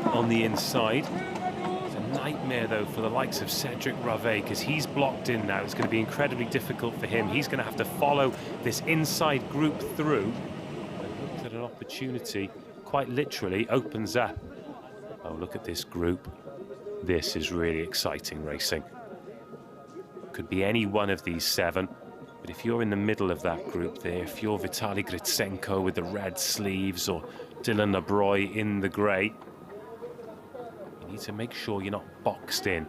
on the inside. Nightmare though for the likes of Cedric Rave, because he's blocked in now. It's going to be incredibly difficult for him. He's going to have to follow this inside group through and hope that an opportunity quite literally opens up Oh, look at this group. This is really exciting racing. Could be any one of these 7, but if you're in the middle of that group there, if you're Vitaly Gritsenko with the red sleeves or Dylan Lebroy in the grey, you need to make sure you're not boxed in.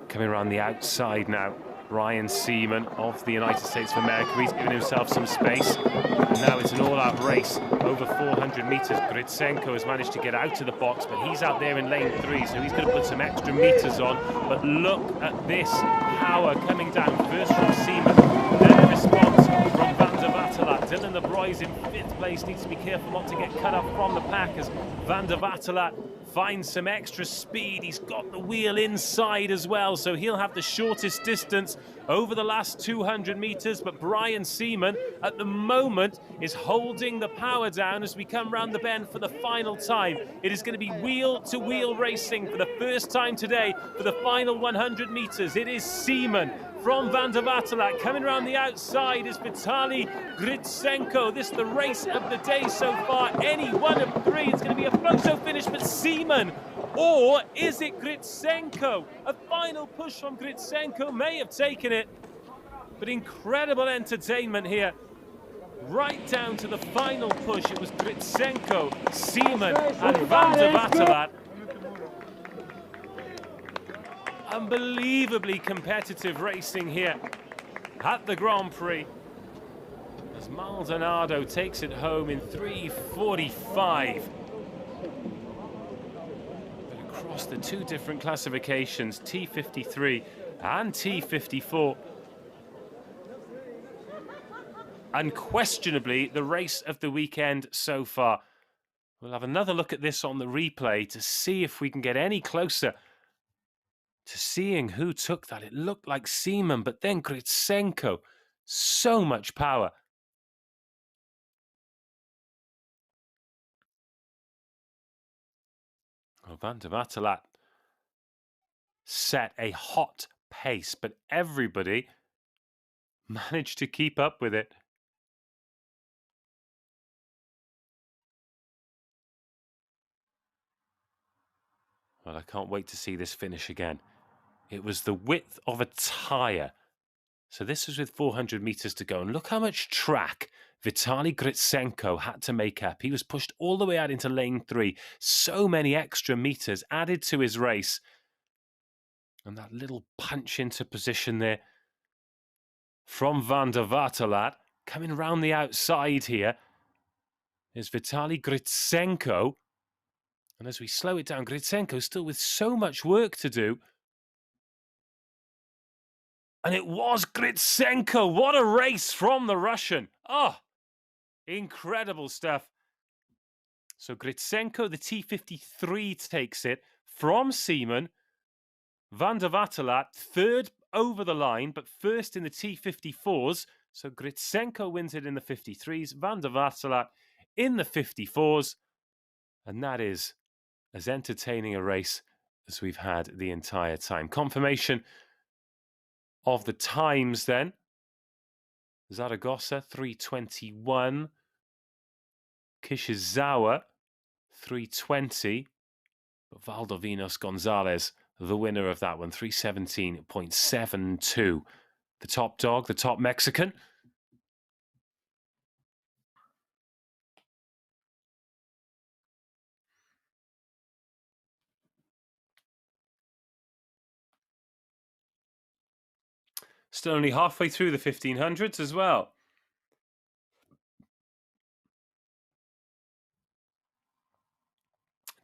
Coming around the outside now, Brian Seaman of the United States of America. He's given himself some space. And now it's an all-out race over 400 metres. Gritsenko has managed to get out of the box, but he's out there in lane 3, so he's going to put some extra metres on. But look at this power coming down first from Seaman, then a response from Van der Waterlat. Dylan Lebroy's in 5th place, needs to be careful not to get cut off from the pack as Van der Waterlat finds some extra speed. He's got the wheel inside as well, so he'll have the shortest distance over the last 200 metres. But Brian Seaman, at the moment, is holding the power down as we come round the bend for the final time. It is going to be wheel-to-wheel racing for the first time today for the final 100 metres. It is Seaman from Van der Waterlat. Coming around the outside is Vitaly Gritsenko. This is the race of the day so far. Any one of 3. It's going to be a photo finish, but Seaman, or is it Gritsenko? A final push from Gritsenko may have taken it, but incredible entertainment here. Right down to the final push, it was Gritsenko, Seaman and Van der Waterlat. Unbelievably competitive racing here at the Grand Prix as Maldonado takes it home in 3:45. But across the 2 different classifications, T53 and T54, unquestionably the race of the weekend so far. We'll have another look at this on the replay to see if we can get any closer to seeing who took that. It looked like Seaman, but then Gritsenko. So much power. Well, Van der Waterlat set a hot pace, but everybody managed to keep up with it. Well, I can't wait to see this finish again. It was the width of a tyre. So this was with 400 metres to go. And look how much track Vitaly Gritsenko had to make up. He was pushed all the way out into lane 3. So many extra metres added to his race. And that little punch into position there from Van der Waterlat. Coming round the outside here is Vitaly Gritsenko. And as we slow it down, Gritsenko still with so much work to do. And it was Gritsenko. What a race from the Russian. Oh, incredible stuff. So Gritsenko, the T53, takes it from Seaman. Van der Waterlat, 3rd over the line, but first in the T54s. So Gritsenko wins it in the 53s. Van der Waterlat in the 54s. And that is as entertaining a race as we've had the entire time. Confirmation of the times then. Zaragoza, 3:21. Kishizawa, 3:20. But Valdovinos Gonzalez, the winner of that one, 3:17.72. The top dog, the top Mexican. Still only halfway through the 1500s as well.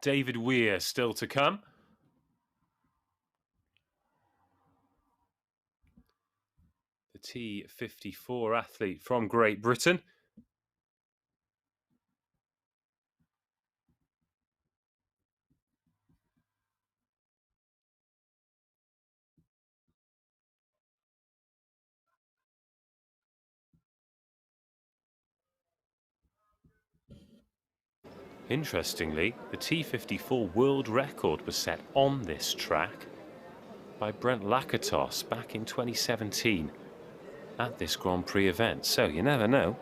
David Weir still to come. The T54 athlete from Great Britain. Interestingly, the T54 world record was set on this track by Brent Lakatos back in 2017 at this Grand Prix event. So you never know.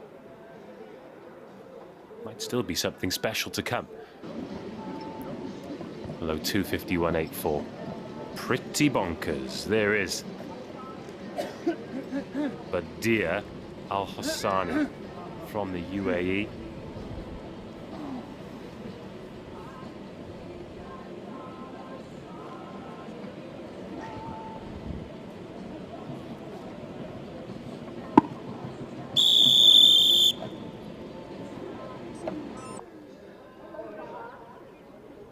Might still be something special to come. below 2:51.84. Pretty bonkers. There is Badia Al Hassani from the UAE.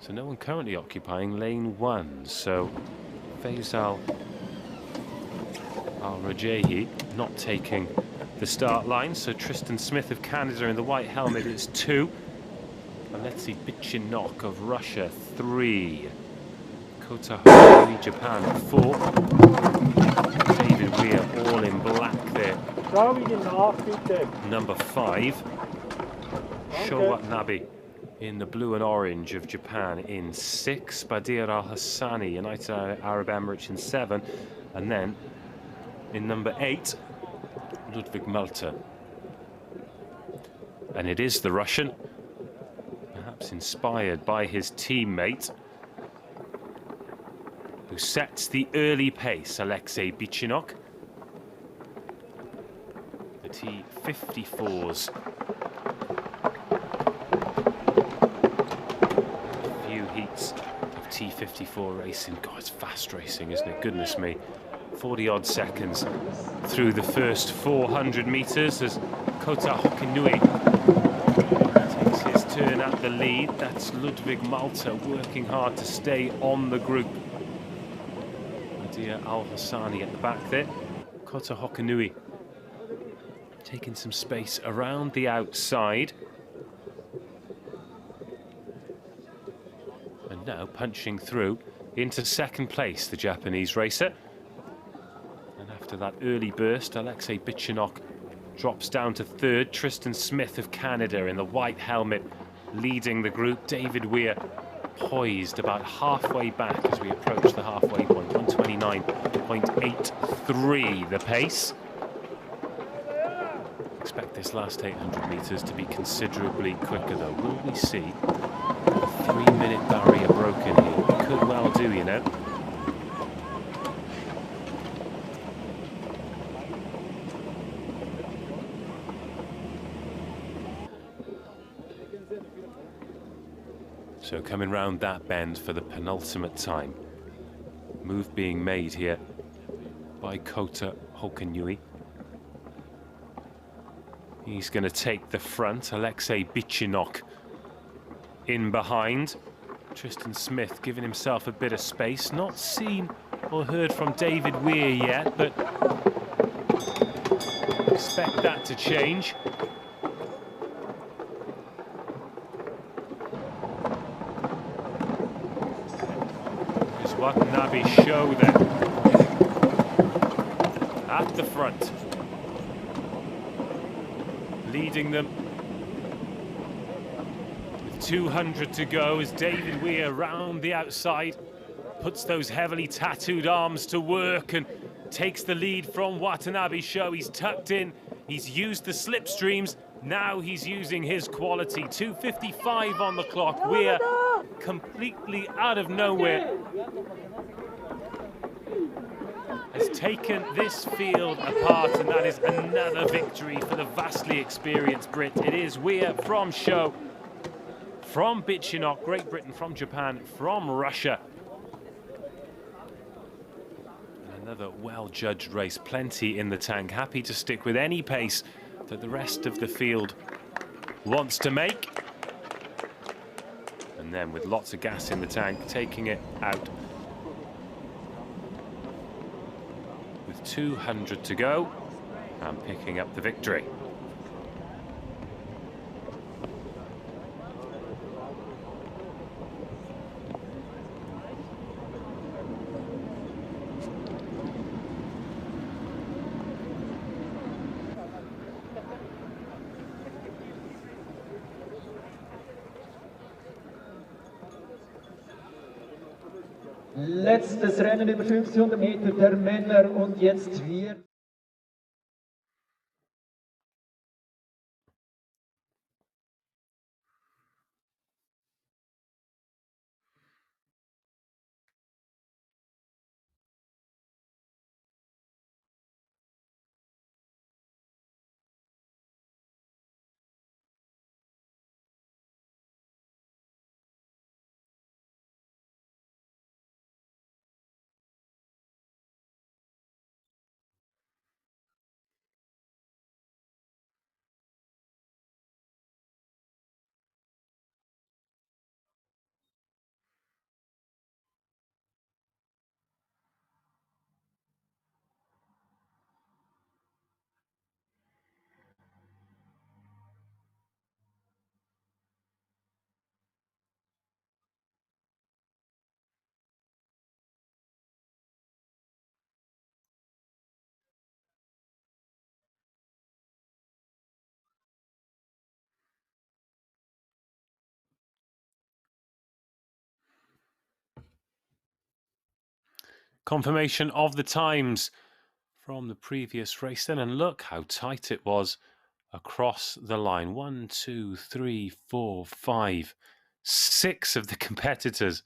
So no one currently occupying lane 1. So Faisal Al-Rajahi not taking the start line. So Tristan Smith of Canada in the white helmet is 2. And let's see, Bichinok of Russia 3. Kota Haruhi, Japan 4. David Weir all in black there. Number 5. Sho Watanabe in the blue and orange of Japan in 6. Badir Al Hassani, United Arab Emirates in 7. And then in number 8, Ludwig Malta. And it is the Russian, perhaps inspired by his teammate, who sets the early pace, Alexei Bichinok. The T54s. Few heats of T54 racing. God, it's fast racing, isn't it? Goodness me. 40-odd seconds through the first 400 metres as Kota Hokinui takes his turn at the lead. That's Ludwig Malta working hard to stay on the group. Badia Al Hassani at the back there. Kota Hokinui taking some space around the outside. And now punching through into second place, the Japanese racer. After that early burst, Alexei Bichinok drops down to 3rd. Tristan Smith of Canada in the white helmet leading the group. David Weir poised about halfway back as we approach the halfway point. 129.83 the pace. Expect this last 800 metres to be considerably quicker though. Will we see a 3-minute barrier broken here? We could well do, you know. So coming round that bend for the penultimate time. Move being made here by Kota Hokinui. He's going to take the front. Alexei Bichinok in behind. Tristan Smith giving himself a bit of space. Not seen or heard from David Weir yet, but expect that to change. Watanabe show then at the front, leading them with 200 to go as David Weir round the outside puts those heavily tattooed arms to work and takes the lead from Watanabe show. He's tucked in, he's used the slipstreams, now he's using his quality. 2:55 on the clock. Weir completely out of nowhere has taken this field apart, and that is another victory for the vastly experienced Brit. It is Weir from Show, from Bichinok, Great Britain, from Japan, from Russia. And another well-judged race, plenty in the tank, happy to stick with any pace that the rest of the field wants to make. And then with lots of gas in the tank, taking it out. With 200 to go and picking up the victory. Letztes Rennen über 1500 Meter der Männer und jetzt wir. confirmation of the times from the previous race then, and look how tight it was across the line. 1, 2, 3, 4, 5, 6 of the competitors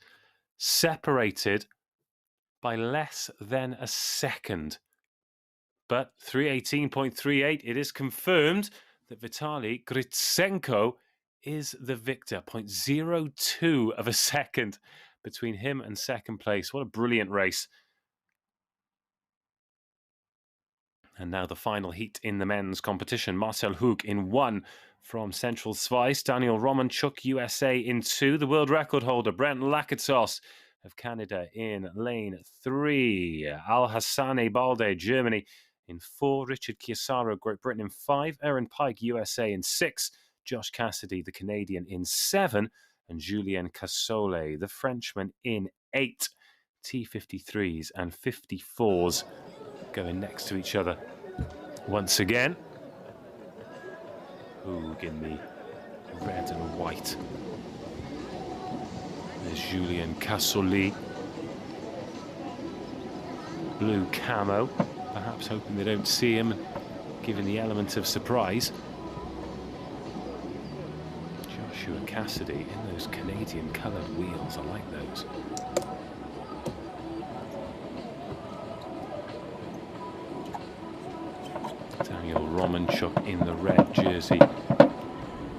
separated by less than a second. But 3:18.38, it is confirmed that Vitaly Gritsenko is the victor. 0.02 of a second between him and second place. What a brilliant race. And now the final heat in the men's competition. Marcel Hug in 1 from Central Schweiz. Daniel Romanchuk, USA, in 2. The world record holder, Brent Lakatos of Canada, in lane 3. Al-Hassane Balde, Germany, in 4. Richard Chiesaro, Great Britain, in 5. Aaron Pike, USA, in 6. Josh Cassidy, the Canadian, in 7. And Julien Cassole, the Frenchman, in 8. T53s and 54s going next to each other once again. Hug in the red and white. There's Julien Cassole. Blue camo, perhaps hoping they don't see him, given the element of surprise. Joshua Cassidy in those Canadian coloured wheels, I like those. Daniel Romanchuk in the red jersey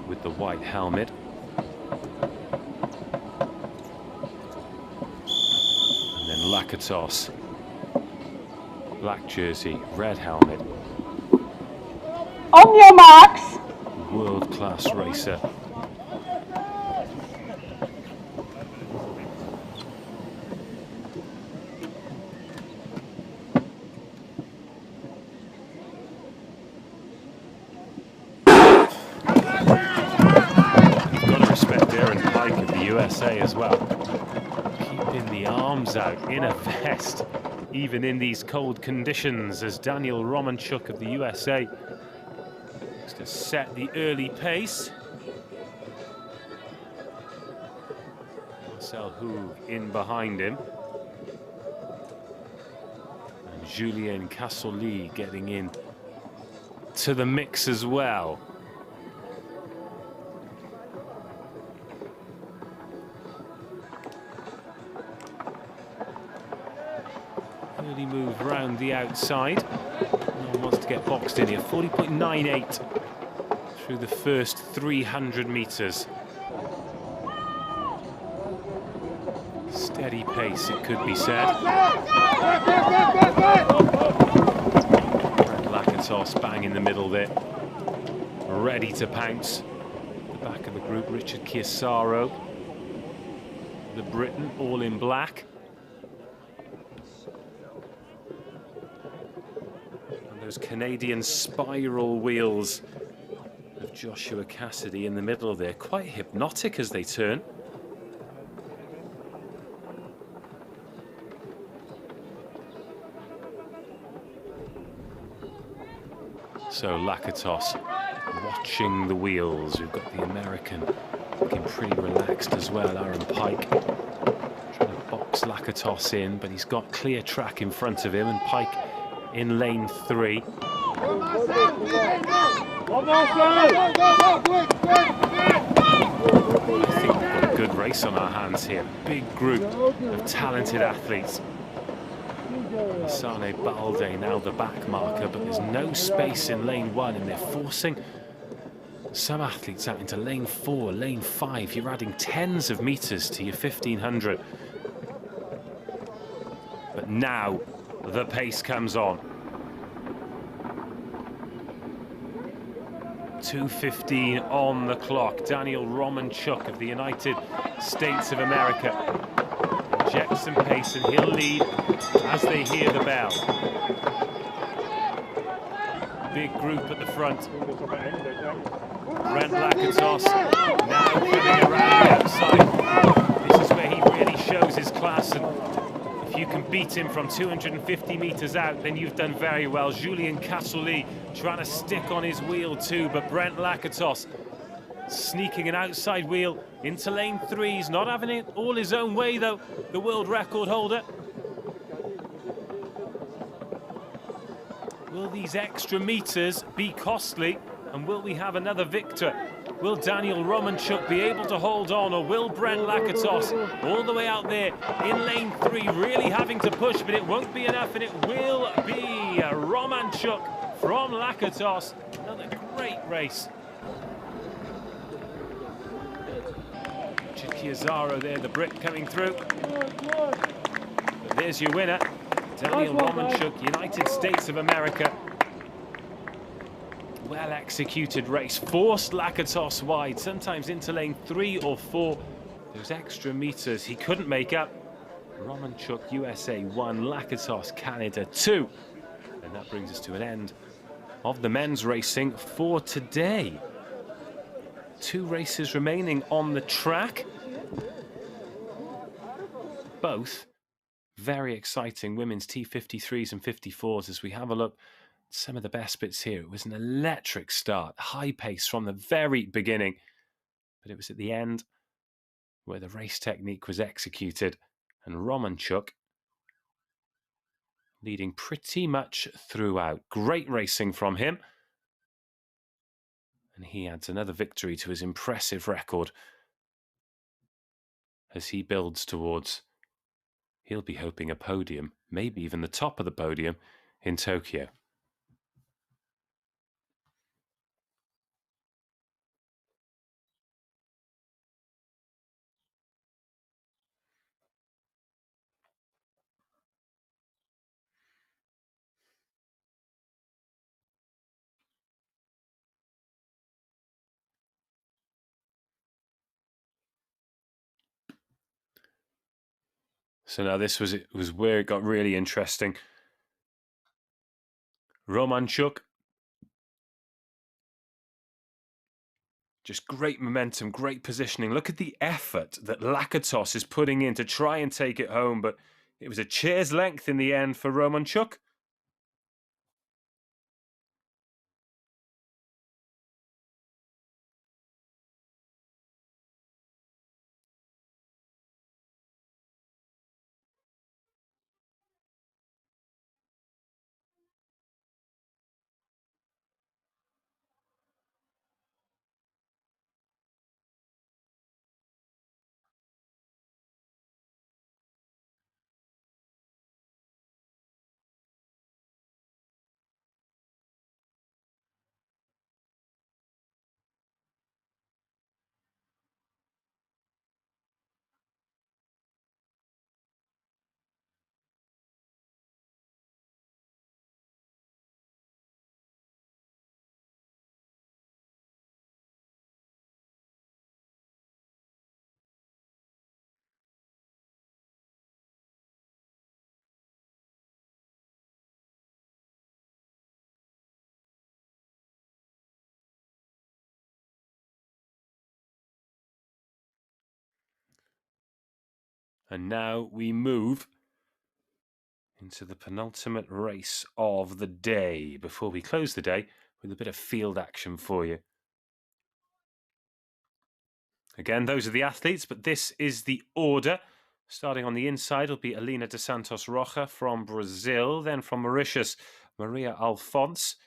with the white helmet. And then Lakatos, black jersey, red helmet. On your marks. World-class racer. USA as well, keeping the arms out in a vest even in these cold conditions, as Daniel Romanchuk of the USA looks to set the early pace. Marcel Hug in behind him, and Julien Cassole getting in to the mix as well. Early move round the outside. No one wants to get boxed in here. 40.98 through the first 300 metres. Steady pace, it could be said. Lakatos bang in the middle there, ready to pounce. The back of the group, Richard Chiesaro, the Briton, all in black. Those Canadian spiral wheels of Joshua Cassidy in the middle there, quite hypnotic as they turn. So Lakatos watching the wheels. We've got the American looking pretty relaxed as well, Aaron Pike. Trying to box Lakatos in, but he's got clear track in front of him, and Pike in lane 3. I think we've got a good race on our hands here. Big group of talented athletes. Sane Balde now the back marker, but there's no space in lane 1, and they're forcing some athletes out into lane 4, lane 5. You're adding tens of metres to your 1500. But now the pace comes on. 2:15 on the clock. Daniel Romanchuk of the United States of America injects some pace, and he'll lead as they hear the bell. Big group at the front. Brent Lakatos now coming around the outside. This is where he really shows his class, and if you can beat him from 250 metres out, then you've done very well. Julien Cassole trying to stick on his wheel too, but Brent Lakatos sneaking an outside wheel into lane 3. He's not having it all his own way though, the world record holder. Will these extra meters be costly? And will we have another victor? Will Daniel Romanchuk be able to hold on, or will Brent Lakatos all the way out there in lane 3 really having to push, but it won't be enough, and it will be Romanchuk from Lakatos. Another great race. Chiazaro there, the Brit coming through. But there's your winner, Daniel Romanchuk, United States of America. Well executed race, forced Lakatos wide, sometimes into lane 3 or 4. Those extra meters he couldn't make up. Romanchuk, USA 1, Lakatos, Canada 2. And that brings us to an end of the men's racing for today. 2 races remaining on the track. Both very exciting women's T53s and 54s as we have a look. Some of the best bits here. It was an electric start, high pace from the very beginning, but it was at the end where the race technique was executed, and Romanchuk leading pretty much throughout. Great racing from him, and he adds another victory to his impressive record as he builds towards, he'll be hoping a podium, maybe even the top of the podium in Tokyo. So now this was where it got really interesting. Romanchuk, just great momentum, great positioning. Look at the effort that Lakatos is putting in to try and take it home, but it was a chair's length in the end for Romanchuk. And now we move into the penultimate race of the day before we close the day with a bit of field action for you. Again, those are the athletes, but this is the order. Starting on the inside will be Elena dos Santos Rocha from Brazil, then from Mauritius, Maria Alphonse.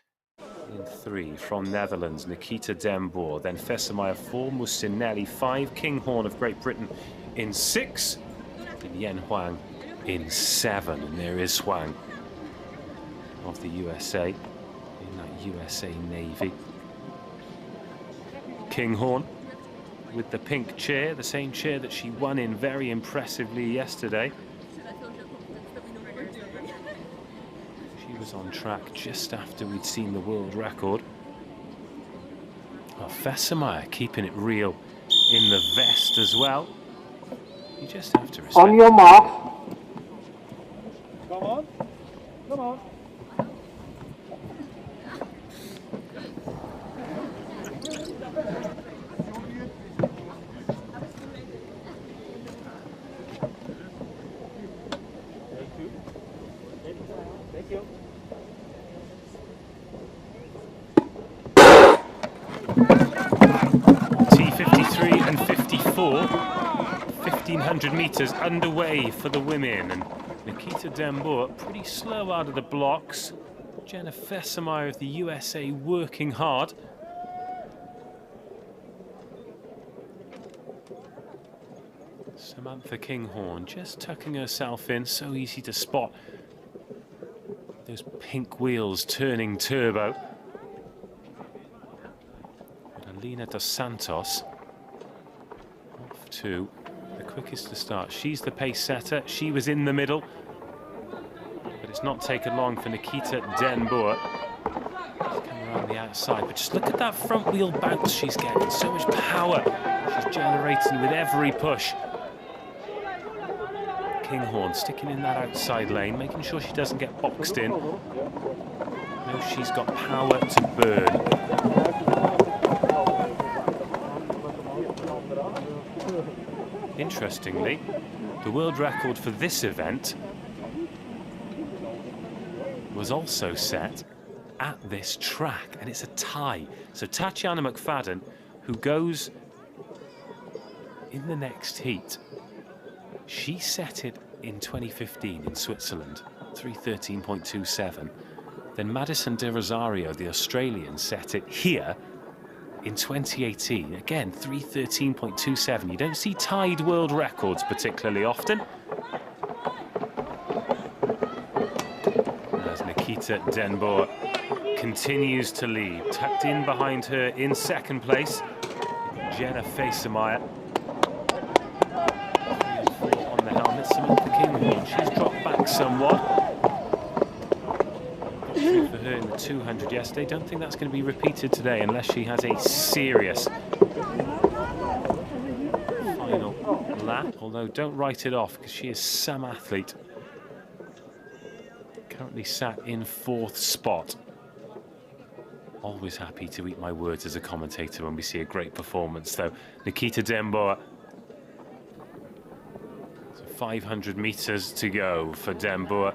In 3 from Netherlands, Nikita Dembour, then Fessamaya 4, Musinelli 5, Kinghorn of Great Britain in 6, and Yen Huang in 7. And there is Huang of the USA in that USA Navy. Kinghorn with the pink chair, the same chair that she won in very impressively yesterday. She was on track just after we'd seen the world record. Well, Fessamaya keeping it real in the vest as well. You just have to respect. On your mark. Come on. Come on. Thank you. T53 and 54. 1,500 metres underway for the women, and Nikita Dembour pretty slow out of the blocks. Jenna Fessemeyer of the USA working hard. Samantha Kinghorn just tucking herself in, so easy to spot. Those pink wheels turning turbo. And Elena dos Santos off to the quickest to start. She's the pace setter. She was in the middle. But it's not taken long for Nikita Den Boer. She's coming around the outside. But just look at that front wheel bounce she's getting. So much power she's generating with every push. Kinghorn sticking in that outside lane, making sure she doesn't get boxed in. No, she's got power to burn. Interestingly, the world record for this event was also set at this track, and it's a tie. So Tatiana McFadden, who goes in the next heat, she set it in 2015 in Switzerland, 3:13.27. Then Madison de Rosario, the Australian, set it here in 2018. Again, 3:13.27. You don't see tied world records particularly often. As Nikita Den Boer continues to lead, tucked in behind her in second place, Jenna Fessemeyer. On the helmet, Samantha Kinghorn, she's dropped back somewhat. For her in the 200 yesterday. Don't think that's going to be repeated today unless she has a serious final lap. Although don't write it off because she is some athlete. Currently sat in 4th spot. Always happy to eat my words as a commentator when we see a great performance though. Nikita Den Boer. So 500 meters to go for Den Boer.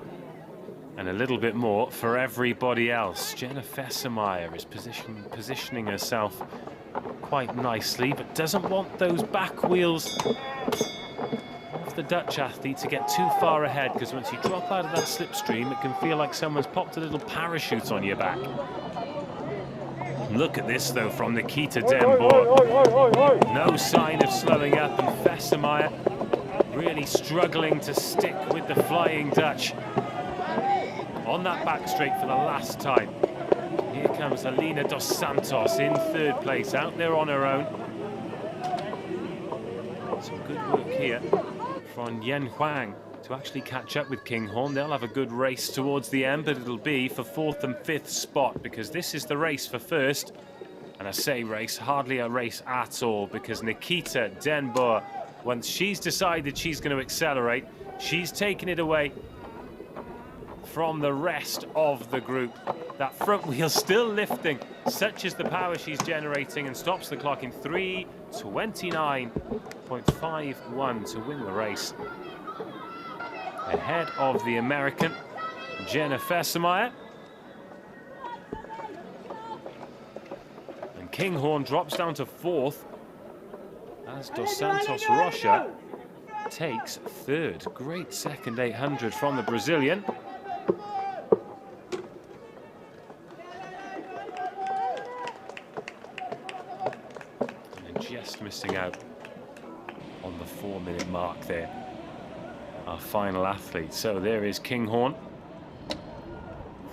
And a little bit more for everybody else. Jenna Fessemeyer is positioning herself quite nicely, but doesn't want those back wheels of the Dutch athlete to get too far ahead, because once you drop out of that slipstream, it can feel like someone's popped a little parachute on your back. Look at this, though, from Nikita Den Boer. No sign of slowing up, and Fessemeyer really struggling to stick with the Flying Dutch. On that back straight for the last time. Here comes Elena dos Santos in 3rd place, out there on her own. Some good work here from Yen Huang to actually catch up with Kinghorn. They'll have a good race towards the end, but it'll be for 4th and 5th spot, because this is the race for 1st. And I say race, hardly a race at all, because Nikita Den Boer, once she's decided she's going to accelerate, she's taken it away from the rest of the group. That front wheel still lifting, such is the power she's generating, and stops the clock in 3:29.51 to win the race. Ahead of the American, Jenna Fessemeyer. And Kinghorn drops down to 4th, as Dos Santos Rocha takes 3rd. Great second 800 from the Brazilian. Just missing out on the 4-minute mark there, our final athlete. So there is Kinghorn,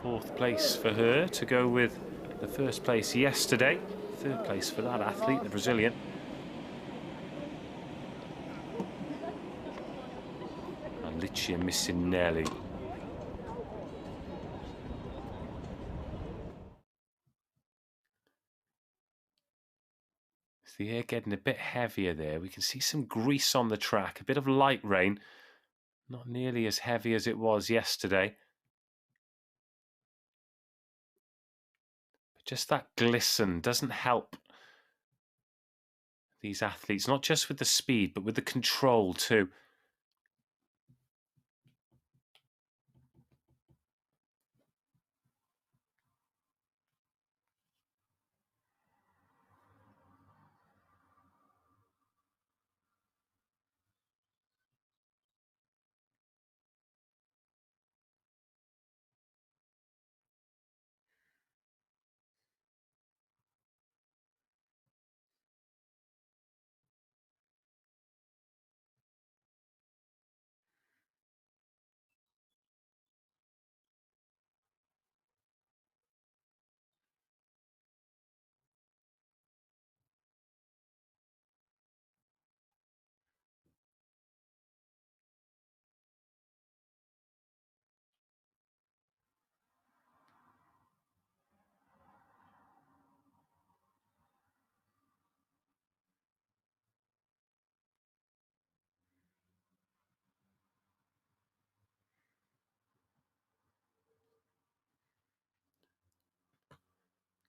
4th place for her, to go with the 1st place yesterday. 3rd place for that athlete, the Brazilian. And Licia Missinelli. The air getting a bit heavier there. We can see some grease on the track, a bit of light rain, not nearly as heavy as it was yesterday. But just that glisten doesn't help these athletes, not just with the speed, but with the control too.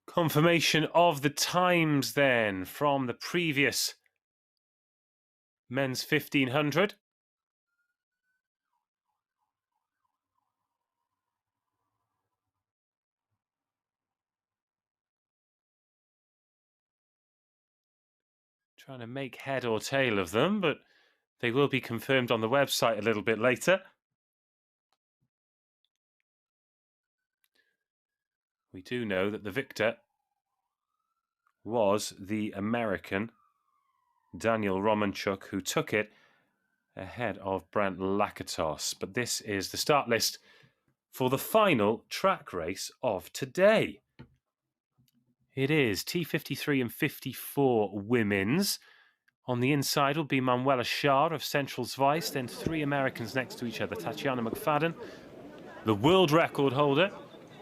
Confirmation of the times then from the previous men's 1500. Trying to make head or tail of them, but they will be confirmed on the website a little bit later. We do know that the victor was the American Daniel Romanchuk, who took it ahead of Brant Lakatos. But this is the start list for the final track race of today. It is T53 and 54 women's. On the inside will be Manuela Schär of Central Schweiz, then three Americans next to each other, Tatiana McFadden, the world record holder,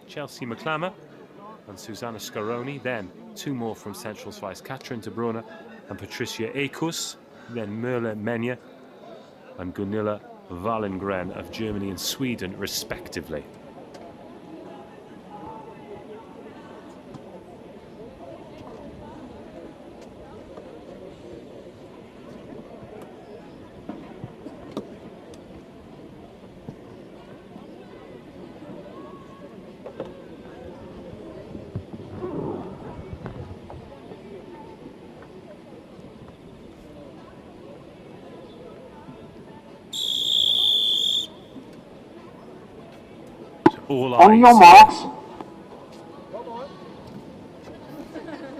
Chelsea McClammer, and Susanna Scaroni, then two more from Central Schweiz, Katrin de Bruyne and Patricia Ekus, then Merle Menje and Gunilla Wallengren of Germany and Sweden, respectively. All on your marks.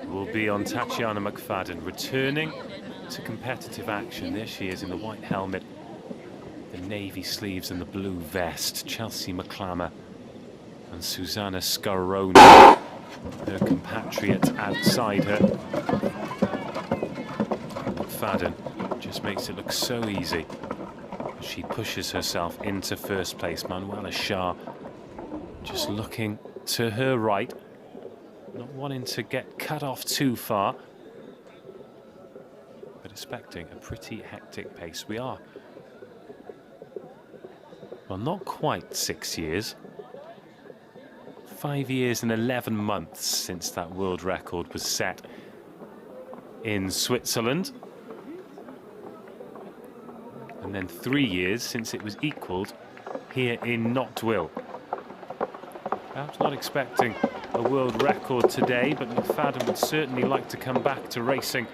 Will be on Tatiana McFadden, returning to competitive action. There she is in the white helmet, the navy sleeves and the blue vest. Chelsea McClammer and Susanna Scaroni, her compatriot outside her. McFadden just makes it look so easy. She pushes herself into first place. Manuela Schär just looking to her right, not wanting to get cut off too far, but expecting a pretty hectic pace. We are, well, not quite 6 years, 5 years and 11 months since that world record was set in Switzerland, and then 3 years since it was equalled here in Nottwil. Perhaps not expecting a world record today, but McFadden would certainly like to come back to racing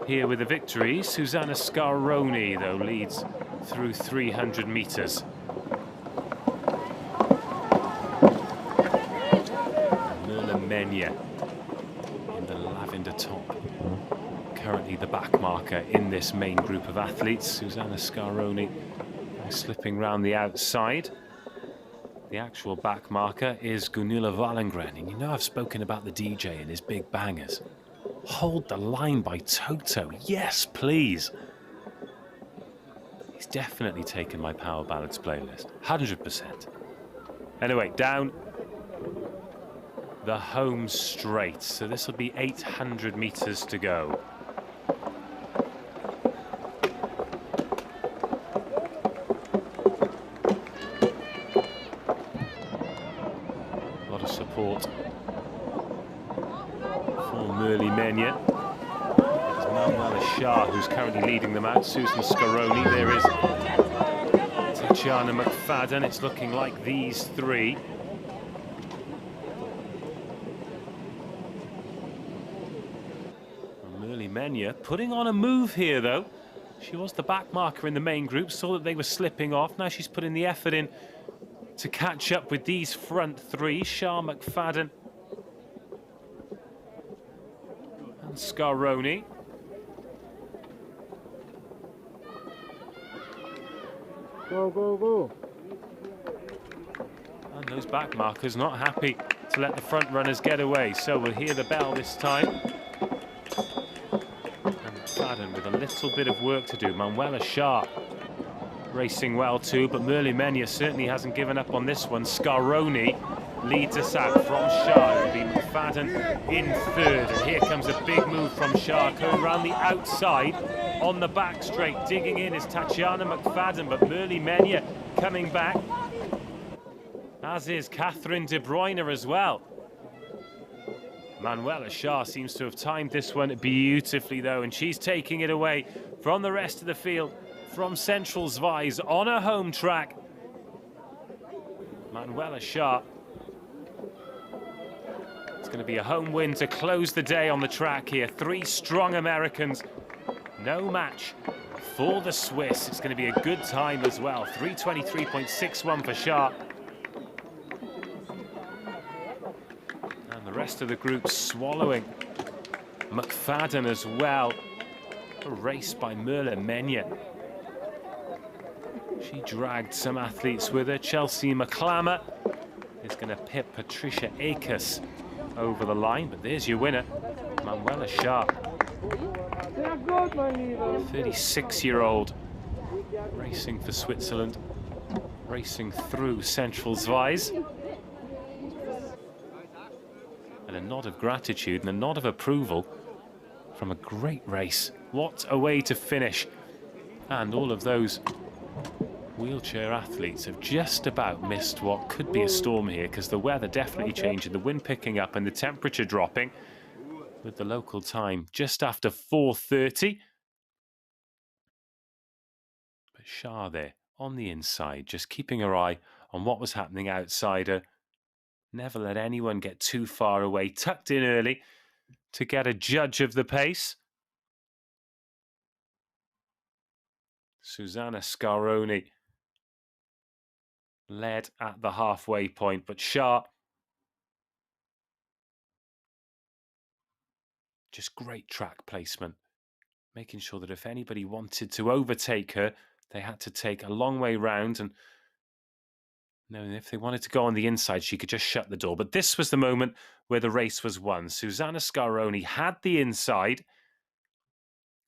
here with a victory. Susanna Scaroni, though, leads through 300 metres. Merle Menje in the lavender top, currently the back marker in this main group of athletes. Susanna Scaroni slipping round the outside. The actual back marker is Gunilla Wallengren, and you know I've spoken about the DJ and his big bangers. Hold the Line by Toto, yes please. He's definitely taken my Power Ballads playlist, 100%. Anyway, down the home straight, so this will be 800 metres to go. Support for Merle Menje. It's Manuela Schär who's currently leading them out. Susan Scaroni, there is Tatiana McFadden. It's looking like these three. Merle Menje putting on a move here though. She was the back marker in the main group, saw that they were slipping off. Now she's putting the effort in to catch up with these front three, Schär, McFadden and Scaroni. Go, go, go. And those back markers not happy to let the front runners get away, so we'll hear the bell this time. And McFadden with a little bit of work to do. Manuela Schär racing well too, but Merle Menje certainly hasn't given up on this one. Scaroni leads us out from Schär. It'll be McFadden in third, and here comes a big move from Schär, going around the outside on the back straight. Digging in is Tatiana McFadden, but Merle Menje coming back, as is Katrin de Bruyne as well. Manuela Shah seems to have timed this one beautifully though, and she's taking it away from the rest of the field, from Central Zvijs on her home track. Manuela Shah. It's going to be a home win to close the day on the track here. 3 strong Americans. No match for the Swiss. It's going to be a good time as well. 3:23.61 for Shah. And the rest of the group swallowing McFadden as well. A race by Merlin Menya. She dragged some athletes with her. Chelsea McClammer is going to pip Patricia Akers over the line, but there's your winner, Manuela Shah. 36-year-old racing for Switzerland, racing through Central Zvijs. And a nod of gratitude and a nod of approval from a great race. What a way to finish. And all of those wheelchair athletes have just about missed what could be a storm here, because the weather definitely changing, the wind picking up and the temperature dropping, with the local time just after 4:30. But Shah there on the inside, just keeping her eye on what was happening outside her. Never let anyone get too far away, tucked in early to get a judge of the pace. Susanna Scaroni led at the halfway point, but Shah, just great track placement, making sure that if anybody wanted to overtake her, they had to take a long way round, and if they wanted to go on the inside, she could just shut the door. But this was the moment where the race was won. Susanna Scaroni had the inside,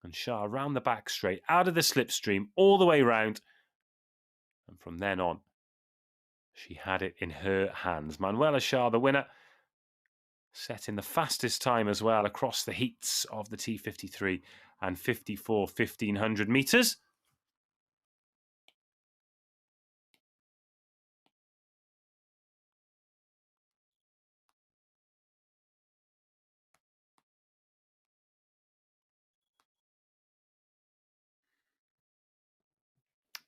and Shah around the back straight, out of the slipstream, all the way round, and from then on, she had it in her hands. Manuela Shah, the winner, setting the fastest time as well across the heats of the T53 and 54 1500 metres.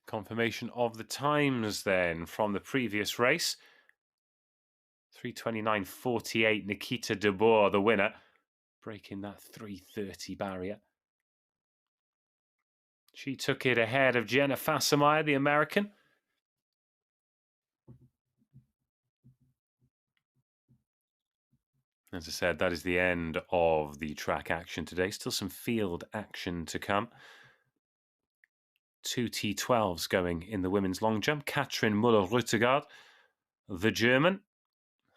Confirmation of the times then from the previous race. 3:29.48, Nikita de Boer, the winner, breaking that 3:30 barrier. She took it ahead of Jenna Fassemeyer, the American. As I said, that is the end of the track action today. Still some field action to come. 2 T12s going in the women's long jump. Katrin Müller-Rüttegard, the German,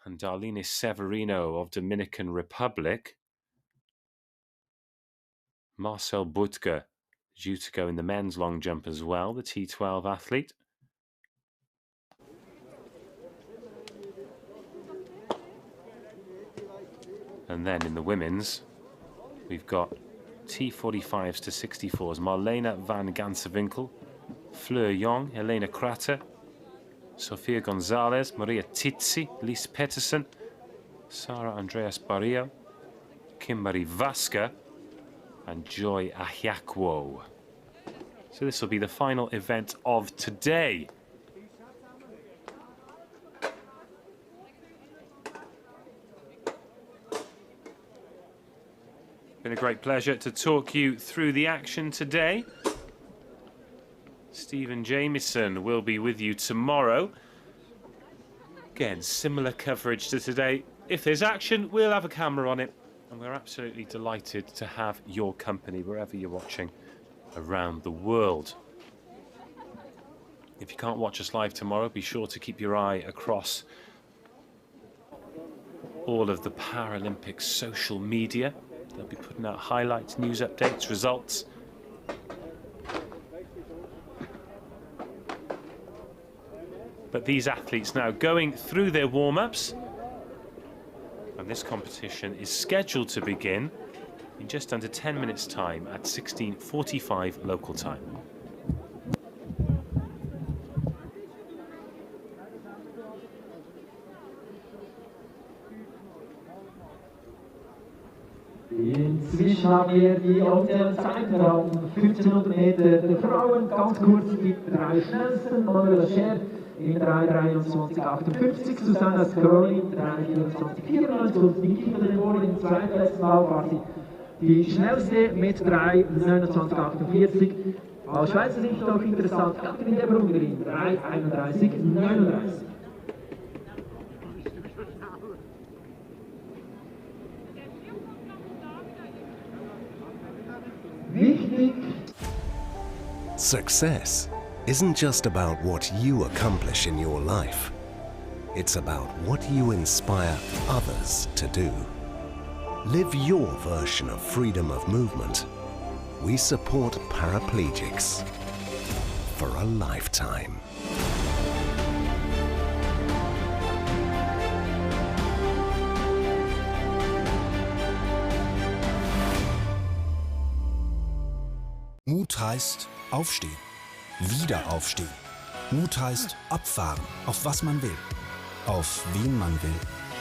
and Darlene Severino of Dominican Republic. Marcel Butger due to go in the men's long jump as well, the T12 athlete. And then in the women's, we've got T45s to 64s. Marlena van Gansevinkel, Fleur Jong, Elena Krater, Sophia Gonzalez, Maria Tizzi, Lise Peterson, Sarah Andreas Barrio, Marie Vasquez, and Joy Ahyakwo. So this will be the final event of today. Been a great pleasure to talk you through the action today. Stephen Jamieson will be with you tomorrow. Again, similar coverage to today. If there's action, we'll have a camera on it. And we're absolutely delighted to have your company wherever you're watching around the world. If you can't watch us live tomorrow, be sure to keep your eye across all of the Paralympics social media. They'll be putting out highlights, news updates, results. But these athletes now going through their warm-ups. And this competition is scheduled to begin in just under 10 minutes' time at 16:45 local time. Inzwischen haben wir die offiziellen Zeiten. Wir haben 1500 Meter der Frauen, ganz kurz die drei schnellsten. Manuela Scher in 3:23,58, Susanna Scaroli in 3:24,94 und Nikita Lebor im zweitletzten Lauf war sie die schnellste mit 3:29,48. Aus Schweizer Sicht noch interessant, Katrin der Brunnerin 3:31,39. Success isn't just about what you accomplish in your life. It's about what you inspire others to do. Live your version of freedom of movement. We support paraplegics for a lifetime. Mut heißt aufstehen, wieder aufstehen. Mut heißt abfahren, auf was man will, auf wen man will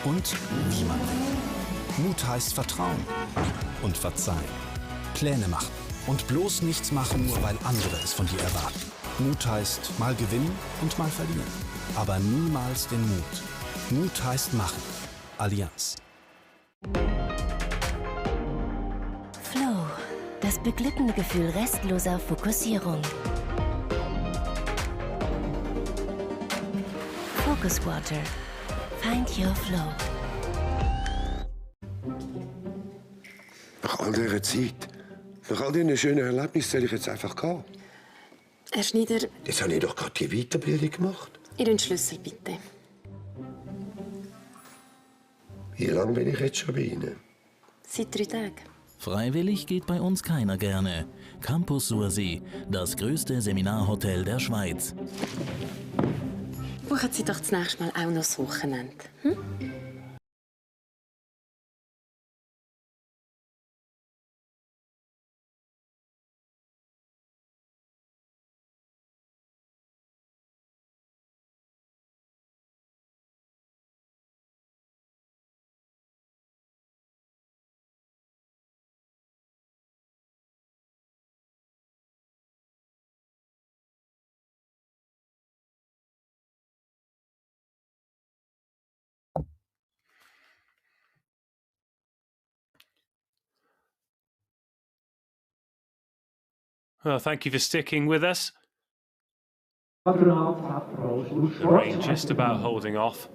und wie man will. Mut heißt vertrauen und verzeihen, Pläne machen und bloß nichts machen, nur weil andere es von dir erwarten. Mut heißt mal gewinnen und mal verlieren, aber niemals den Mut. Mut heißt machen. Allianz. Flow, das beglückende Gefühl restloser Fokussierung. Focus Water. Find your flow. Nach all dieser Zeit, nach all diesen schönen Erlebnissen soll ich jetzt einfach gehen. Herr Schneider, Jetzt habe ich doch gerade die Weiterbildung gemacht. Ihren Schlüssel bitte. Wie lange bin ich jetzt schon bei Ihnen? Seit 3 Tagen. Freiwillig geht bei uns keiner gerne. Campus Sursee, das größte Seminarhotel der Schweiz. Buchen Sie doch das nächste Mal auch noch das Wochenende. Hm? Well, thank you for sticking with us. The rain just about holding off.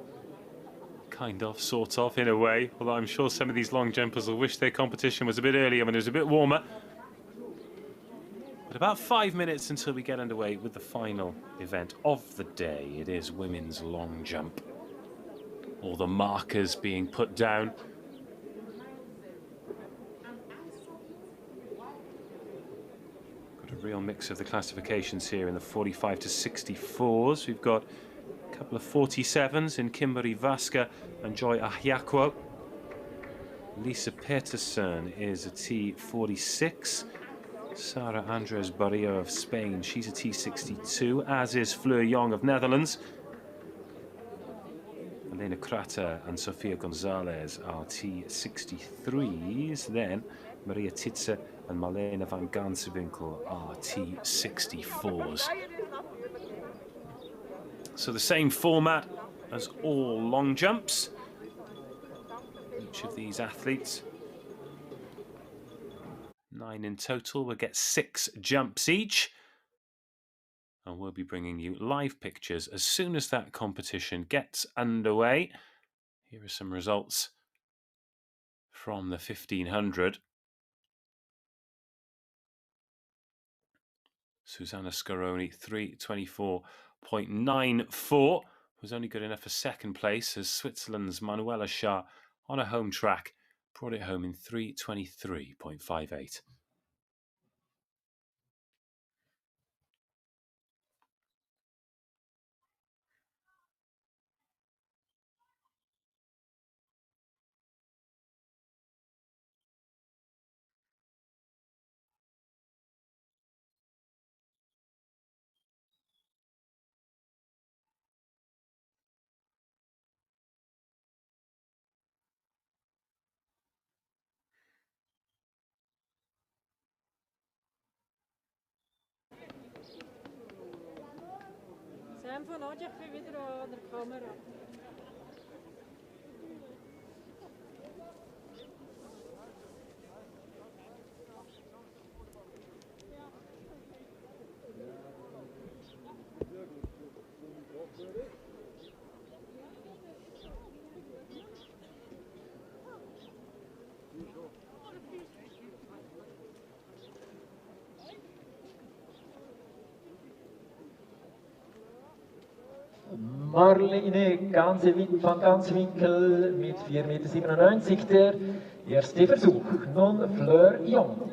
Kind of, sort of, in a way. Although I'm sure some of these long jumpers will wish their competition was a bit earlier when it was a bit warmer. But about 5 minutes until we get underway with the final event of the day. It is women's long jump. All the markers being put down. A real mix of the classifications here in the 45 to 64s. We've got a couple of 47s in Marie Vasquez and Joy Ahiakwo. Lisa Peterson is a T46. Sarah Andres Barrio of Spain, she's a T62, as is Fleur Young of Netherlands. Elena Krater and Sophia Gonzalez are T63s. Then Maria Titze and Marlene van Gansewinkel are T64s. So the same format as all long jumps. Each of these athletes, 9 in total, will get 6 jumps each. And we'll be bringing you live pictures as soon as that competition gets underway. Here are some results from the 1500. Susanna Scaroni, 3:24.94, was only good enough for second place, as Switzerland's Manuela Shah, on a home track, brought it home in 3:23.58. von Nadja wieder an der Kamera. Marlene van Ganswinkel mit 4,97 Meter, der erste Versuch. Nun Fleur Jong.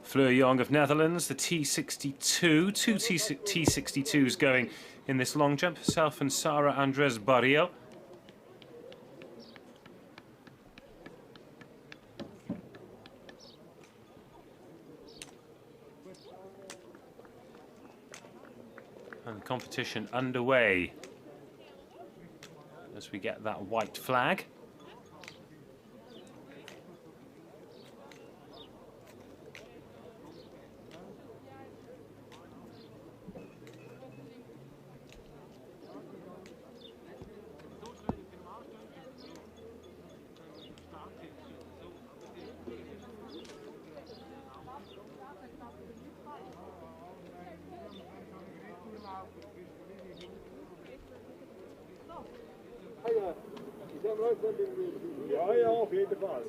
Fleur Jong of Netherlands, the T62, two T62s going in this long jump, herself and Sara Andres Barrio. And the competition underway as we get that white flag. Ja, ja, auf jeden Fall.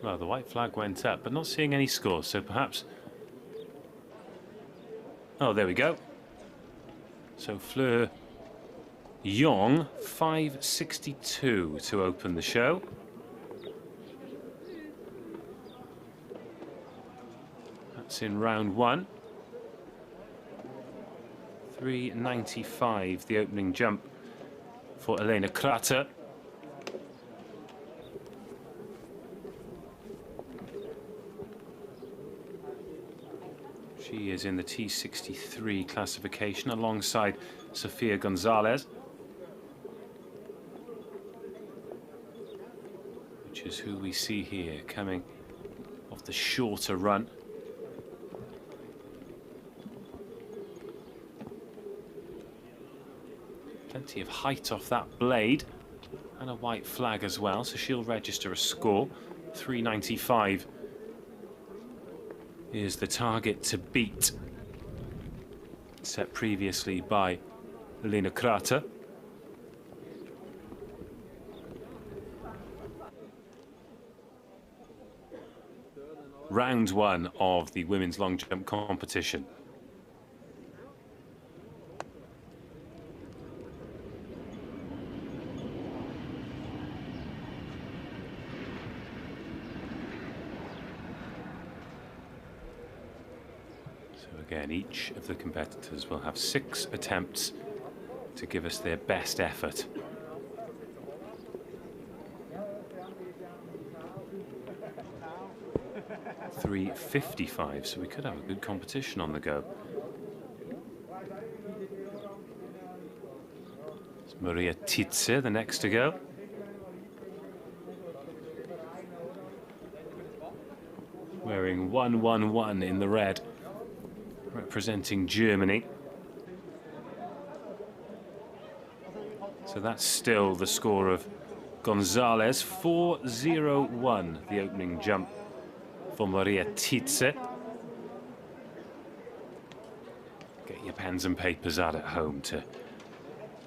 Well, the white flag went up, but not seeing any scores, so perhaps... Oh, there we go. So Fleur Jong, 5.62 to open the show. That's in round one. 3.95 the opening jump for Elena Krater. She is in the T63 classification alongside Sophia Gonzalez, which is who we see here coming off the shorter run. Plenty of height off that blade and a white flag as well, so she'll register a score. 3.95 is the target to beat, set previously by Elena Krater. Round one of the women's long jump competition. Again, each of the competitors will have 6 attempts to give us their best effort. .355, so we could have a good competition on the go. It's Marie Vasquez, the next to go. Wearing 111 in the red, representing Germany. So that's still the score of Gonzalez, 4.01 the opening jump for Marie Vasquez. Get your pens and papers out at home to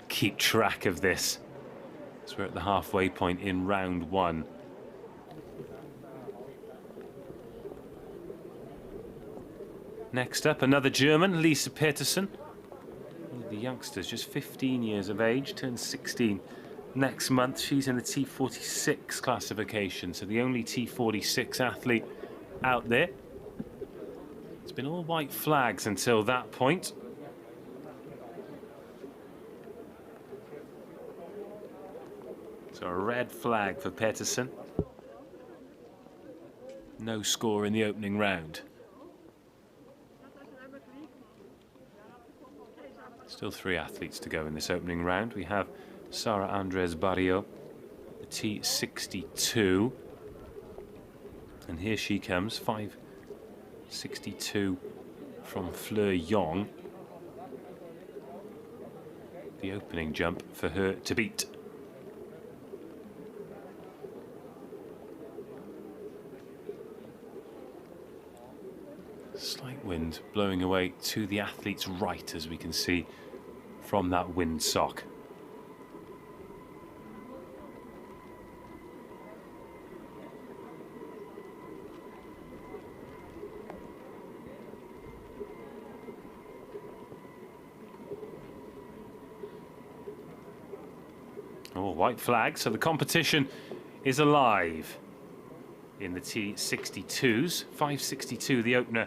keep track of this. So we're at the halfway point in round one. Next up, another German, Lisa Peterson, the youngsters, just 15 years of age, turns 16 next month. She's in the T46 classification, so the only T46 athlete out there. It's been all white flags until that point. So a red flag for Peterson. No score in the opening round. Still 3 athletes to go in this opening round. We have Sara Andres Barrio, the T62. And here she comes, 5.62 from Fleur Yong. The opening jump for her to beat. Slight wind blowing away to the athlete's right, as we can see from that windsock. Oh, white flag, so the competition is alive in the T62s. 5.62 the opener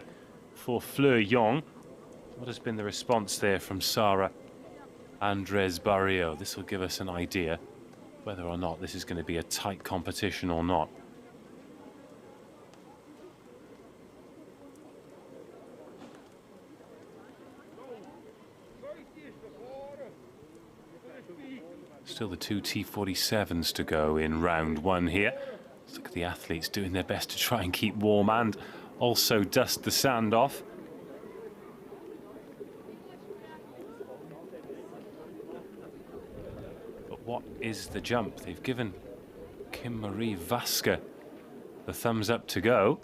for Fleur Yong. What has been the response there from Sara Andres Barrio? This will give us an idea whether or not this is going to be a tight competition or not. Still the 2 T47s to go in round 1 here. Let's look at the athletes doing their best to try and keep warm and also dust the sand off. But what is the jump? They've given Marie Vasquez the thumbs up to go.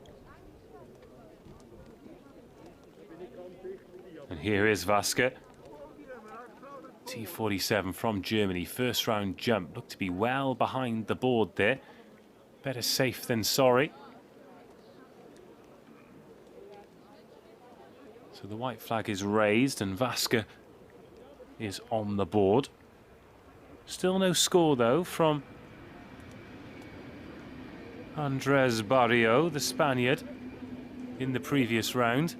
And here is Vasquez. T47 from Germany, first round jump. Looked to be well behind the board there. Better safe than sorry. So the white flag is raised and Vasquez is on the board. Still no score though from Andres Barrio, the Spaniard, in the previous round.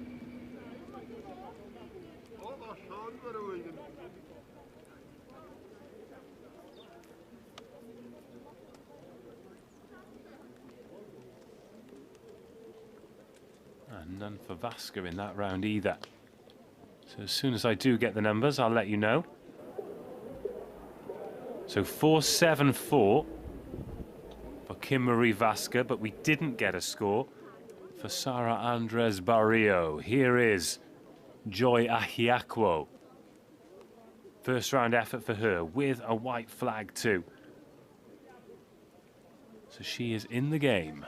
And none for Vasquez in that round either. So as soon as I do get the numbers, I'll let you know. So 4.74 for Marie Vasquez, but we didn't get a score for Sara Andres Barrio. Here is Joy Ahiakwo. First round effort for her with a white flag too. So she is in the game.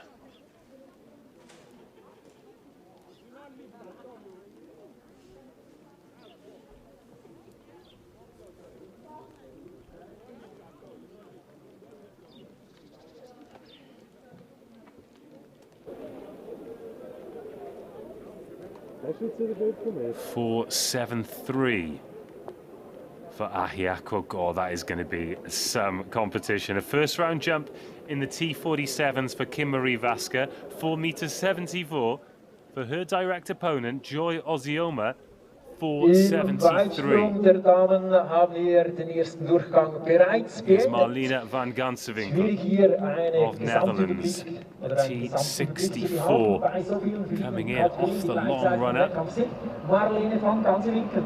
For 7.3 for Ahiakwo. Oh, that is going to be some competition. A first round jump in the T47s for Marie Vasquez. 4.74 for her direct opponent, Joy Ozioma. 4.73. der Damen haben wir den ersten Durchgang bereits Here's beendet. Marlene van Gansewinkel Hier eine of Netherlands. T64 coming in off the long runner. Marlene van Gansewinkel.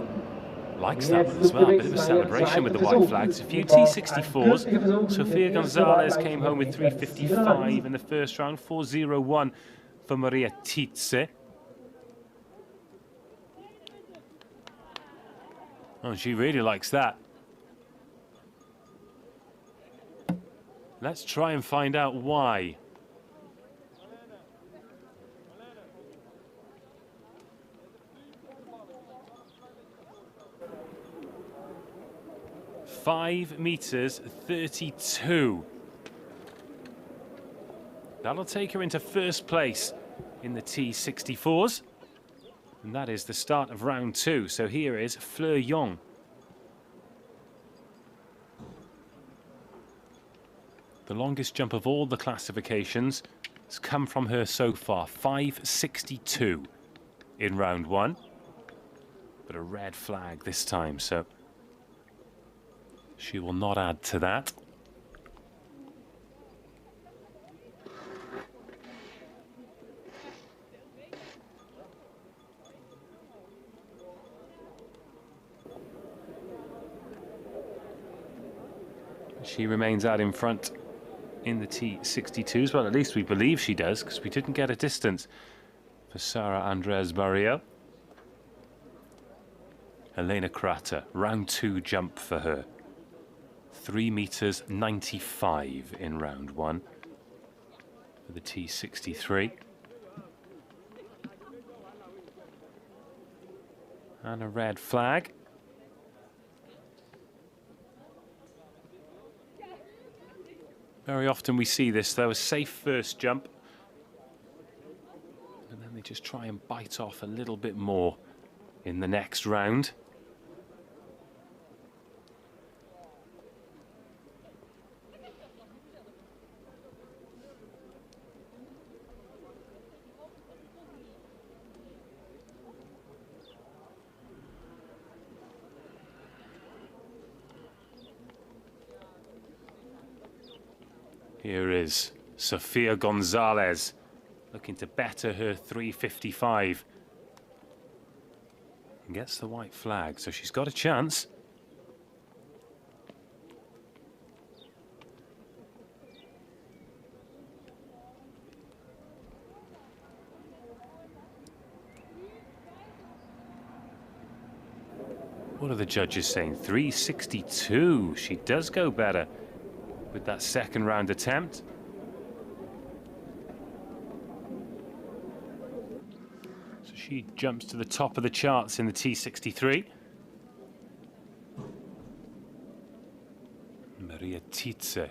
Likes that one as well, a bit of a celebration with the white flags. A few T64s. Sophia Gonzalez came home with 3.55 in the first round. 4.01 for Maria Tietze. Oh, she really likes that. Let's try and find out why. $5.32. That'll take her into first place in the T64s. And that is the start of round 2. So here is Fleur Yong The longest jump of all the classifications has come from her so far, 5.62 in round one. But a red flag this time, so she will not add to that. She remains out in front in the T62s. Well, at least we believe she does, because we didn't get a distance for Sara Andres Barrio. Elena Krater, round two jump for her. 3.95 meters in round one for the T63. And a red flag. Very often we see this, though, a safe first jump. And then they just try and bite off a little bit more in the next round. Here is Sophia Gonzalez, looking to better her 3.55. And gets the white flag, so she's got a chance. What are the judges saying? 3.62. She does go better with that second round attempt. So she jumps to the top of the charts in the T63. Maria Titze.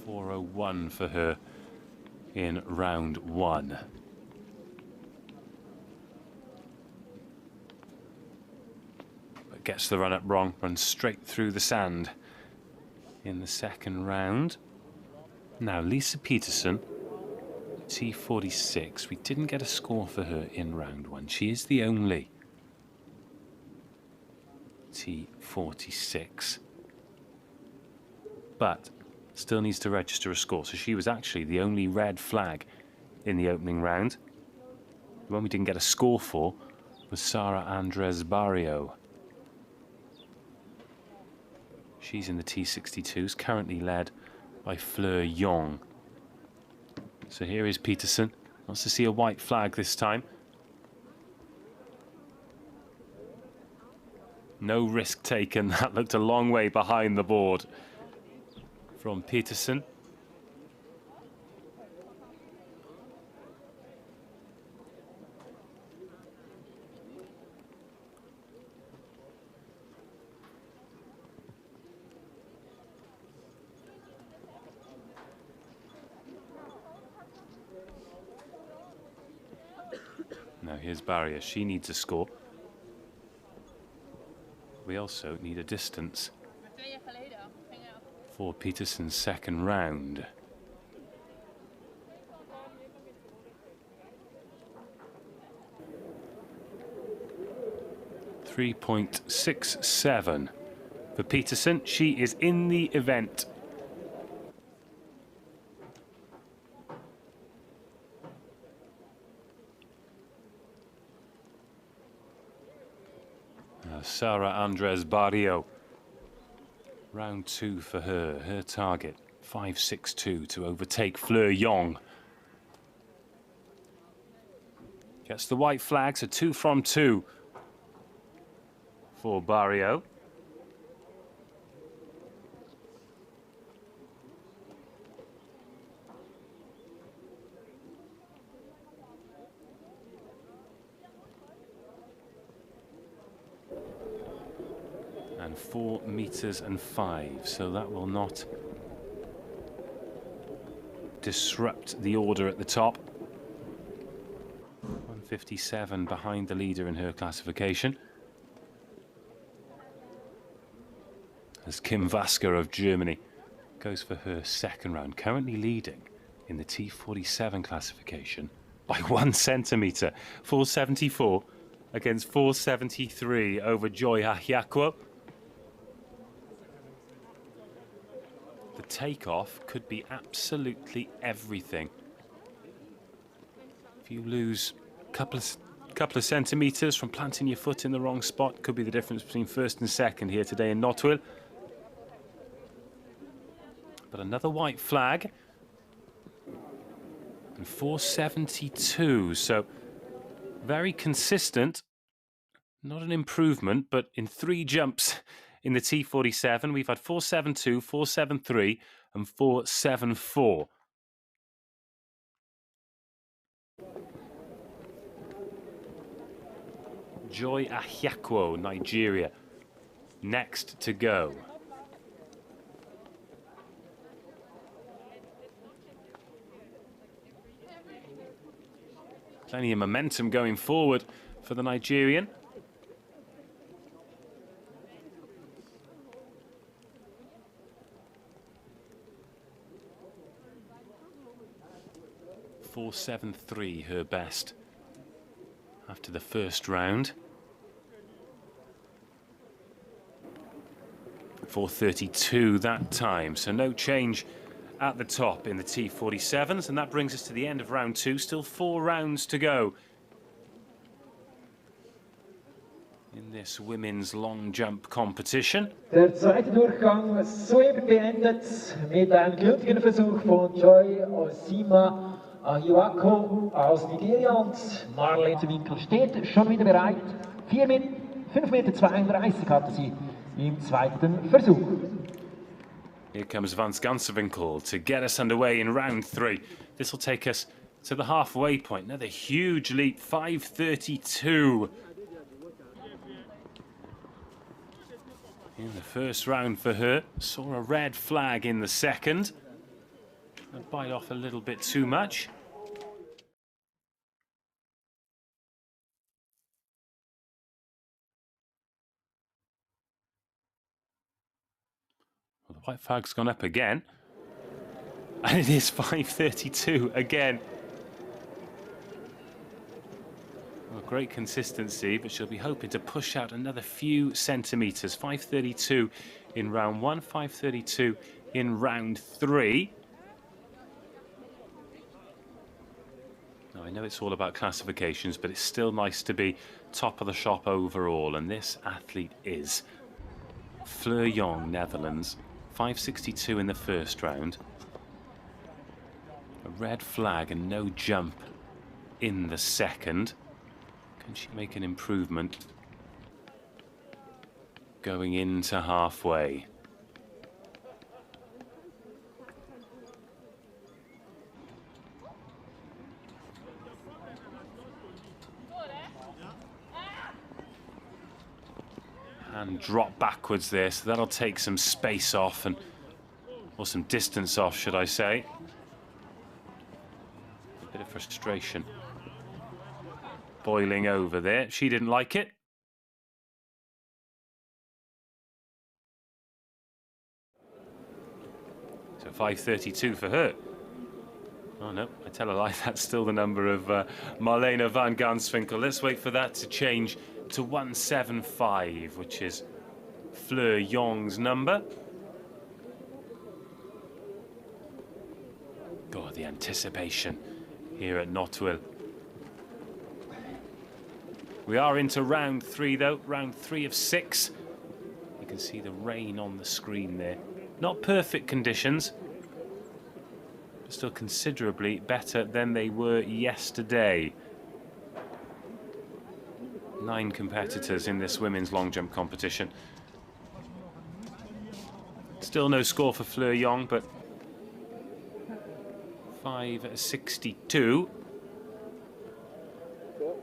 .401 for her in round one. Gets the run up wrong, runs straight through the sand in the second round. Now Lisa Peterson, T46. We didn't get a score for her in round one. She is the only T46, but still needs to register a score. So she was actually the only red flag in the opening round. The one we didn't get a score for was Sara Andres Barrio. She's in the T62s, currently led by Fleur Young. So here is Peterson. Wants to see a white flag this time. No risk taken. That looked a long way behind the board from Peterson. Now here's Barrier. She needs a score. We also need a distance for Peterson's second round. .67 for Peterson. She is in the event. Sara Andres Barrio. Round two for her. Her target, 5.62 to overtake Fleur Young. Gets the white flag, so 2 from 2 for Barrio. And 4.05 meters, so that will not disrupt the order at the top. 157 behind the leader in her classification. as Kim Vasker of Germany goes for her second round, currently leading in the T47 classification by 1 centimetre, 474 against 473 over Joy Ahiakwo. The takeoff could be absolutely everything. If you lose a couple of centimetres from planting your foot in the wrong spot, could be the difference between first and second here today in Nottwil. But another white flag. And 472, so very consistent. Not an improvement, but in 3 jumps in the T47, we've had 472, 473 and 474. Joy Ahiakwo, Nigeria, next to go. Plenty of momentum going forward for the Nigerian. .473 her best after the first round. 432 that time, so no change at the top in the T47s, and that brings us to the end of round 2. Still 4 rounds to go in this women's long jump competition. Der zweite Durchgang soeben beendet mit einem glücklichen Versuch von Joy Osima Ahiakwo aus Nigeria, und Marlene Winkel steht schon wieder bereit. 5,32 Meter hatte sie im zweiten Versuch. Here comes Vance Ganserwinkel to get us underway in round 3. This will take us to the halfway point. Another huge leap, 5:32. In the first round for her, saw a red flag in the second. I bite off a little bit too much. Well, the white flag's gone up again. And it is 5:32 again. Well, great consistency, but she'll be hoping to push out another few centimetres. 5:32 in round 1, 5:32 in round 3. Now, I know it's all about classifications, but it's still nice to be top of the shop overall, and this athlete is. Fleur Jong, Netherlands, 5:62 in the first round. A red flag and no jump in the second. Can she make an improvement going into halfway? And drop backwards there, so that'll take some space off, or some distance off, should I say. A bit of frustration boiling over there. She didn't like it. So 5:32 for her. Oh no, I tell a lie, that's still the number of Marlene van Ganswinkel. Let's wait for that to change to 175, which is Fleur Jong's number. God, the anticipation here at Nottwil. We are into round 3 though, round 3 of 6. You can see the rain on the screen there. Not perfect conditions, but still considerably better than they were yesterday. 9 competitors in this women's long jump competition. Still no score for Fleur Jong, but 5:62.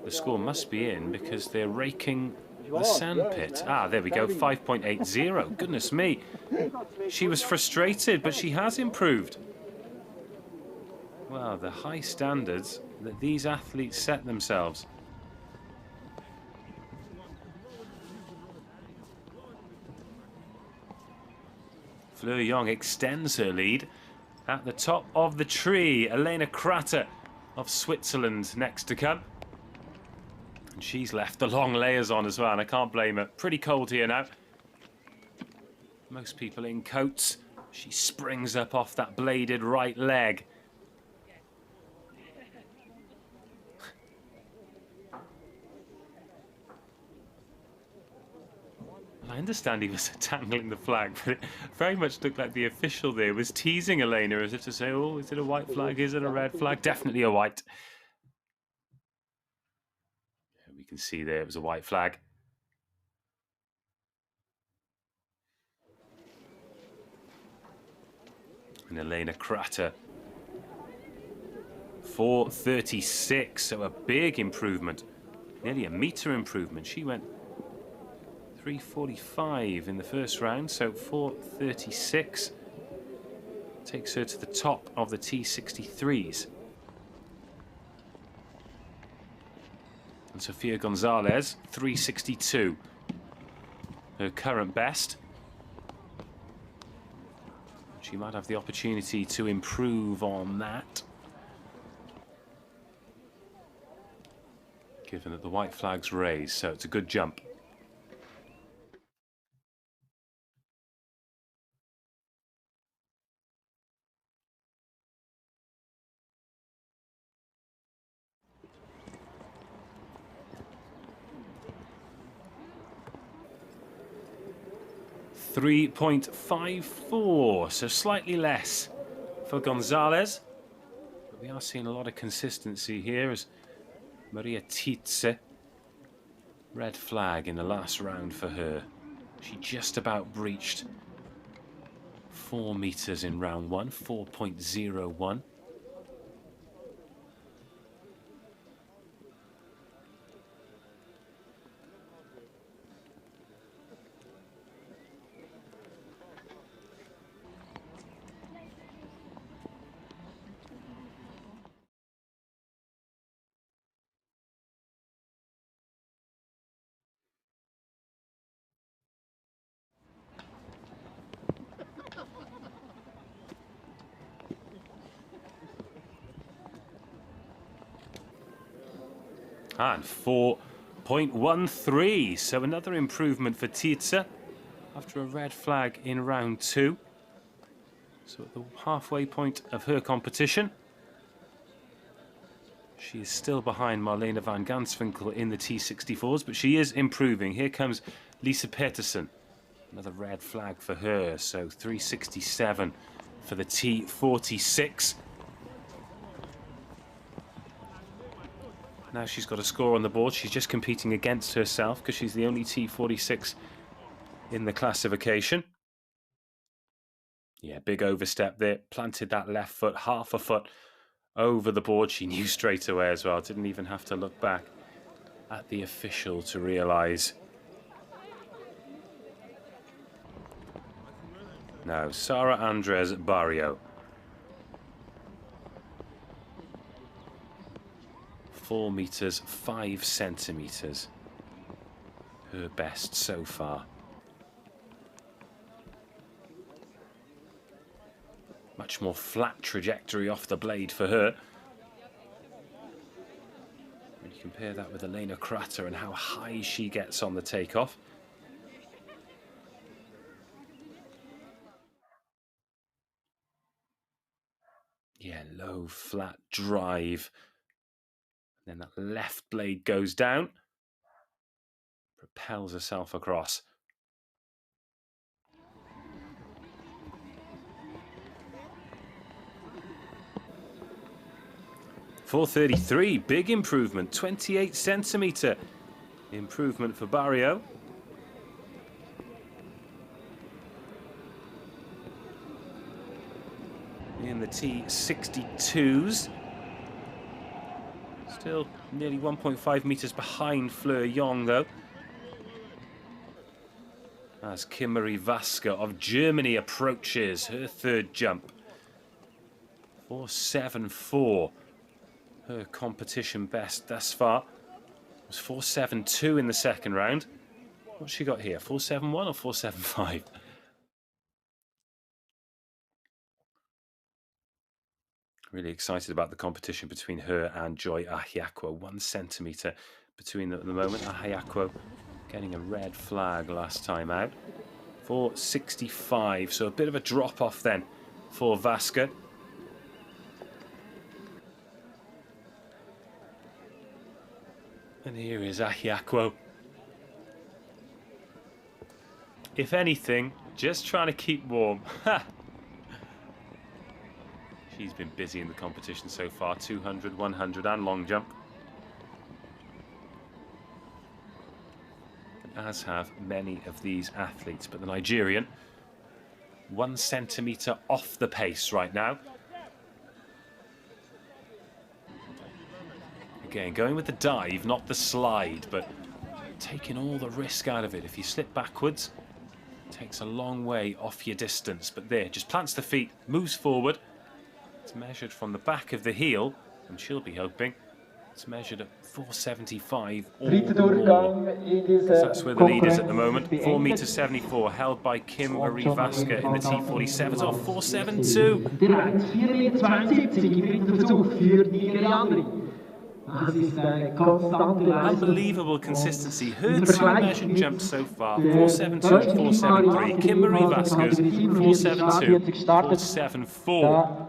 The score must be in because they're raking the sandpit. Ah, there we go, 5.80. Goodness me. She was frustrated, but she has improved. Wow, the high standards that these athletes set themselves. Fleur Young extends her lead. At the top of the tree, Elena Krater of Switzerland next to come. And she's left the long layers on as well, and I can't blame her. Pretty cold here now. Most people in coats. She springs up off that bladed right leg. I understand he was tangling the flag, but it very much looked like the official there was teasing Elena as if to say, oh, is it a white flag? Is it a red flag? Definitely a white. Yeah, we can see there it was a white flag. And Elena Krater, 4:36, so a big improvement. Nearly a metre improvement. She went 3:45 in the first round, so 4:36 takes her to the top of the T63s. And Sophia Gonzalez, 3:62, her current best. She might have the opportunity to improve on that, given that the white flag's raised, so it's a good jump. .54, so slightly less for Gonzalez. But we are seeing a lot of consistency here as Maria Titze, red flag in the last round for her. She just about breached 4 meters in round 1, 4.01. And 4.13, so another improvement for Titze after a red flag in round 2. So at the halfway point of her competition, she is still behind Marlene van Ganswinkel in the T64s, but she is improving. Here comes Lisa Peterson, another red flag for her, so 3:67 for the T46. Now she's got a score on the board. She's just competing against herself because she's the only T46 in the classification. Yeah, big overstep there. Planted that left foot, half a foot over the board. She knew straight away as well. Didn't even have to look back at the official to realise. Now, Sara Andres Barrio. 4 meters, 5 centimeters. Her best so far. Much more flat trajectory off the blade for her. When you compare that with Elena Krater and how high she gets on the takeoff. Yeah, low, flat drive. Then that left blade goes down, propels herself across. .433, big improvement, 28 centimetre improvement for Barrio. In the T62s. Still nearly 1.5 meters behind Fleur Young, though. As Marie Vasquez of Germany approaches her third jump. 4.74, her competition best thus far. It was 4.72 in the second round. What's she got here? 4.71 or 4.75? Really excited about the competition between her and Joy Ahiakwo. 1 centimetre between them at the moment. Ahiakwo getting a red flag last time out. 4.65, so a bit of a drop off then for Vasquez. And here is Ahiakwo. If anything, just trying to keep warm. She's been busy in the competition so far. 200, 100 and long jump. As have many of these athletes. But the Nigerian, 1 centimetre off the pace right now. Again, going with the dive, not the slide, but taking all the risk out of it. If you slip backwards, it takes a long way off your distance. But there, just plants the feet, moves forward. It's measured from the back of the heel, and she'll be hoping it's measured at 4.75 or more. That's where the lead is at the moment. 4.74 m, held by Marie Vasquez in the T47s of 4.72. Unbelievable consistency. Her 2 measured jumps so far, 4.72 and 4.73. Marie Vasquez, 4.72, 4.74.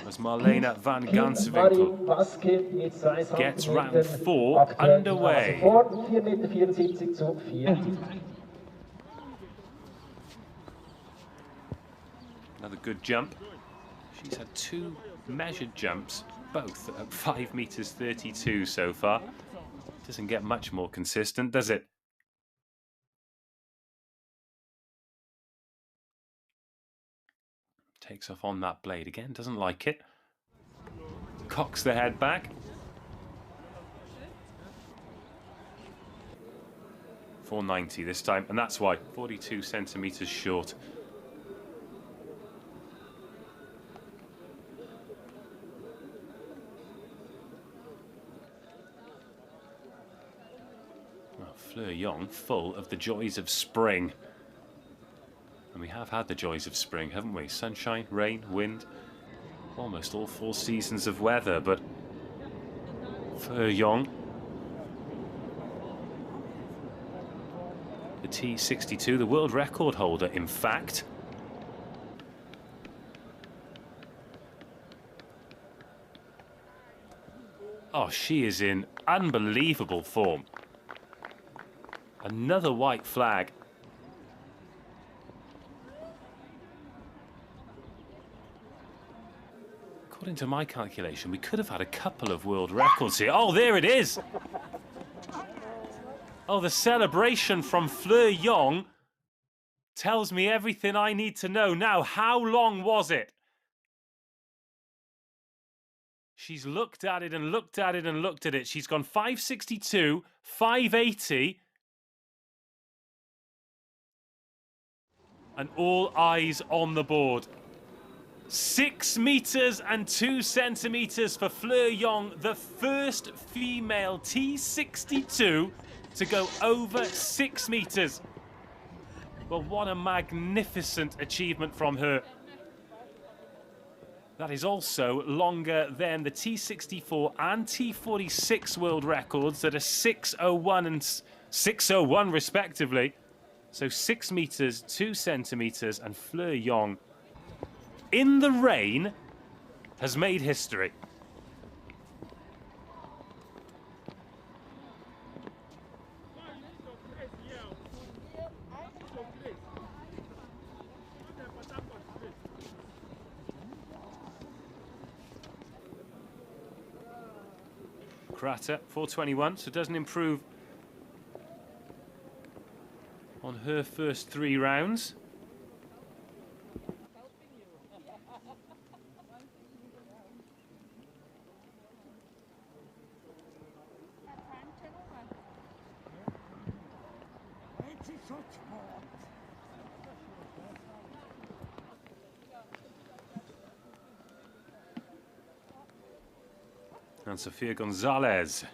As Marlena van Gansewinkel gets round 4 underway. Another good jump. She's had 2 measured jumps, both at 5.32 meters so far. Doesn't get much more consistent, does it? Takes off on that blade again, doesn't like it. Cocks the head back. 4.90 this time, and that's why 42 centimeters short. Well, Fleur Young, full of the joys of spring. And we have had the joys of spring, haven't we? Sunshine, rain, wind, almost all 4 seasons of weather, but Fleur Young, the T62, the world record holder, in fact. Oh, she is in unbelievable form. Another white flag. According to my calculation, we could have had a couple of world records here. Oh, there it is! Oh, the celebration from Fleur Young tells me everything I need to know. Now, how long was it? She's looked at it and looked at it and looked at it. She's gone 5.62, 5.80. And all eyes on the board. 6 meters and 2 centimeters for Fleur Young, the first female T62 to go over 6 meters. Well, what a magnificent achievement from her. That is also longer than the T64 and T46 world records that are 6.01 and 6.01 respectively. So 6 meters, 2 centimeters, and Fleur Young, in the rain, has made history. Krater, 4.21, so doesn't improve on her first 3 rounds. And Sophia Gonzalez.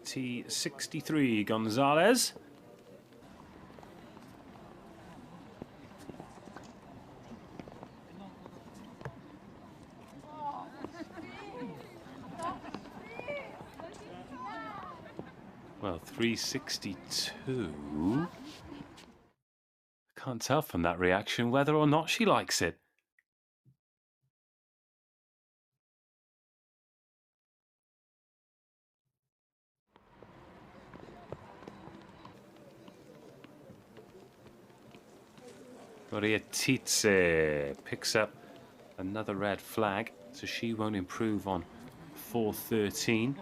T63 Gonzalez. Well, 362. Can't tell from that reaction whether or not she likes it. Maria Titze picks up another red flag, so she won't improve on 4:13.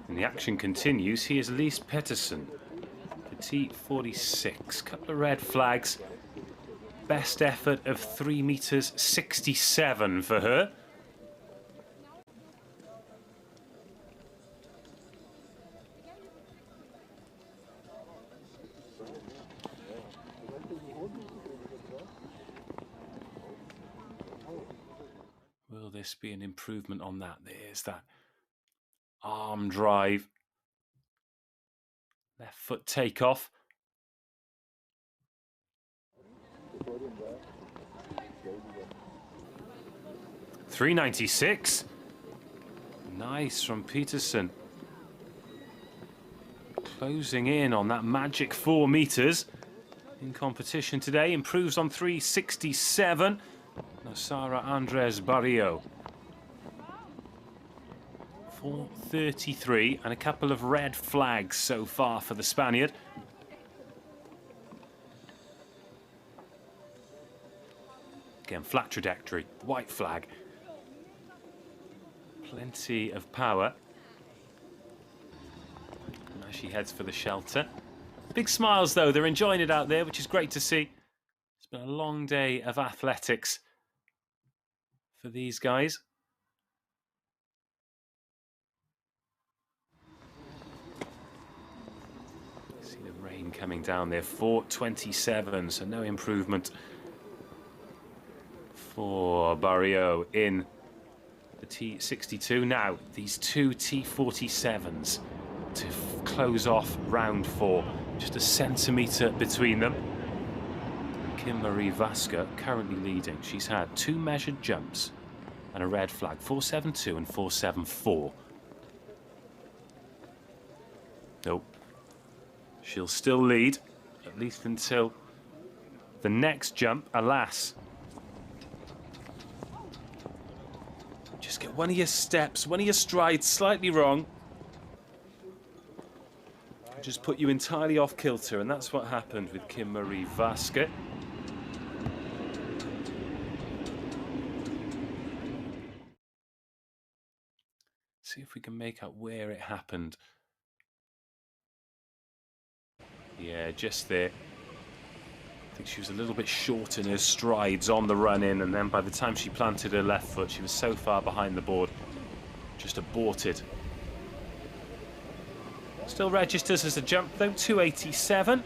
And the action continues. Here's Lise Peterson, petite 46. Couple of red flags. Best effort of 3 meters 67 for her. Will this be an improvement on that? There's that arm drive. Left foot takeoff. .396. Nice from Peterson. Closing in on that magic 4 meters in competition today. Improves on 367. Now Sara Andres Barrio. 4:33 and a couple of red flags so far for the Spaniard. Again, flat trajectory, white flag. Plenty of power. Now she heads for the shelter. Big smiles though, they're enjoying it out there, which is great to see. It's been a long day of athletics for these guys. See the rain coming down there, 4:27, so no improvement for Barrio in the T62. Now, these two T47s to close off round 4. Just a centimetre between them. Marie Vasquez currently leading. She's had 2 measured jumps and a red flag, 4.72 and 4.74. Nope. She'll still lead, at least until the next jump, alas. Just get one of your steps, one of your strides slightly wrong. Just put you entirely off kilter, and that's what happened with Marie Vasquez. See if we can make out where it happened. Yeah, just there. I think she was a little bit short in her strides on the run in, and then by the time she planted her left foot, she was so far behind the board, just aborted. Still registers as a jump though, 287.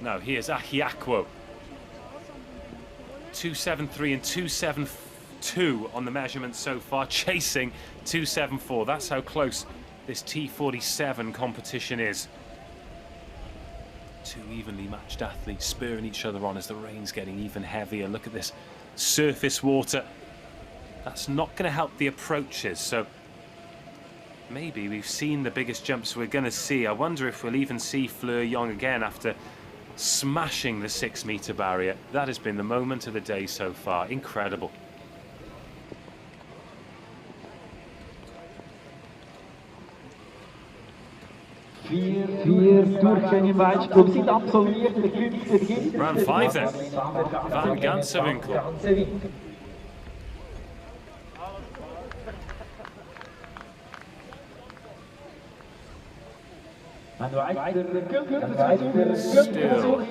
No, here's Ahiakwo. 273 and 272 on the measurement so far, chasing 274. That's how close this T47 competition is. Two evenly matched athletes spurring each other on as the rain's getting even heavier. Look at this surface water. That's not going to help the approaches, so maybe we've seen the biggest jumps we're going to see. I wonder if we'll even see Fleur Young again after smashing the 6 metre barrier. That has been the moment of the day so far. Incredible. Vier Durchgänge im Weitsprung sind absolviert. Der 5. Ergebnis. Round 5 then. Van Gansewinkel. Still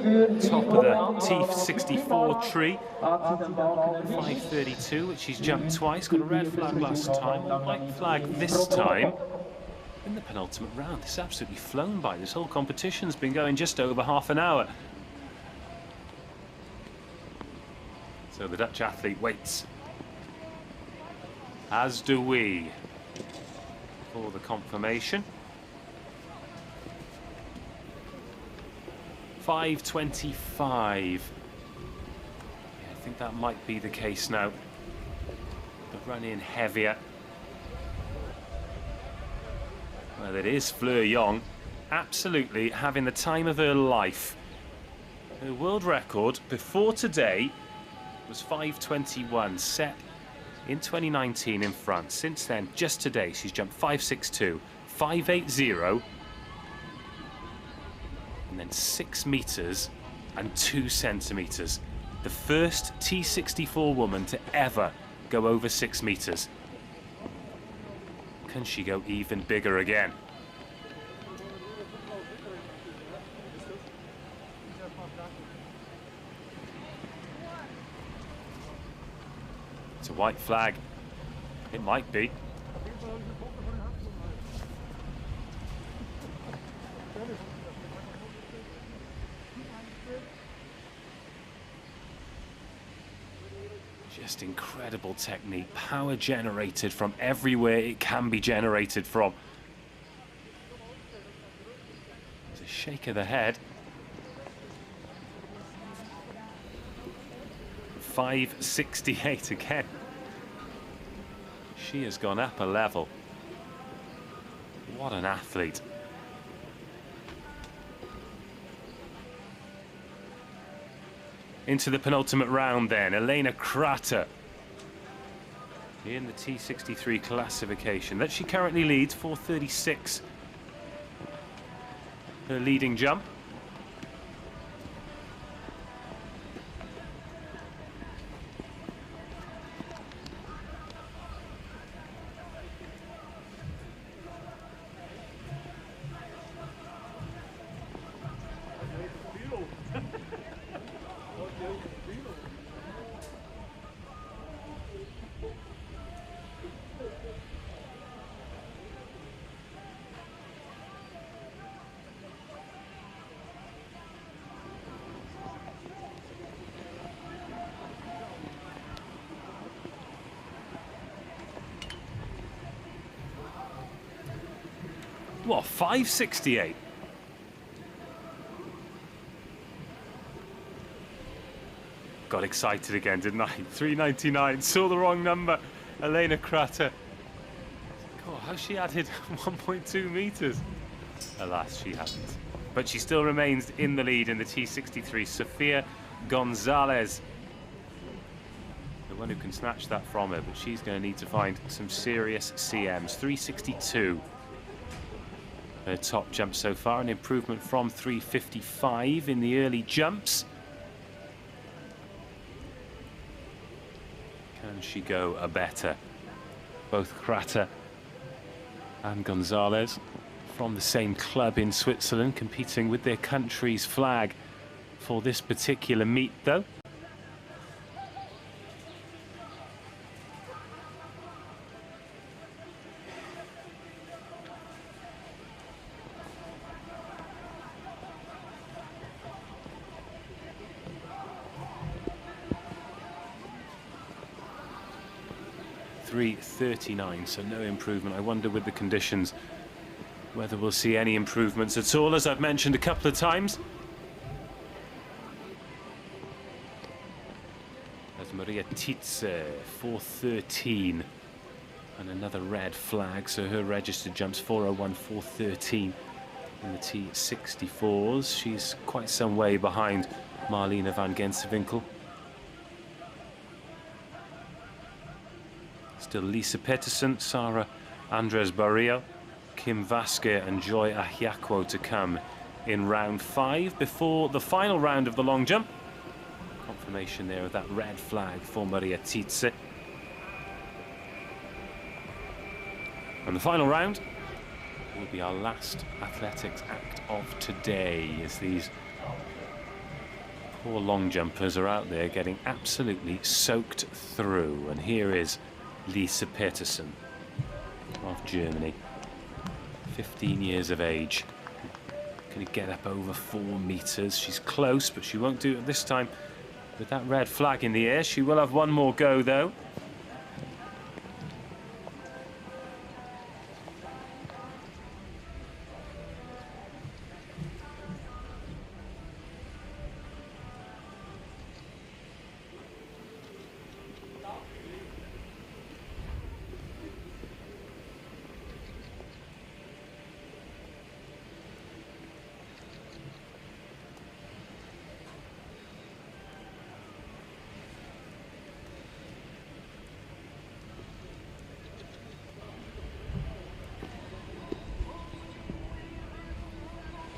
top of the T64 tree. 5:32, which he's jumped twice. Got a red flag last time, a white flag this time. in the penultimate round. It's absolutely flown by. This whole competition's been going just over half an hour. So the Dutch athlete waits, as do we, for the confirmation. 5:25. Yeah, I think that might be the case now. The run in heavier. Well, it is Fleur Young, absolutely having the time of her life. Her world record before today was 5:21, set in 2019 in France. Since then, just today, she's jumped 5:62, 5:80, and then 6 meters and 2 centimeters. The first T64 woman to ever go over 6 meters. Can she go even bigger again? It's a white flag. It might be. Just incredible technique, power generated from everywhere it can be generated from. There's a shake of the head. 5:68 again. She has gone up a level. What an athlete. Into the penultimate round then, Elena Krater in the T63 classification that she currently leads, 4:36. Her leading jump. What, 5:68? Got excited again, didn't I? 3:99, saw the wrong number. Elena Krater. God, how she added 1.2 meters. Alas, she hasn't. But she still remains in the lead in the T63. Sophia Gonzalez, the one who can snatch that from her, but she's going to need to find some serious CMs. 3:62. Her top jump so far, an improvement from 3:55 in the early jumps. Can she go a better? Both Krater and Gonzalez from the same club in Switzerland, competing with their country's flag for this particular meet though. .339, so no improvement. I wonder with the conditions whether we'll see any improvements at all, as I've mentioned a couple of times. That's Marie Vasquez, 4:13, and another red flag, so her registered jumps 4:01, 4:13 in the T64s. She's quite some way behind Marlene van Gensewinkel. Still Lisa Peterson, Sarah Andres Barrio, Kim Vasquez and Joy Ahiakwo to come in round 5 before the final round of the long jump. Confirmation there of that red flag for Marie Vasquez. And the final round will be our last athletics act of today, as these poor long jumpers are out there getting absolutely soaked through. And here is Lisa Peterson of Germany, 15 years of age. Going to get up over 4 meters. She's close, but she won't do it this time with that red flag in the air. She will have one more go, though.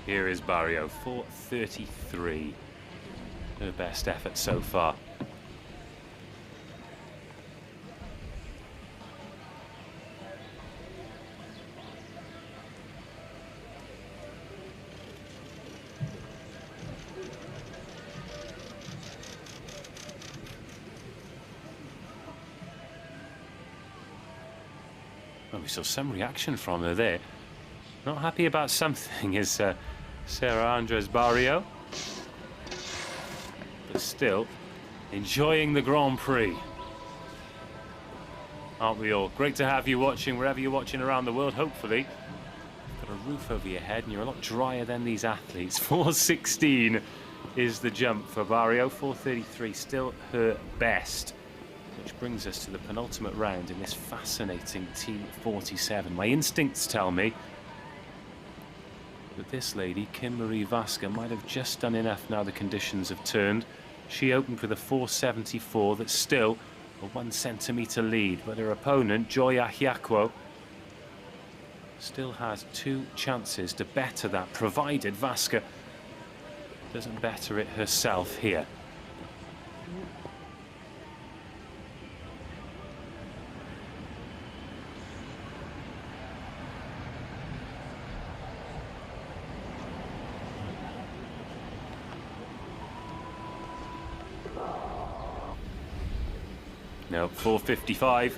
Here is Barrio, 4:33. Her best effort so far. Well, we saw some reaction from her there. Not happy about something is Sarah Andres Barrio, but still enjoying the Grand Prix. Aren't we all? Great to have you watching wherever you're watching around the world, hopefully. Got a roof over your head and you're a lot drier than these athletes. 4:16 is the jump for Barrio, 4:33 still her best. Which brings us to the penultimate round in this fascinating T47. My instincts tell me that this lady, Marie Vasquez, might have just done enough now the conditions have turned. She opened with a 4:74, that's still a 1 centimetre lead, but her opponent, Joy Ahiakwo, still has 2 chances to better that, provided Vasquez doesn't better it herself here. No, 4:55.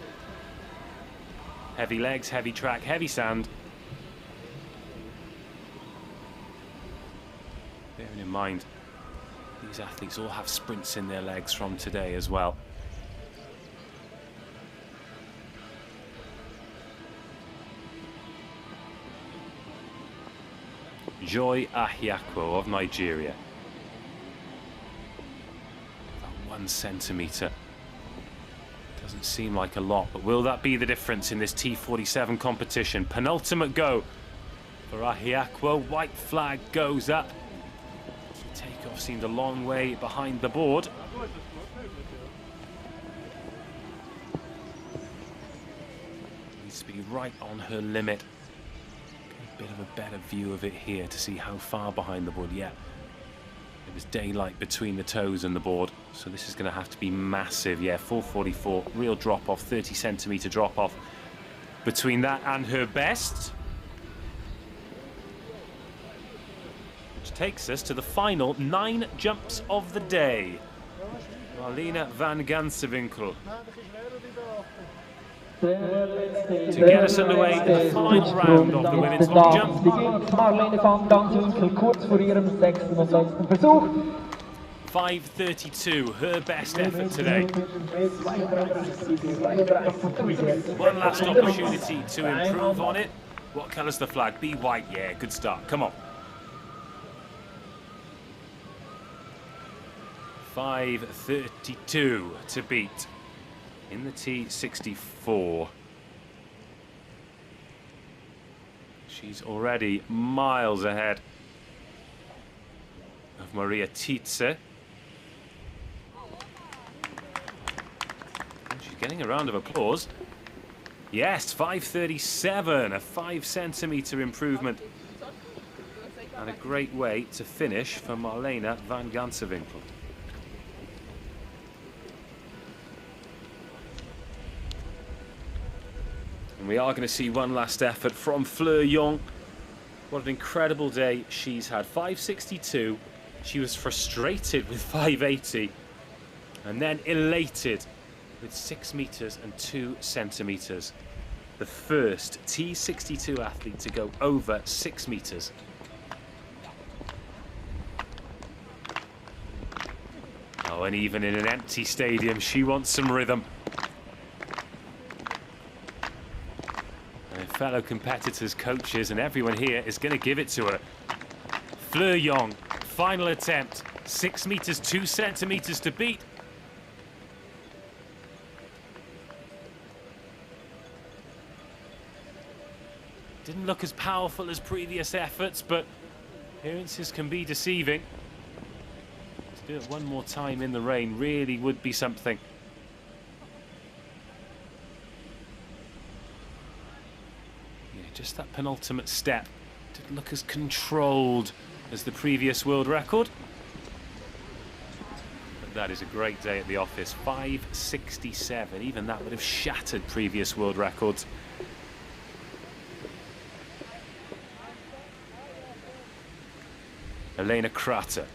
Heavy legs, heavy track, heavy sand. Bearing in mind, these athletes all have sprints in their legs from today as well. Joy Ahiakwo of Nigeria. About 1 centimetre. Doesn't seem like a lot, but will that be the difference in this T47 competition? Penultimate go for Ahiakwo. White flag goes up. Takeoff seemed a long way behind the board. Needs to be right on her limit. Get a bit of a better view of it here to see how far behind the board. Yeah, it was daylight between the toes and the board, so this is going to have to be massive. Yeah, 4:44, real drop off, 30 centimetre drop off between that and her best. Which takes us to the final 9 jumps of the day. Elena van Gansewinkel to get us underway in the final round of the women's long jump. Marlene van Gansewinkel kurz vor ihrem 6. und letzten Versuch. 5:32, her best effort today. One last opportunity to improve on it. What colour's the flag? Be white, yeah, good start, come on. 5:32 to beat in the T64. She's already miles ahead of Maria Tietze. She's getting a round of applause. Yes, 5:37, a 5 centimetre improvement. And a great way to finish for Marlene van Gansewinkel. And we are going to see one last effort from Fleur Young. What an incredible day she's had. 5:62. She was frustrated with 5:80 and then elated with 6 meters and 2 centimeters. the first T62 athlete to go over 6 meters. Oh, and even in an empty stadium, she wants some rhythm. And fellow competitors, coaches, and everyone here is going to give it to her. Fleur Yong, final attempt, 6 meters, 2 centimeters to beat. Didn't look as powerful as previous efforts, but appearances can be deceiving. To do it one more time in the rain really would be something. Yeah, just that penultimate step didn't look as controlled as the previous world record. But that is a great day at the office. 5:67, even that would have shattered previous world records. Elena Krater,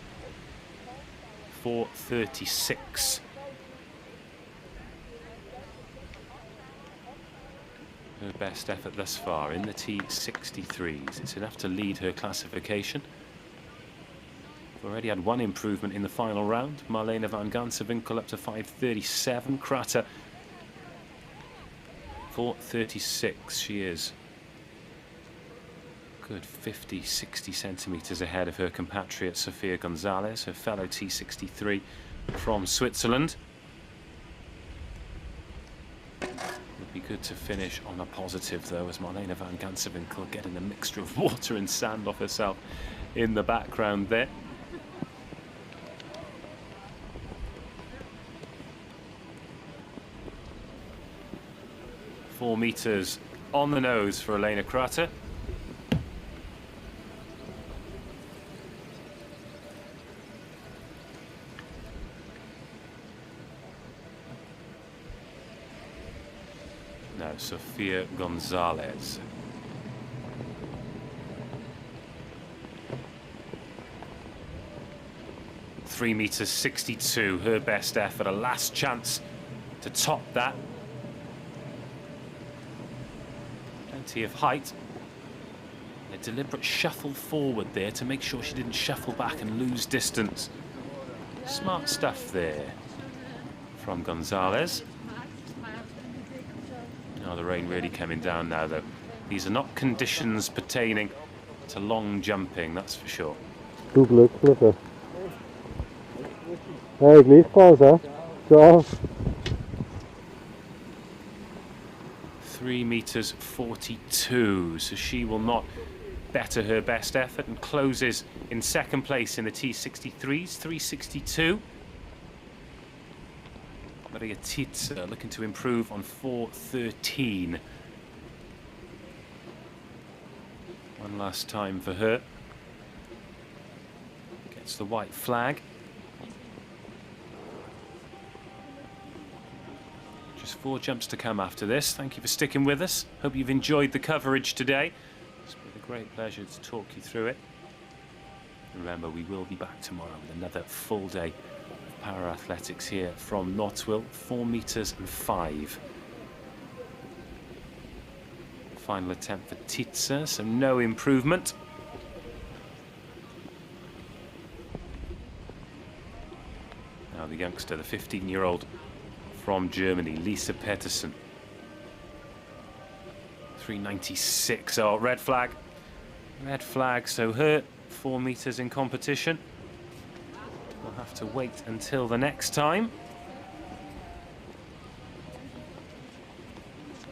4:36. Her best effort thus far in the T63s. It's enough to lead her classification. We've already had one improvement in the final round. Marlene van Gansevinkel up to 5:37. Krater, 4:36 she is. Good 50, 60 centimetres ahead of her compatriot Sophia Gonzalez, her fellow T63 from Switzerland. Would be good to finish on a positive though, as Marlene van Gansevinkel getting a mixture of water and sand off herself in the background there. Four meters on the nose for Elena Krater. Now Sophia Gonzalez. $3.62, her best effort, a last chance to top that. Plenty of height. A deliberate shuffle forward there to make sure she didn't shuffle back and lose distance. Smart stuff there from Gonzalez. Oh, the rain really coming down now, though. These are not conditions pertaining to long jumping, that's for sure. Du Glückliche. Hey, gleichfalls, hè? Ciao. 3:42, so she will not better her best effort and closes in second place in the T63s, 3:62. Marie Vasquez looking to improve on 4:13. One last time for her. Gets the white flag. Just 4 jumps to come after this. Thank you for sticking with us. Hope you've enjoyed the coverage today. It's been a great pleasure to talk you through it. Remember, we will be back tomorrow with another full day of para-athletics here from Nottwil, 4 meters and 5. Final attempt for Titze, so no improvement. Now the youngster, the 15-year-old from Germany, Lisa Peterson. 3:96. Oh, red flag. Red flag, so her 4 meters in competition. We'll have to wait until the next time.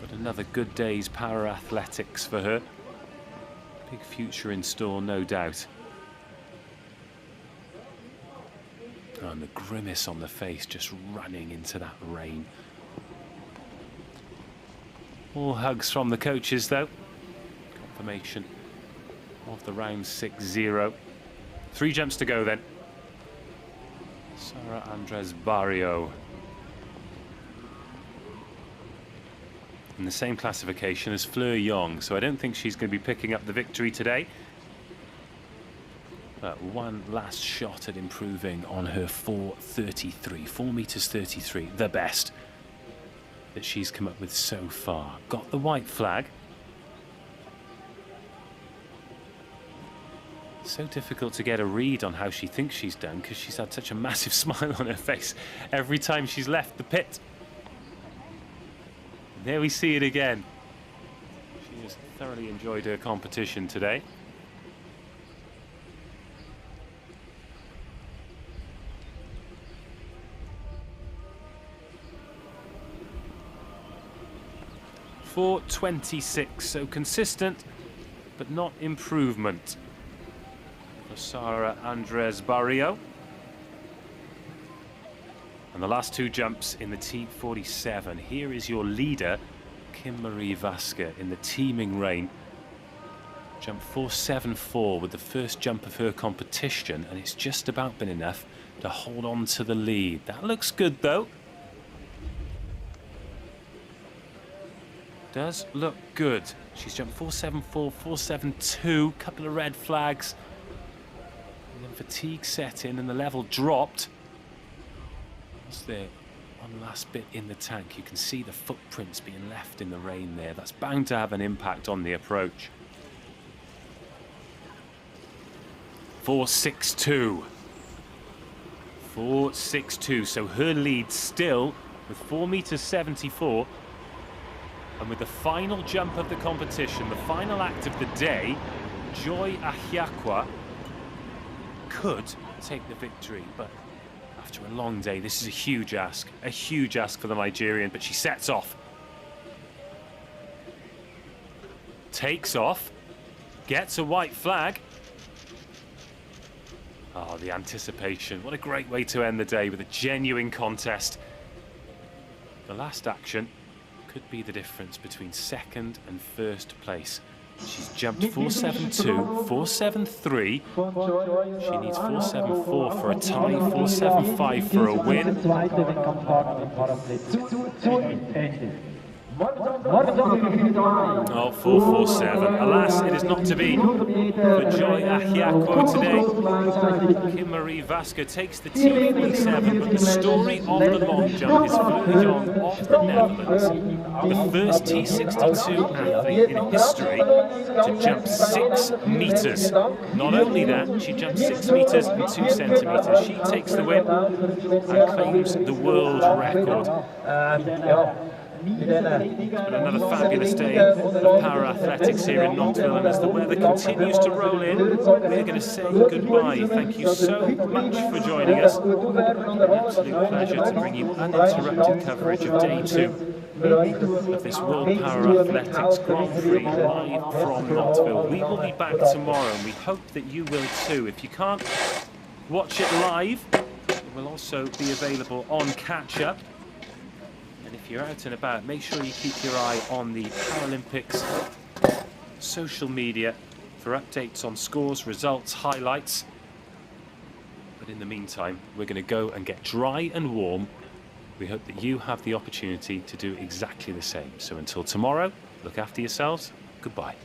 But another good day's para-athletics for her. Big future in store, no doubt. Oh, and the grimace on the face just running into that rain. All hugs from the coaches though. Confirmation of the round 6-0. 3 jumps to go then. Sara Andres Barrio. In the same classification as Fleur Yong, so I don't think she's going to be picking up the victory today. But one last shot at improving on her 4:33, 4 meters 33, the best. that she's come up with so far. Got the white flag. So difficult to get a read on how she thinks she's done because she's had such a massive smile on her face every time she's left the pit. And there we see it again. She has thoroughly enjoyed her competition today. .426, so consistent, but not improvement. For Sara Andres Barrio. And the last two jumps in the T47. Here is your leader, Marie Vasquez, in the teeming rain. Jump 474 with the first jump of her competition, and it's just about been enough to hold on to the lead. That looks good though. Does look good. She's jumped 474, 472, couple of red flags. And then fatigue set in and the level dropped. What's there? One last bit in the tank. You can see the footprints being left in the rain there. That's bound to have an impact on the approach. 462. 462. So her lead still with 4.74 meters. And with the final jump of the competition, the final act of the day, Joy Ahiakwa could take the victory. But after a long day, this is a huge ask for the Nigerian, but she sets off. Takes off, gets a white flag. Oh, the anticipation. What a great way to end the day with a genuine contest. The last action could be the difference between second and first place. She's jumped 472, 473. She needs 474 for a tie, 475 for a win. Oh, 447. Alas, it is not to be for Joy Ahiakwa today. Marie Vasquez takes the T47, but the story of the long jump is Fleur of the Netherlands, the first T62 athlete in history to jump 6 meters. Not only that, she jumped 6 meters and 2 centimeters. She takes the win and claims the world record. It's been another fabulous day of para-athletics here in Nottwil, and as the weather continues to roll in, we're going to say goodbye. Thank you so much for joining us. An absolute pleasure to bring you uninterrupted coverage of day 2 of this World Para-Athletics Grand Prix live from Nottwil. We will be back tomorrow, and we hope that you will too. If you can't watch it live, it will also be available on catch-up. If you're out and about, make sure you keep your eye on the Paralympics social media for updates on scores, results, highlights. But in the meantime, we're going to go and get dry and warm. We hope that you have the opportunity to do exactly the same. So until tomorrow, look after yourselves. Goodbye.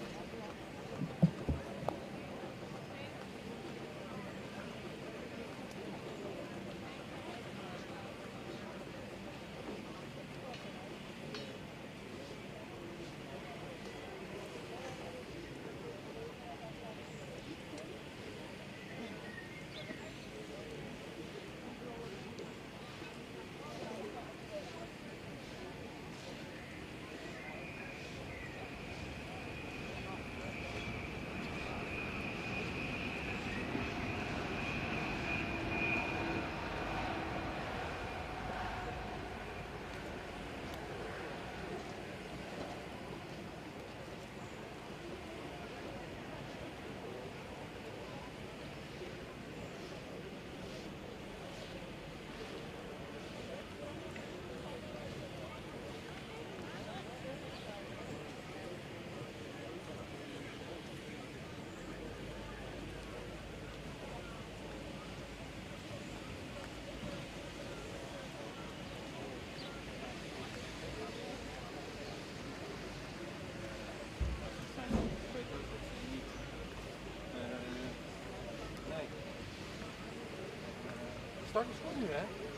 Start is goed nu, hè?